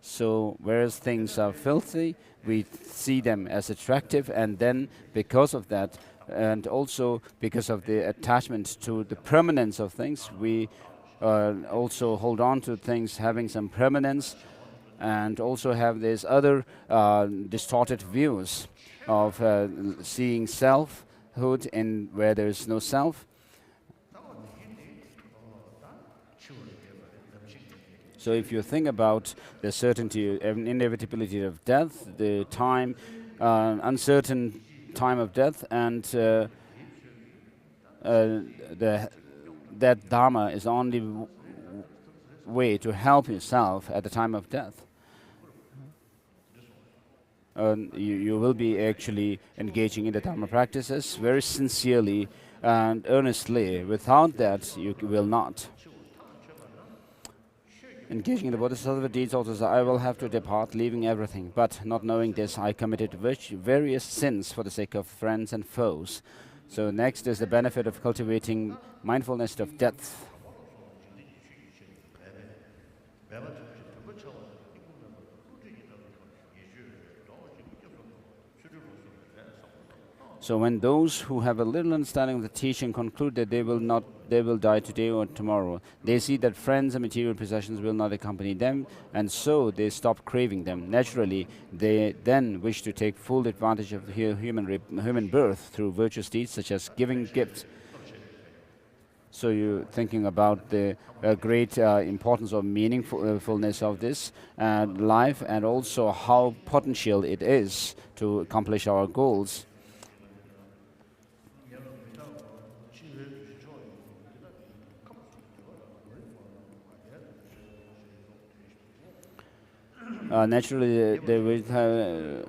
So whereas things are filthy, we see them as attractive, and then because of that, and also because of the attachment to the permanence of things, we also hold on to things having some permanence, and also have these other distorted views of seeing selfhood in where there is no self. So if you think about the certainty and inevitability of death, the time, uncertain time of death, and that Dharma is the only way to help yourself at the time of death. You will be actually engaging in the Dharma practices very sincerely and earnestly. Without that, you will not. Engaging in the Bodhisattva deeds also says, I will have to depart, leaving everything. But not knowing this, I committed various sins for the sake of friends and foes. So next is the benefit of cultivating mindfulness of death. So when those who have a little understanding of the teaching conclude that they will die today or tomorrow, they see that friends and material possessions will not accompany them, and so they stop craving them. Naturally, they then wish to take full advantage of human birth through virtuous deeds such as giving gifts. So you're thinking about the great importance of meaningfulness of this life, and also how potential it is to accomplish our goals. Naturally, they will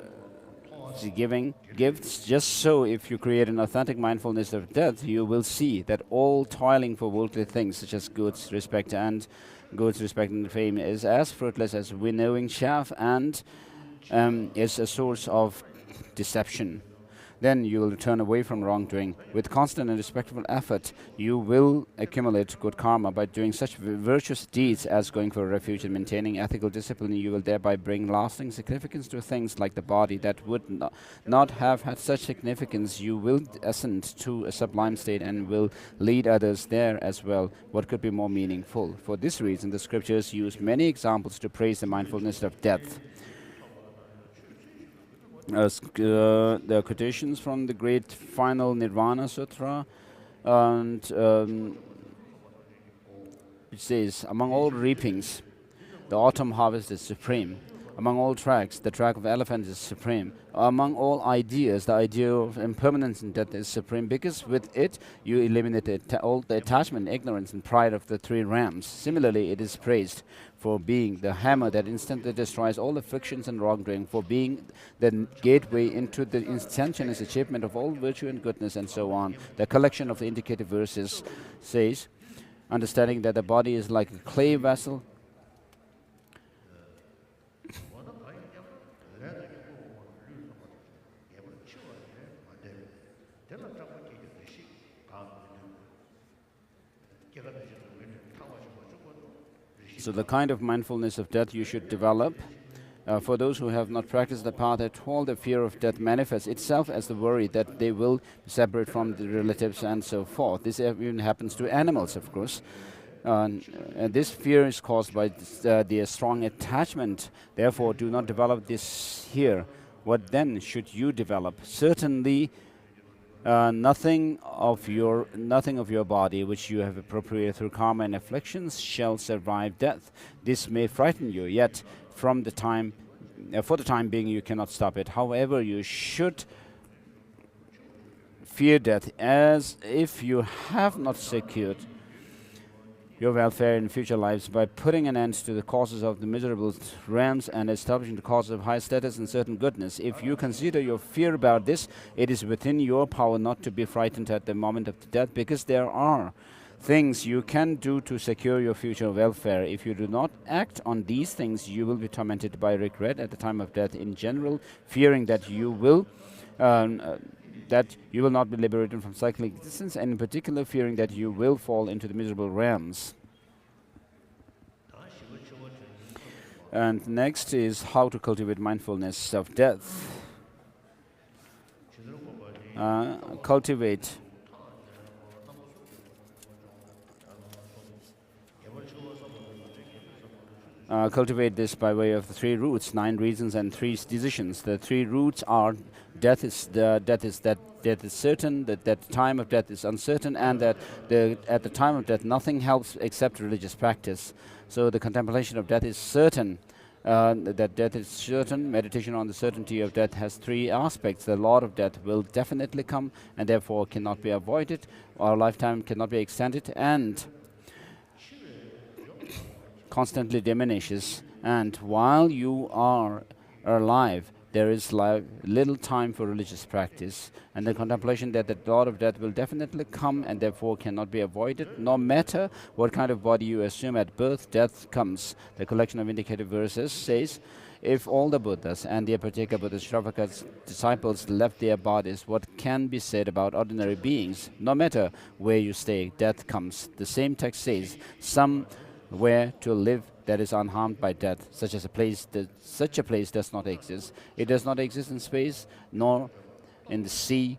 giving gifts. Just so, if you create an authentic mindfulness of death, you will see that all toiling for worldly things, such as goods, respect, and fame, is as fruitless as winnowing chaff, and is a source of deception. Then you will turn away from wrongdoing. With constant and respectful effort, you will accumulate good karma by doing such virtuous deeds as going for refuge and maintaining ethical discipline. You will thereby bring lasting significance to things like the body that would not have had such significance. You will ascend to a sublime state and will lead others there as well. What could be more meaningful? For this reason, the scriptures use many examples to praise the mindfulness of death. There are quotations from the great final Nirvana Sutra, and it says, among all reapings, the autumn harvest is supreme. Among all tracks, the track of elephants is supreme. Among all ideas, the idea of impermanence and death is supreme, because with it you eliminate all the attachment, ignorance, and pride of the three rams. Similarly, it is praised for being the hammer that instantly destroys all the frictions and wrongdoing, for being the gateway into the instantaneous achievement of all virtue and goodness, and so on. The collection of the indicative verses says, understanding that the body is like a clay vessel, so the kind of mindfulness of death you should develop. For those who have not practiced the path at all, the fear of death manifests itself as the worry that they will separate from the relatives and so forth. This even happens to animals, of course. This fear is caused by the strong attachment. Therefore, do not develop this here. What then should you develop? Certainly, nothing of your body which you have appropriated through karma and afflictions shall survive death. This may frighten you, yet for the time being you cannot stop it. However, you should fear death as if you have not secured your welfare in future lives by putting an end to the causes of the miserable realms and establishing the causes of high status and certain goodness. If you consider your fear about this, it is within your power not to be frightened at the moment of the death, because there are things you can do to secure your future welfare. If you do not act on these things, you will be tormented by regret at the time of death. In general, fearing that you will not be liberated from cyclic existence, and in particular fearing that you will fall into the miserable realms. And next is how to cultivate mindfulness of death. Cultivate this by way of the 3 roots, 9 reasons, and 3 decisions. The 3 roots are death is certain, that the time of death is uncertain, and that at the time of death nothing helps except religious practice. So the contemplation of death is certain. That death is certain. Meditation on the certainty of death has 3 aspects. The Lord of death will definitely come and therefore cannot be avoided. Our lifetime cannot be extended and constantly diminishes. And while you are alive, there is little time for religious practice, and the contemplation that the Lord of death will definitely come and therefore cannot be avoided, no matter what kind of body you assume at birth. Death comes. The collection of indicative verses says, if all the Buddhas and the Apateka Buddhist Shravakas disciples left their bodies, what can be said about ordinary beings? No matter where you stay, death comes. The same text says, somewhere to live that is unharmed by death, such a place does not exist. It does not exist in space, nor in the sea,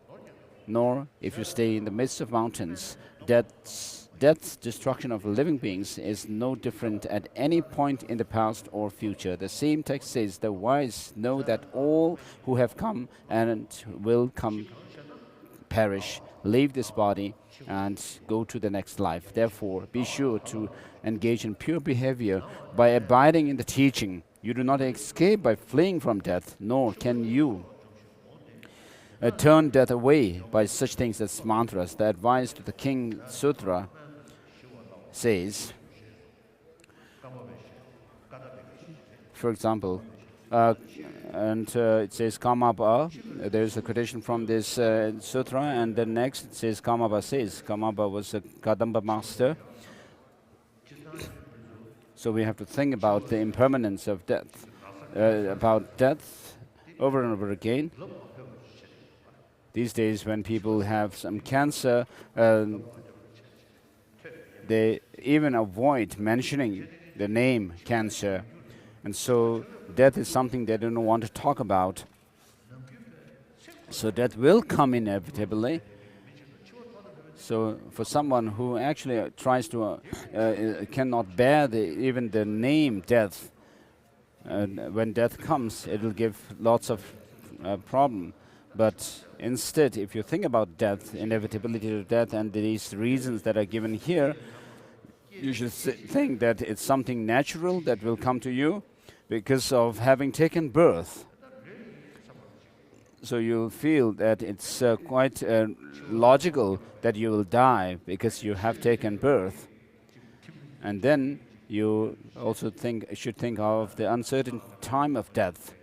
nor if you stay in the midst of mountains. Death's destruction of living beings is no different at any point in the past or future. The same text says, the wise know that all who have come and will come perish, leave this body, and go to the next life. Therefore, be sure to engage in pure behavior by abiding in the teaching. You do not escape by fleeing from death, nor can you turn death away by such things as mantras. The advice to the King Sutra says, for example, it says Kamapa. There's a quotation from this sutra, and then next it says Kamapa says. Kamapa was a Kadamba master. So we have to think about the impermanence of death, about death over and over again. These days when people have some cancer, they even avoid mentioning the name cancer. And so death is something they don't want to talk about. So death will come inevitably. So for someone who actually tries to, cannot bear even the name death, when death comes, it will give lots of problem. But instead, if you think about death, inevitability of death, and these reasons that are given here, you should think that it's something natural that will come to you because of having taken birth. So you'll feel that it's quite logical that you will die because you have taken birth. And then you also should think of the uncertain time of death.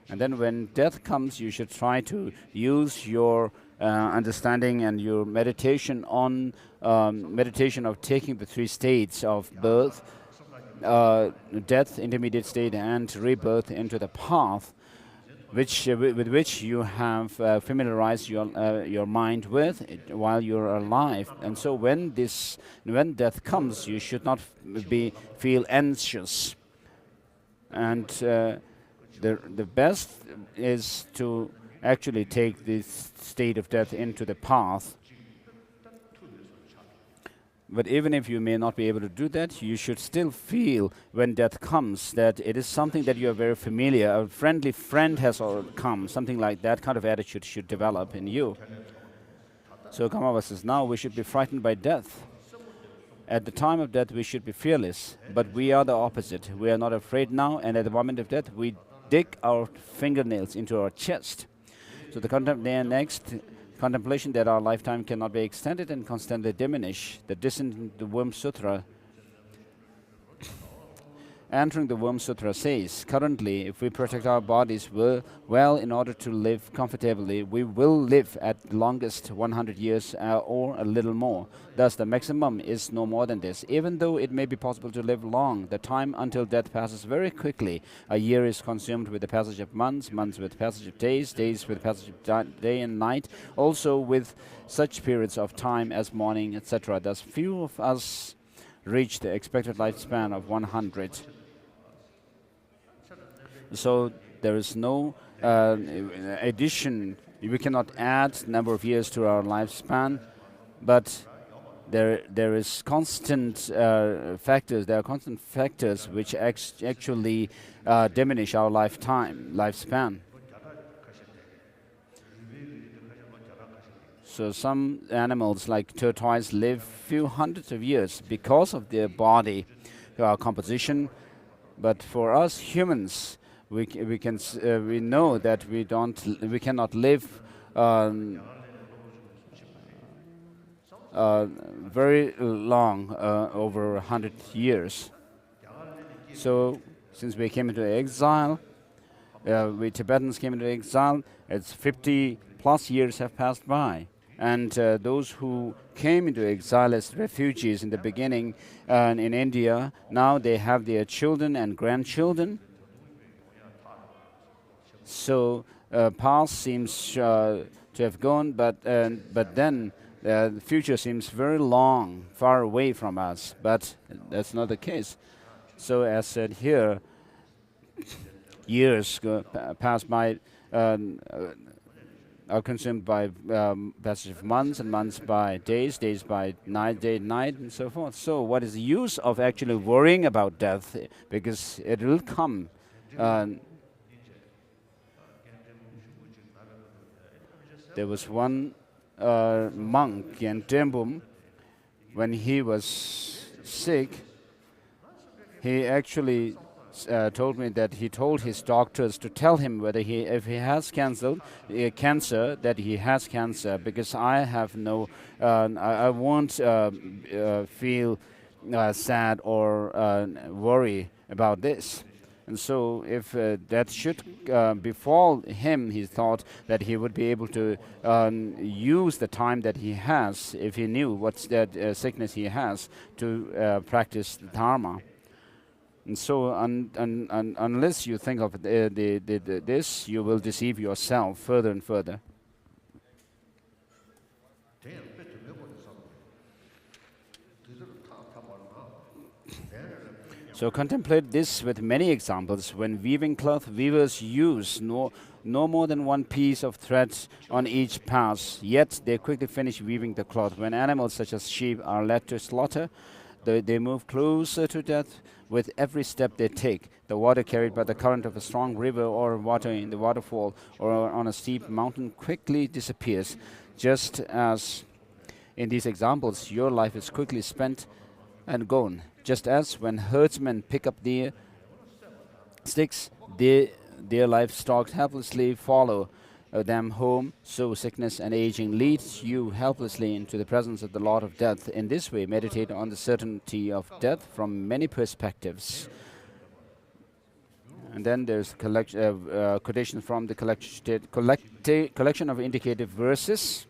And then when death comes, you should try to use your understanding and your meditation on meditation of taking the 3 states of birth, death, intermediate state, and rebirth into the path, with which you have familiarized your mind with while you're alive. And so when death comes, you should not feel anxious. And the best is to actually take this state of death into the path. But even if you may not be able to do that, you should still feel when death comes that it is something that you are very familiar. A friendly friend has come, something like that kind of attitude should develop in you. So Karmapa says, now we should be frightened by death. At the time of death, we should be fearless, but we are the opposite. We are not afraid now, and at the moment of death, we dig our fingernails into our chest. So the next contemplation that our lifetime cannot be extended and constantly diminish. The descent in the Womb Sutra. Entering the Womb Sutra says, currently, if we protect our bodies well in order to live comfortably, we will live at longest 100 years or a little more. Thus, the maximum is no more than this. Even though it may be possible to live long, the time until death passes very quickly. A year is consumed with the passage of months, months with the passage of days, days with the passage of day and night, also with such periods of time as morning, etc. Thus, few of us reach the expected lifespan of 100. So there is no addition. We cannot add number of years to our lifespan, but there is constant factors. There are constant factors which actually diminish our lifespan. So some animals like tortoise live few hundreds of years because of their body composition, but for us humans, we know that we cannot live very long, over 100 years. So since we came into exile, we Tibetans came into exile, it's 50 plus years have passed by. And those who came into exile as refugees in the beginning in India, now they have their children and grandchildren. So past seems to have gone, but then the future seems very long, far away from us. But that's not the case. So as said here, years pass by, are consumed by passage of months, and months by days, days by night, day, night, and so forth. So what is the use of actually worrying about death? Because it will come. There was one monk in Drepung. When he was sick, he actually told me that he told his doctors to tell him whether if he has cancer, that he has cancer, because I have no, I won't feel sad or worry about this. And so if that should befall him, he thought that he would be able to use the time that he has, if he knew what's that sickness he has, to practice the Dharma. And so unless you think of this, you will deceive yourself further and further. So contemplate this with many examples. When weaving cloth, weavers use no more than one piece of thread on each pass, yet they quickly finish weaving the cloth. When animals such as sheep are led to slaughter, they move closer to death with every step they take. The water carried by the current of a strong river or water in the waterfall or on a steep mountain quickly disappears. Just as in these examples, your life is quickly spent and gone. Just as when herdsmen pick up their sticks, their livestock helplessly follow them home, so sickness and aging leads you helplessly into the presence of the Lord of Death. In this way, meditate on the certainty of death from many perspectives. And then there's quotation from the collection of indicative verses.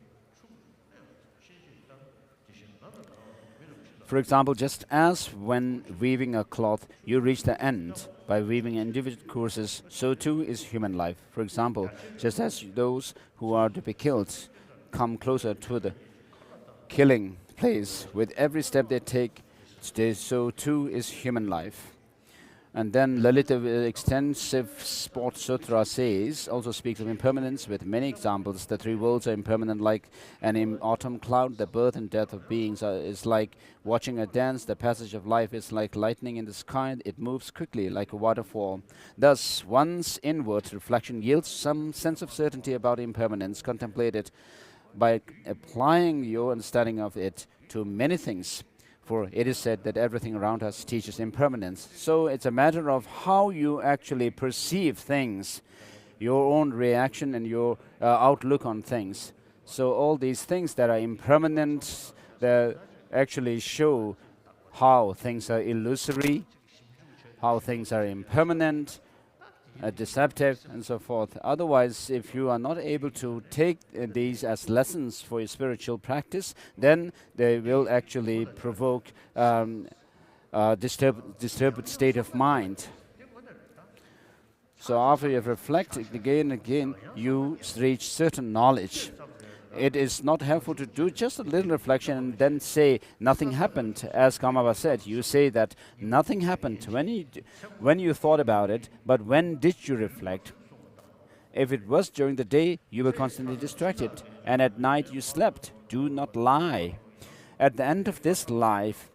For example, just as when weaving a cloth, you reach the end by weaving individual courses, so too is human life. For example, just as those who are to be killed come closer to the killing place with every step they take, so too is human life. And then Lalita extensive sport sutra says, also speaks of impermanence with many examples. The three worlds are impermanent like an autumn cloud. The birth and death of beings is like watching a dance. The passage of life is like lightning in the sky. It moves quickly like a waterfall. Thus, one's inward reflection yields some sense of certainty about impermanence. Contemplate it by applying your understanding of it to many things. For it is said that everything around us teaches impermanence. So it's a matter of how you actually perceive things, your own reaction and your outlook on things. So all these things that are impermanent, that actually show how things are illusory, how things are impermanent, deceptive, and so forth. Otherwise, if you are not able to take these as lessons for your spiritual practice, then they will actually provoke disturbed state of mind. So after you have reflected again and again, you reach certain knowledge. It is not helpful to do just a little reflection and then say nothing happened. As Karmapa said, you say that nothing happened when you thought about it, but when did you reflect? If it was during the day, you were constantly distracted, and at night you slept. Do not lie. At the end of this life,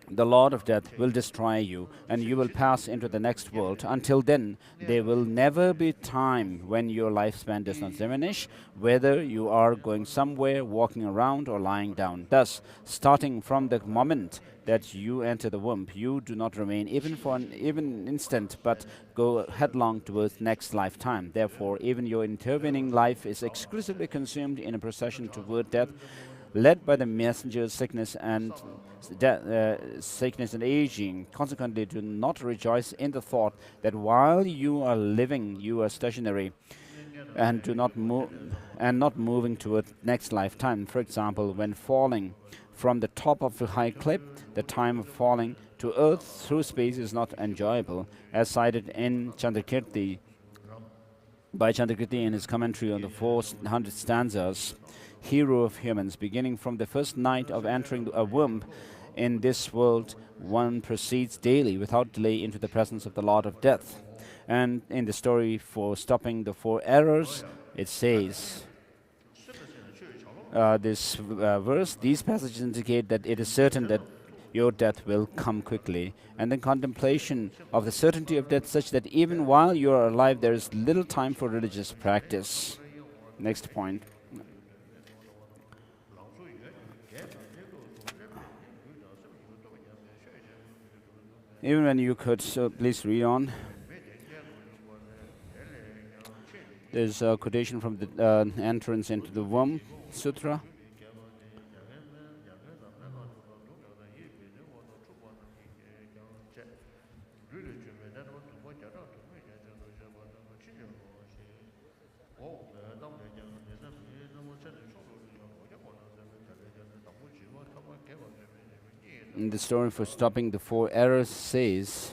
the Lord of Death will destroy you, and you will pass into the next world. Until then, there will never be time when your lifespan does not diminish, whether you are going somewhere, walking around, or lying down. Thus, starting from the moment that you enter the womb, you do not remain even for an instant, but go headlong towards next lifetime. Therefore, even your intervening life is exclusively consumed in a procession toward death, led by the messenger's sickness and aging. Consequently, do not rejoice in the thought that while you are living, you are stationary and not moving toward next lifetime. For example, when falling from the top of a high cliff, the time of falling to earth through space is not enjoyable, as cited in by Chandrakirti in his commentary on the 400 stanzas. Hero of humans, beginning from the first night of entering a womb in this world, one proceeds daily without delay into the presence of the Lord of Death. And in the story for stopping the four errors, it says, this verse, these passages indicate that it is certain that your death will come quickly. And then contemplation of the certainty of death, such that even while you are alive, there is little time for religious practice. Next point. Even when you could, so please read on. There's a quotation from the entrance into the womb sutra. And the story for stopping the four errors says,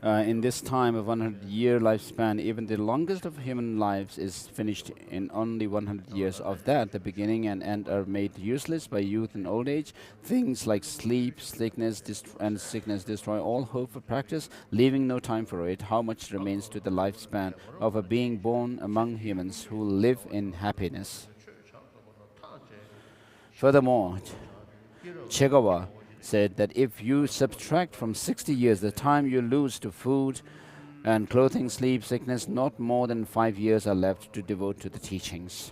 in this time of 100-year lifespan, even the longest of human lives is finished in only 100 years. Of that, the beginning and end are made useless by youth and old age. Things like sleep, sickness, and sickness destroy all hope for practice, leaving no time for it. How much remains to the lifespan of a being born among humans who live in happiness? Furthermore, Chegawa said that if you subtract from 60 years the time you lose to food and clothing, sleep, sickness, not more than 5 years are left to devote to the teachings.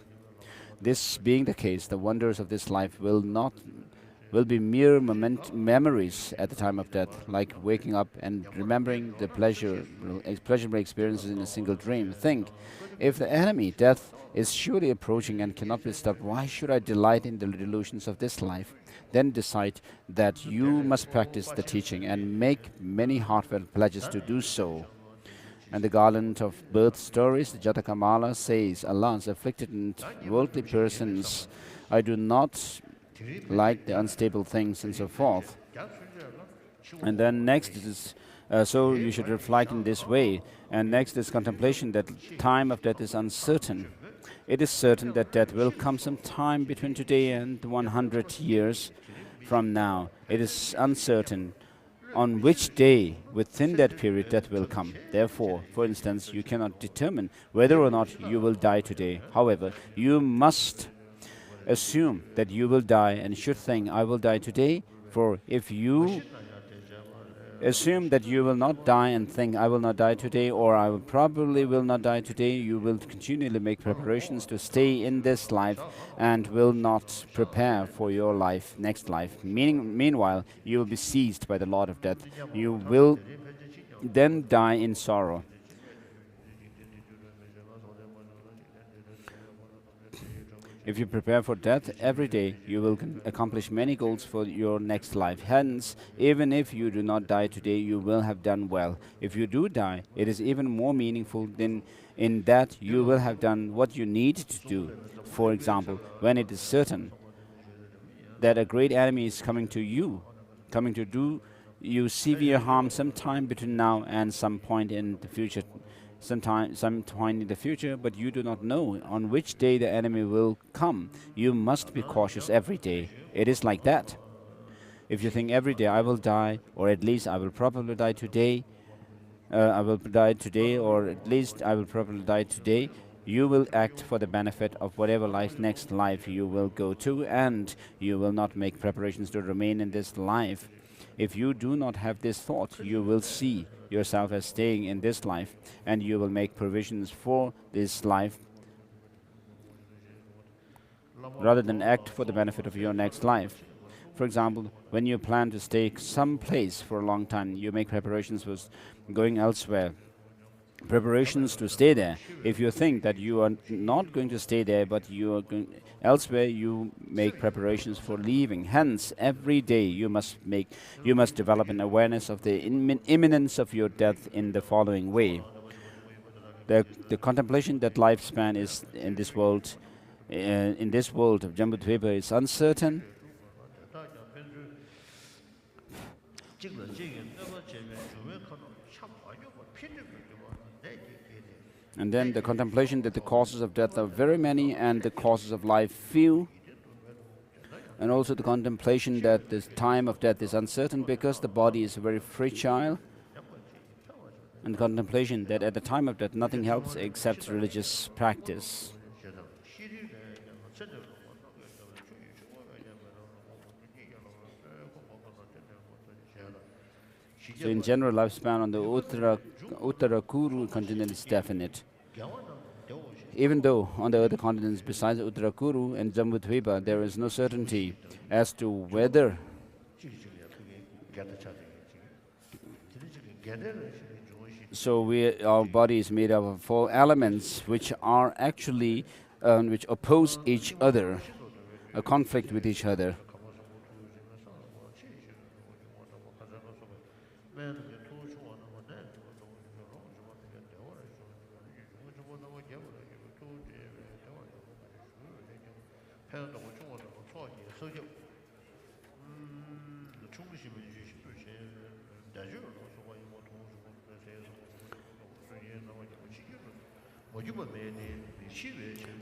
This being the case, the wonders of this life will be mere memories at the time of death, like waking up and remembering the pleasurable experiences in a single dream. Think, if the enemy, death, is surely approaching and cannot be stopped, why should I delight in the delusions of this life? Then decide that you must practice the teaching and make many heartfelt pledges to do so. And the garland of birth stories, the Jatakamala says, alas, afflicted and worldly persons, I do not like the unstable things and so forth. And then next is, so you should reflect in this way. And next is contemplation that time of death is uncertain. It is certain that death will come some time between today and 100 years from now. It is uncertain on which day within that period death will come. Therefore, for instance, you cannot determine whether or not you will die today. However, you must assume that you will die and should think, I will die today. For if you assume that you will not die and think, I will not die today, or I will probably will not die today, you will continually make preparations to stay in this life and will not prepare for your life, next life. Meanwhile, you will be seized by the Lord of Death. You will then die in sorrow. If you prepare for death every day, you will accomplish many goals for your next life. Hence, even if you do not die today, you will have done well. If you do die, it is even more meaningful than in that you will have done what you need to do. For example, when it is certain that a great enemy is coming to do you severe harm sometime between now and some point in the future. Some point in the future, but you do not know on which day the enemy will come. You must be cautious every day. It is like that. If you think every day I will die, or at least I will probably die today, or at least I will probably die today, you will act for the benefit of whatever next life you will go to, and you will not make preparations to remain in this life. If you do not have this thought, you will see yourself as staying in this life, and you will make provisions for this life rather than act for the benefit of your next life. For example, when you plan to stay someplace for a long time, you make preparations for going elsewhere. Preparations to stay there. If you think that you are not going to stay there, but you are going elsewhere, you make preparations for leaving. Hence, every day you must develop an awareness of the imminence of your death in the following way. The contemplation that lifespan is in this world of Jambudvipa is uncertain. And then the contemplation that the causes of death are very many and the causes of life few. And also the contemplation that the time of death is uncertain because the body is very fragile. And the contemplation that at the time of death nothing helps except religious practice. So in general, lifespan on the Uttara continent is definite. Even though on the other continents besides Uttara and Jambudvipa, there is no certainty as to whether our body is made up of 4 elements which are actually which oppose each other, a conflict with each other.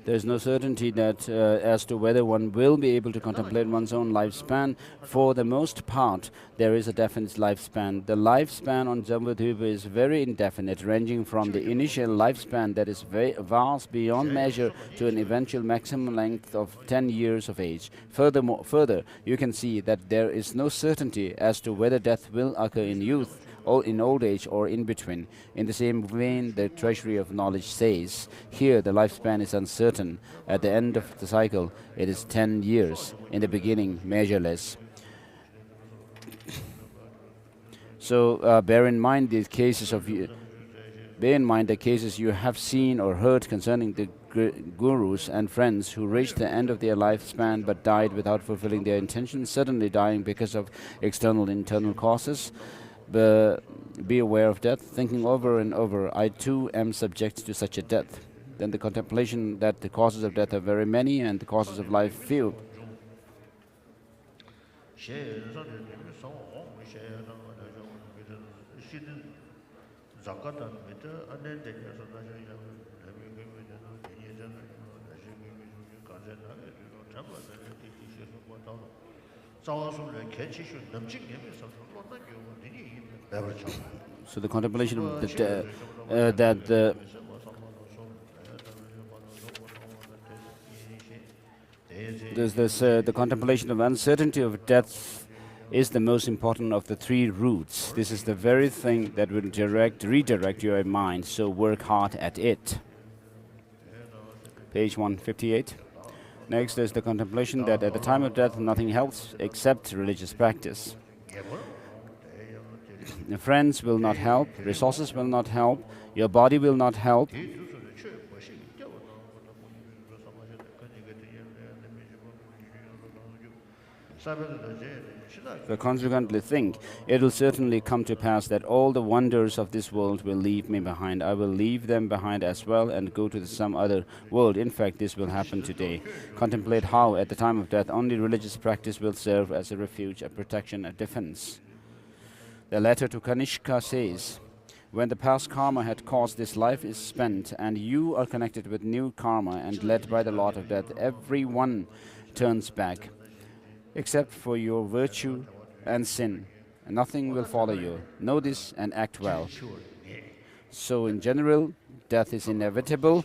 There is no certainty that as to whether one will be able to contemplate one's own lifespan. For the most part, there is a definite lifespan. The lifespan on Jambudvipa is very indefinite, ranging from the initial lifespan that is very vast beyond measure to an eventual maximum length of 10 years of age. Further, you can see that there is no certainty as to whether death will occur in youth, or in old age, or in between. In the same vein, the Treasury of Knowledge says, here the lifespan is uncertain. At the end of the cycle, it is 10 years. In the beginning, measureless. So bear in mind the cases you have seen or heard concerning the gurus and friends who reached the end of their lifespan but died without fulfilling their intentions, suddenly dying because of external and internal causes. Be aware of death, thinking over and over, I too am subject to such a death. Then the contemplation that the causes of death are very many and the causes of life few. So the contemplation of that the contemplation of uncertainty of death is the most important of the three routes. This is the very thing that will redirect your mind, so work hard at it. Page 158. Next is the contemplation that at the time of death nothing helps except religious practice. Your friends will not help, resources will not help, your body will not help. So consequently think, it will certainly come to pass that all the wonders of this world will leave me behind. I will leave them behind as well and go to some other world. In fact, this will happen today. Contemplate how, at the time of death, only religious practice will serve as a refuge, a protection, a defense. The letter to Kanishka says, when the past karma had caused this life is spent, and you are connected with new karma and led by the Lord of Death, everyone turns back, except for your virtue and sin. Nothing will follow you. Know this and act well. So in general, death is inevitable,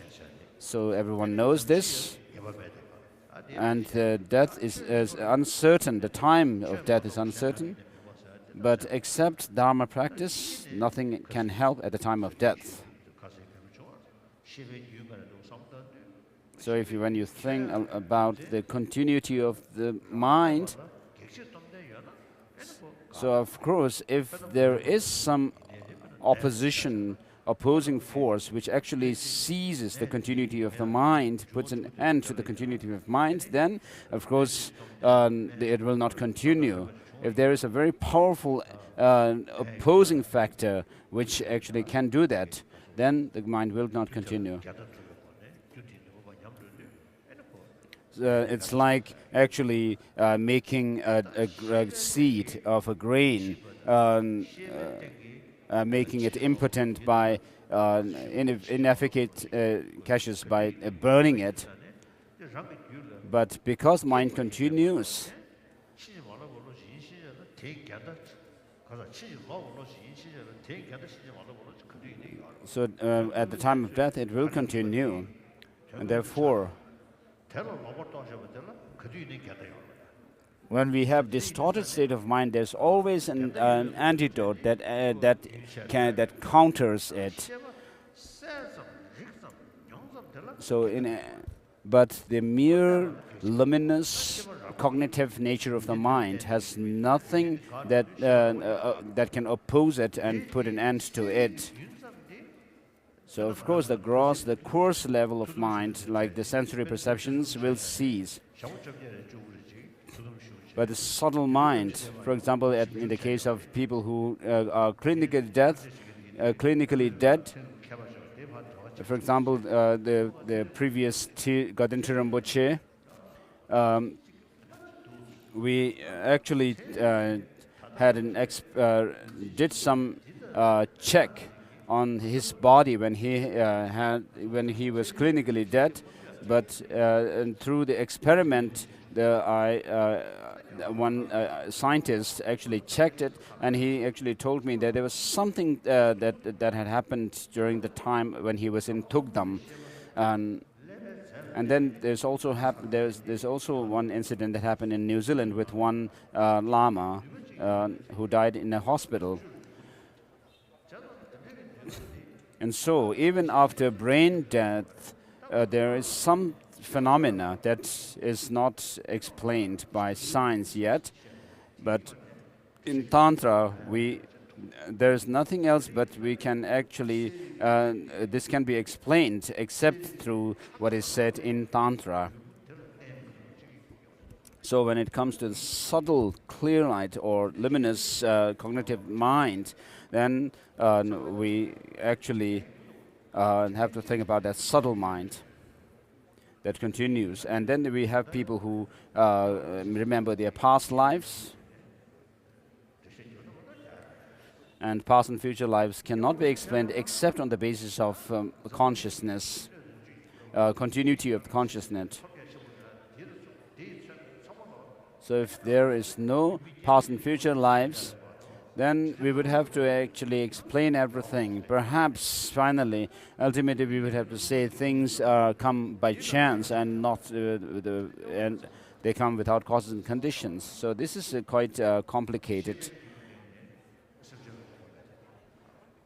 so everyone knows this. And death is uncertain, the time of death is uncertain. But except Dharma practice, nothing can help at the time of death. So when you think about the continuity of the mind, so of course, if there is some opposing force which actually seizes the continuity of the mind, puts an end to the continuity of mind, then of course it will not continue. If there is a very powerful opposing factor which actually can do that, then the mind will not continue. It's like actually making a seed of a grain, making it impotent by inefficacious caches by burning it. But because mind continues, so at the time of death it will continue, and therefore when we have distorted state of mind, there's always an antidote that counters it. So but the mere luminous cognitive nature of the mind has nothing that can oppose it and put an end to it. So of course the coarse level of mind, like the sensory perceptions, will cease. But the subtle mind, for example, in the case of people who are clinically dead, for example, the previous Gaden Rinpoche, we actually did some check on his body when he was clinically dead, but and through the experiment, one scientist actually checked it, and he actually told me that there was something that had happened during the time when he was in Tugdam, and then there's also one incident that happened in New Zealand with one Lama who died in a hospital. And so, even after brain death, there is some phenomena that is not explained by science yet. But in Tantra, there's nothing else but we can actually, this can be explained except through what is said in Tantra. So when it comes to the subtle, clear light or luminous cognitive mind, then we actually have to think about that subtle mind that continues. And then we have people who remember their past lives. And past and future lives cannot be explained except on the basis of consciousness, continuity of consciousness. So if there is no past and future lives, then we would have to actually explain everything. Perhaps finally, ultimately, we would have to say things come by chance and not and they come without causes and conditions. So this is quite complicated.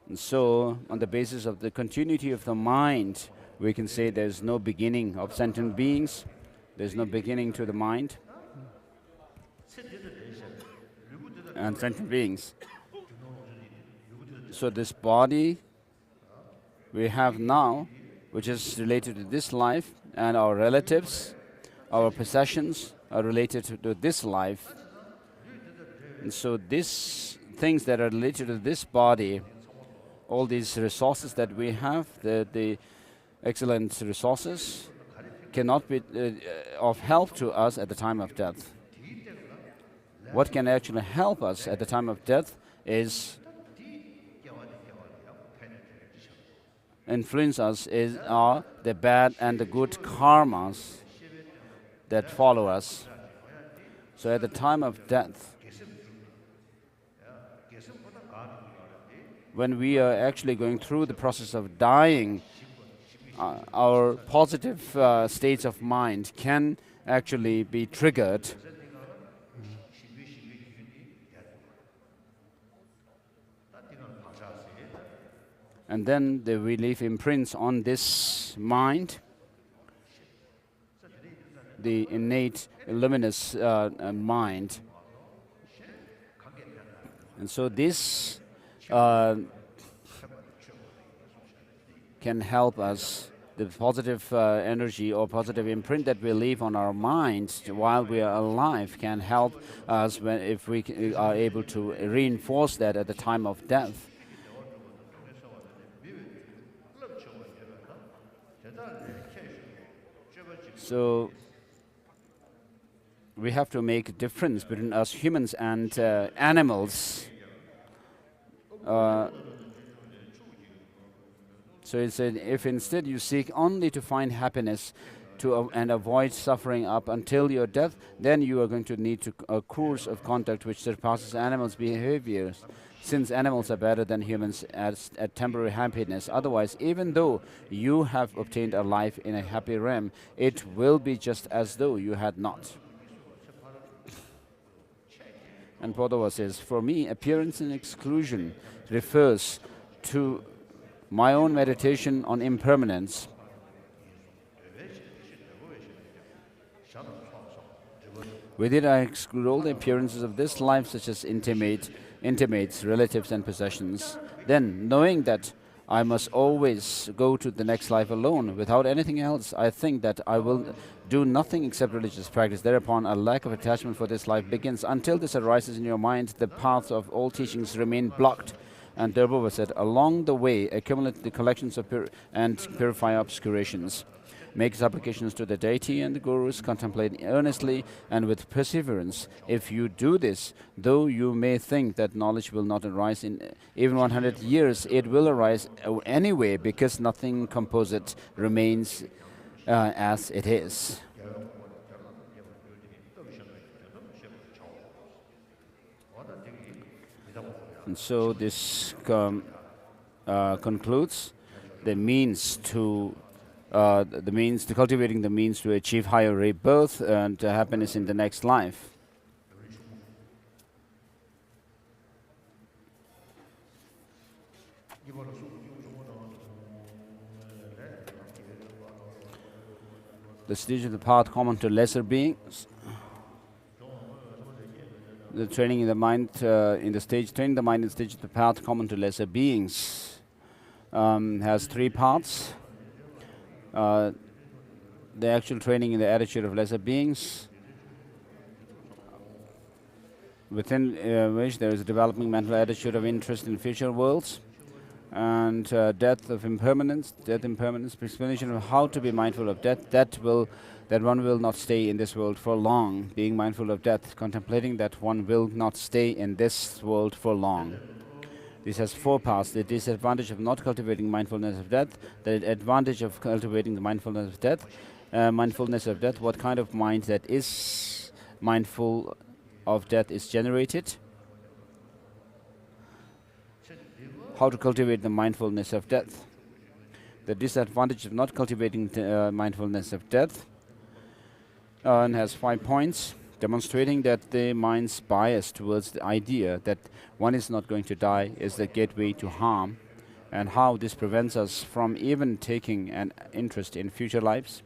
And so, on the basis of the continuity of the mind, we can say there's no beginning of sentient beings. There's no beginning to the mind and sentient beings. So this body we have now, which is related to this life, and our relatives, our possessions are related to this life. And so these things that are related to this body, all these resources that we have, the excellent resources, cannot be of help to us at the time of death. What can actually help us at the time of death is influence us are the bad and the good karmas that follow us. So at the time of death, when we are actually going through the process of dying, our positive states of mind can actually be triggered. And then we leave imprints on this mind, the innate, luminous mind. And so this can help us. The positive energy or positive imprint that we leave on our minds while we are alive can help us if we are able to reinforce that at the time of death. So we have to make a difference between us humans and animals. So it said, if instead you seek only to find happiness and avoid suffering up until your death, then you are going to need a course of conduct which surpasses animals' behaviors, since animals are better than humans at temporary happiness. Otherwise, even though you have obtained a life in a happy realm, it will be just as though you had not. And Padova says, for me, appearance and exclusion refers to my own meditation on impermanence. With it, I exclude all the appearances of this life, such as intimates, relatives, and possessions. Then, knowing that I must always go to the next life alone, without anything else, I think that I will do nothing except religious practice. Thereopon, a lack of attachment for this life begins. Until this arises in your mind, the paths of all teachings remain blocked. And Drepung said, along the way, accumulate the collections of and purify obscurations. Make supplications to the deity and the gurus, contemplate earnestly and with perseverance. If you do this, though you may think that knowledge will not arise in even 100 years, it will arise anyway, because nothing composite remains as it is. And so this concludes the means to cultivating the means to achieve higher rebirth and happiness in the next life. The stage of the path common to lesser beings. The training in the mind training the mind in the stage of the path common to lesser beings has three parts. The actual training in the attitude of lesser beings, within which there is a developing mental attitude of interest in future worlds, and death of impermanence, explanation of how to be mindful of death, that one will not stay in this world for long, being mindful of death, contemplating that one will not stay in this world for long. This has four parts: the disadvantage of not cultivating mindfulness of death, the advantage of cultivating the mindfulness of death, what kind of mind that is mindful of death is generated. How to cultivate the mindfulness of death. The disadvantage of not cultivating mindfulness of death has 5 points, demonstrating that the mind's bias towards the idea that one is not going to die is the gateway to harm, and how this prevents us from even taking an interest in future lives,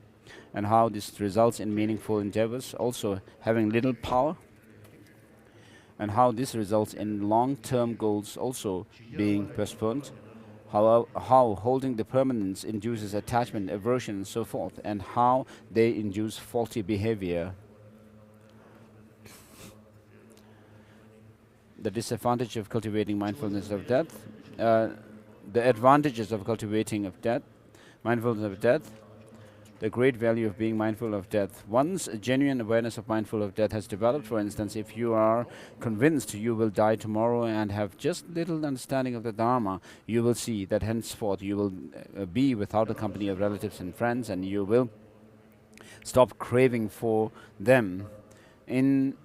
and how this results in meaningful endeavors also having little power, and how this results in long-term goals also being postponed, how holding the permanence induces attachment, aversion, and so forth, and how they induce faulty behavior. The disadvantage of cultivating mindfulness of death, the advantages of cultivating of death, mindfulness of death, the great value of being mindful of death. Once a genuine awareness of mindful of death has developed, for instance, if you are convinced you will die tomorrow and have just little understanding of the Dharma, you will see that henceforth you will be without the company of relatives and friends, and you will stop craving for them. In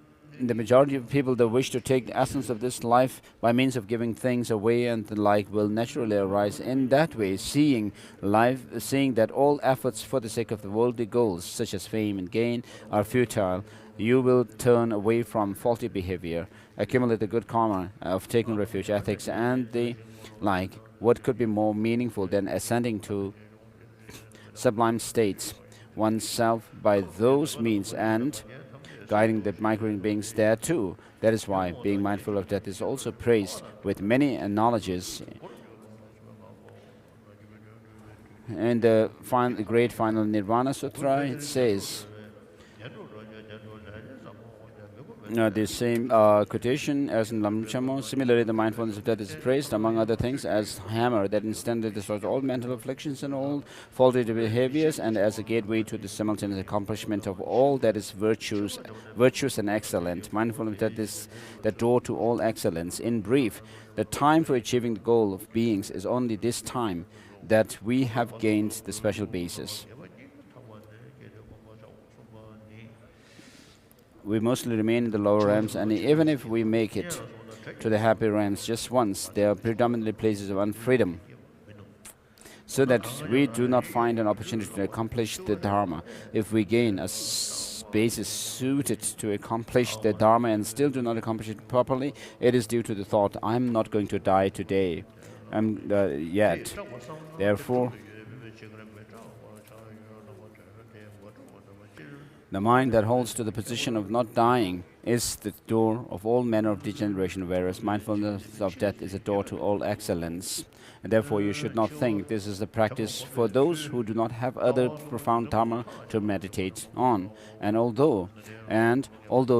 the majority of people, the wish to take the essence of this life by means of giving things away and the like will naturally arise. In that way, seeing that all efforts for the sake of the worldly goals, such as fame and gain, are futile, you will turn away from faulty behavior, accumulate the good karma of taking refuge, ethics, and the like. What could be more meaningful than ascending to sublime states oneself by those means and guiding the micro beings there too? That is why being mindful of death is also praised with many analogies. In the great final Nirvana Sutra, it says, the same quotation as in Lamrim Chenmo. Similarly, the mindfulness of death is praised, among other things, as hammer that instantly destroys all mental afflictions and all faulty behaviors, and as a gateway to the simultaneous accomplishment of all that is virtuous and excellent. Mindfulness of death is the door to all excellence. In brief, the time for achieving the goal of beings is only this time that we have gained the special basis. We mostly remain in the lower realms, and even if we make it to the happy realms just once, they are predominantly places of unfreedom, so that we do not find an opportunity to accomplish the Dharma. If we gain a basis suited to accomplish the Dharma and still do not accomplish it properly, it is due to the thought, I'm not going to die today, yet. Therefore, the mind that holds to the position of not dying is the door of all manner of degeneration, whereas mindfulness of death is a door to all excellence. And therefore you should not think this is the practice for those who do not have other profound Dharma to meditate on. And although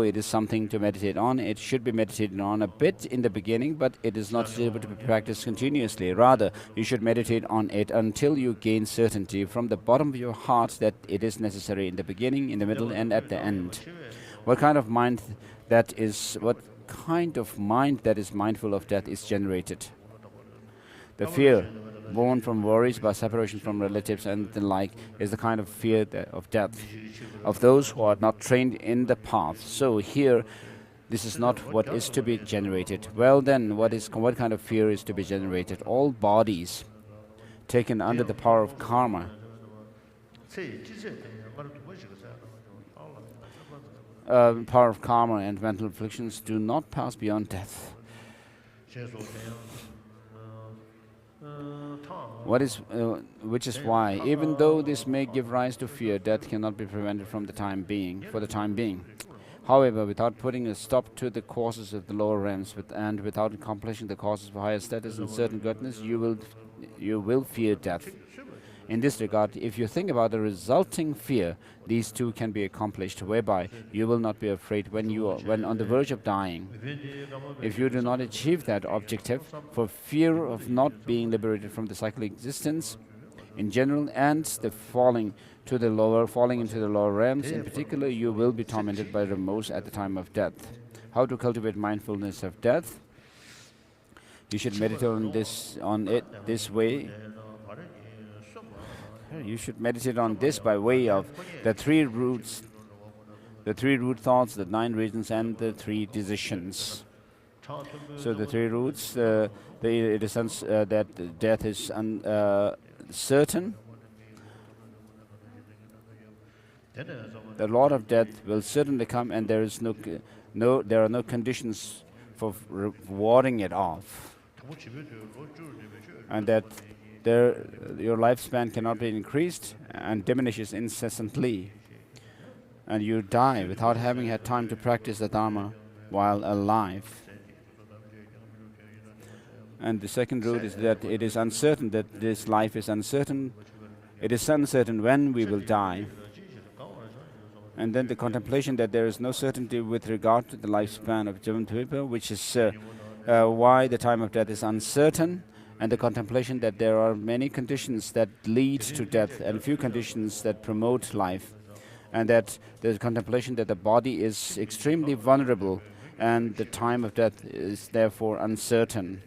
it is something to meditate on, it should be meditated on a bit in the beginning, but it is not able to be practiced continuously. Rather, you should meditate on it until you gain certainty from the bottom of your heart that it is necessary in the beginning, in the middle, and at the end. What kind of mind that is mindful of death is generated? The fear born from worries by separation from relatives and the like is the kind of fear of death, of those who are not trained in the path. So here, this is not what is to be generated. Well then, what kind of fear is to be generated? All bodies taken under the power of karma, and mental afflictions do not pass beyond death. Which is why, even though this may give rise to fear, death cannot be prevented for the time being. However, without putting a stop to the causes of the lower realms, and without accomplishing the causes of higher status and certain goodness, you will fear death. In this regard, if you think about the resulting fear, these two can be accomplished, whereby you will not be afraid when on the verge of dying. If you do not achieve that objective, for fear of not being liberated from the cyclic existence in general, and the falling into the lower realms in particular, you will be tormented by remorse at the time of death. How to cultivate mindfulness of death? You should meditate on it this way. You should meditate on this by way of the three routes the 3 root thoughts, the 9 reasons, and the 3 decisions. So the 3 roots, it is that death is certain. The Lord of Death will certainly come, and there is there are no conditions for warding it off, and that your lifespan cannot be increased and diminishes incessantly, and you die without having had time to practice the Dharma while alive. And the second root is that it is uncertain, that this life is uncertain. It is uncertain when we will die. And then the contemplation that there is no certainty with regard to the lifespan of Jivan people, which is why the time of death is uncertain, and the contemplation that there are many conditions that lead to death and few conditions that promote life, and that the contemplation that the body is extremely vulnerable and the time of death is therefore uncertain.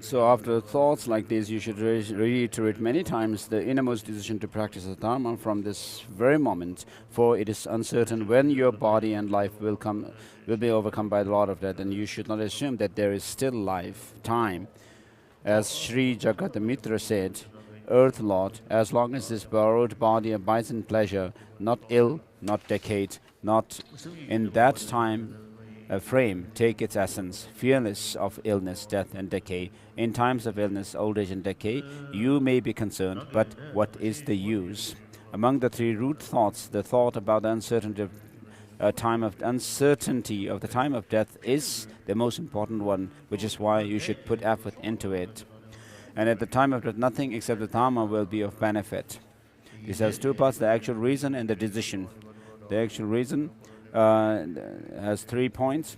So after thoughts like this, you should reiterate many times the innermost decision to practice the Dharma from this very moment, for it is uncertain when your body and life will be overcome by the Lord of Death, and you should not assume that there is still life, time. As Sri Jagadamitra said, Earth Lord, as long as this borrowed body abides in pleasure, not ill, not decayed, not in that time a frame take its essence, fearless of illness, death and decay. In times of illness, old age and decay, you may be concerned, but what is the use? Among the 3 root thoughts, the thought about the uncertainty of the time of death is the most important one, which is why you should put effort into it. And at the time of death, nothing except the Dharma will be of benefit. This has 2 parts, the actual reason and the decision. The actual reason has 3 points.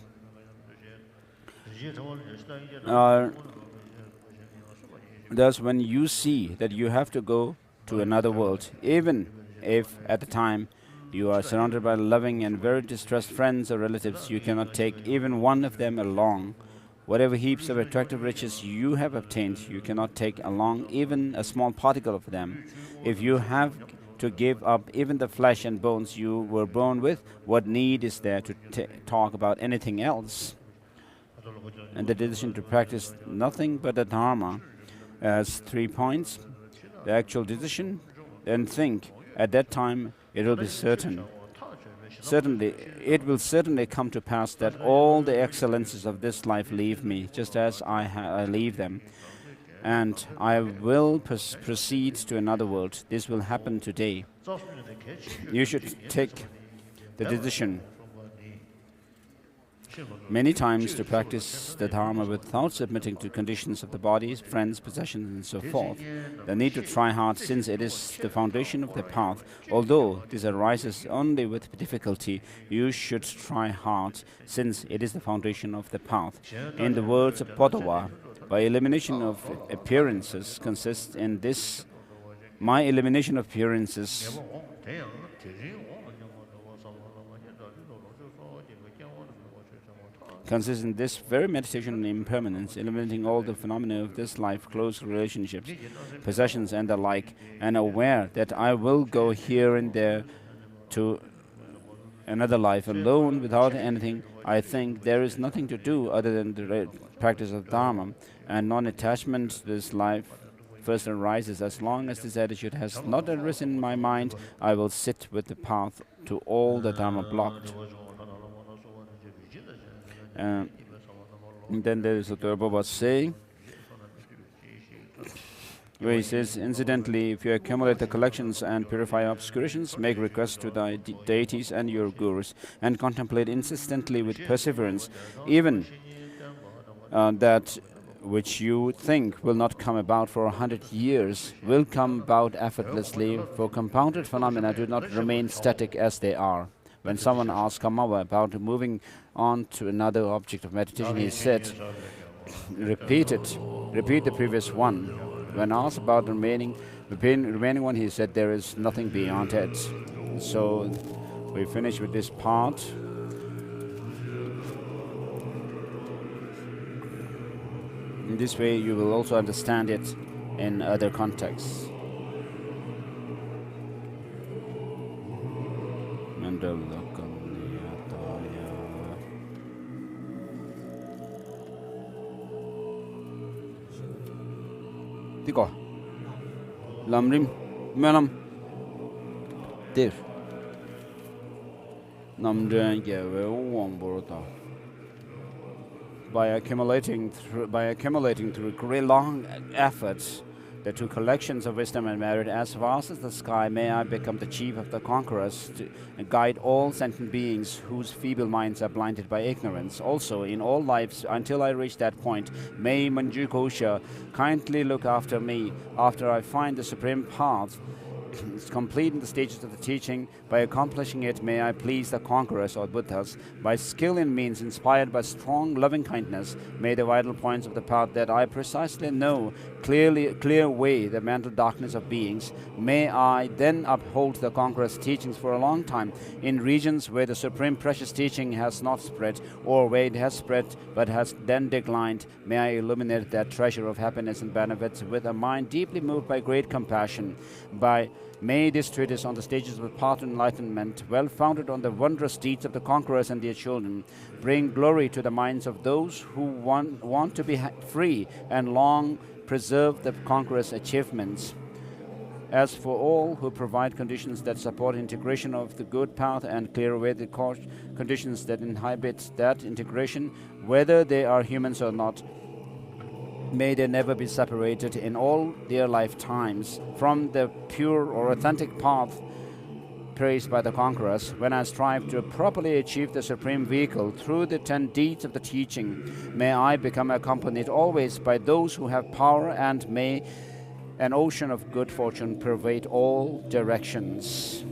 Thus, when you see that you have to go to another world, even if at the time you are surrounded by loving and very distressed friends or relatives, you cannot take even one of them along. Whatever heaps of attractive riches you have obtained, you cannot take along even a small particle of them. If you have to give up even the flesh and bones you were born with, what need is there to talk about anything else? And the decision to practice nothing but the Dharma has 3 points. The actual decision, then think. At that time, it will be certain. It will certainly come to pass that all the excellences of this life leave me, just as I leave them. And I will proceed to another world. This will happen today. You should take the decision many times to practice the Dharma without submitting to conditions of the body, friends, possessions, and so forth. The need to try hard, since it is the foundation of the path. Although this arises only with difficulty, you should try hard, since it is the foundation of the path. In the words of Bodhawa, by elimination of appearances consists in this. My elimination of appearances consists in this very meditation on impermanence, eliminating all the phenomena of this life, close relationships, possessions and the like, and aware that I will go here and there to another life alone without anything. I think there is nothing to do other than the practice of Dharma, and non-attachment to this life first arises. As long as this attitude has not arisen in my mind, I will sit with the path to all the Dharma blocked. And then there is what Drepung was saying, where he says, incidentally, if you accumulate the collections and purify obscurations, make requests to the deities and your gurus, and contemplate insistently with perseverance, even that which you think will not come about for 100 years will come about effortlessly, for compounded phenomena do not remain static as they are. When someone asked Kamawa about moving on to another object of meditation, he said, repeat the previous one. When asked about the remaining one, he said, there is nothing beyond it. So we finish with this part. In this way, you will also understand it in other contexts. Tiko, Lamrim, Menam, Dir, Namdren Gave Womborota. By accumulating through great long efforts the two collections of wisdom and merit as vast as the sky, may I become the chief of the conquerors to guide all sentient beings whose feeble minds are blinded by ignorance. Also, in all lives until I reach that point, may Manju Kosha kindly look after me after I find the supreme path. Complete in the stages of the teaching. By accomplishing it, may I please the conquerors or Buddhas. By skill in means inspired by strong loving kindness, may the vital points of the path that I precisely know clear away the mental darkness of beings. May I then uphold the conqueror's teachings for a long time in regions where the supreme precious teaching has not spread, or where it has spread but has then declined. May I illuminate that treasure of happiness and benefits with a mind deeply moved by great compassion. May this treatise on the stages of the path to enlightenment, well founded on the wondrous deeds of the conquerors and their children, bring glory to the minds of those who want to be free and long preserve the conqueror's achievements. As for all who provide conditions that support integration of the good path and clear away the conditions that inhibit that integration, whether they are humans or not, may they never be separated in all their lifetimes from the pure or authentic path praised by the conquerors. When I strive to properly achieve the supreme vehicle through the 10 deeds of the teaching, may I become accompanied always by those who have power, and may an ocean of good fortune pervade all directions.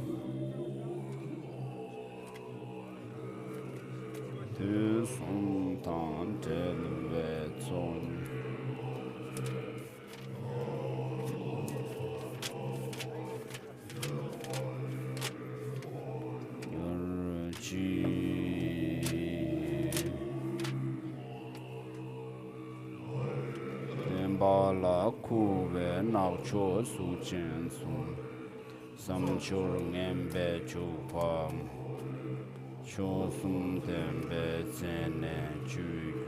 La kuwe nao cho su chen su sam chur ngembe chu pa cho sum tembe zene chu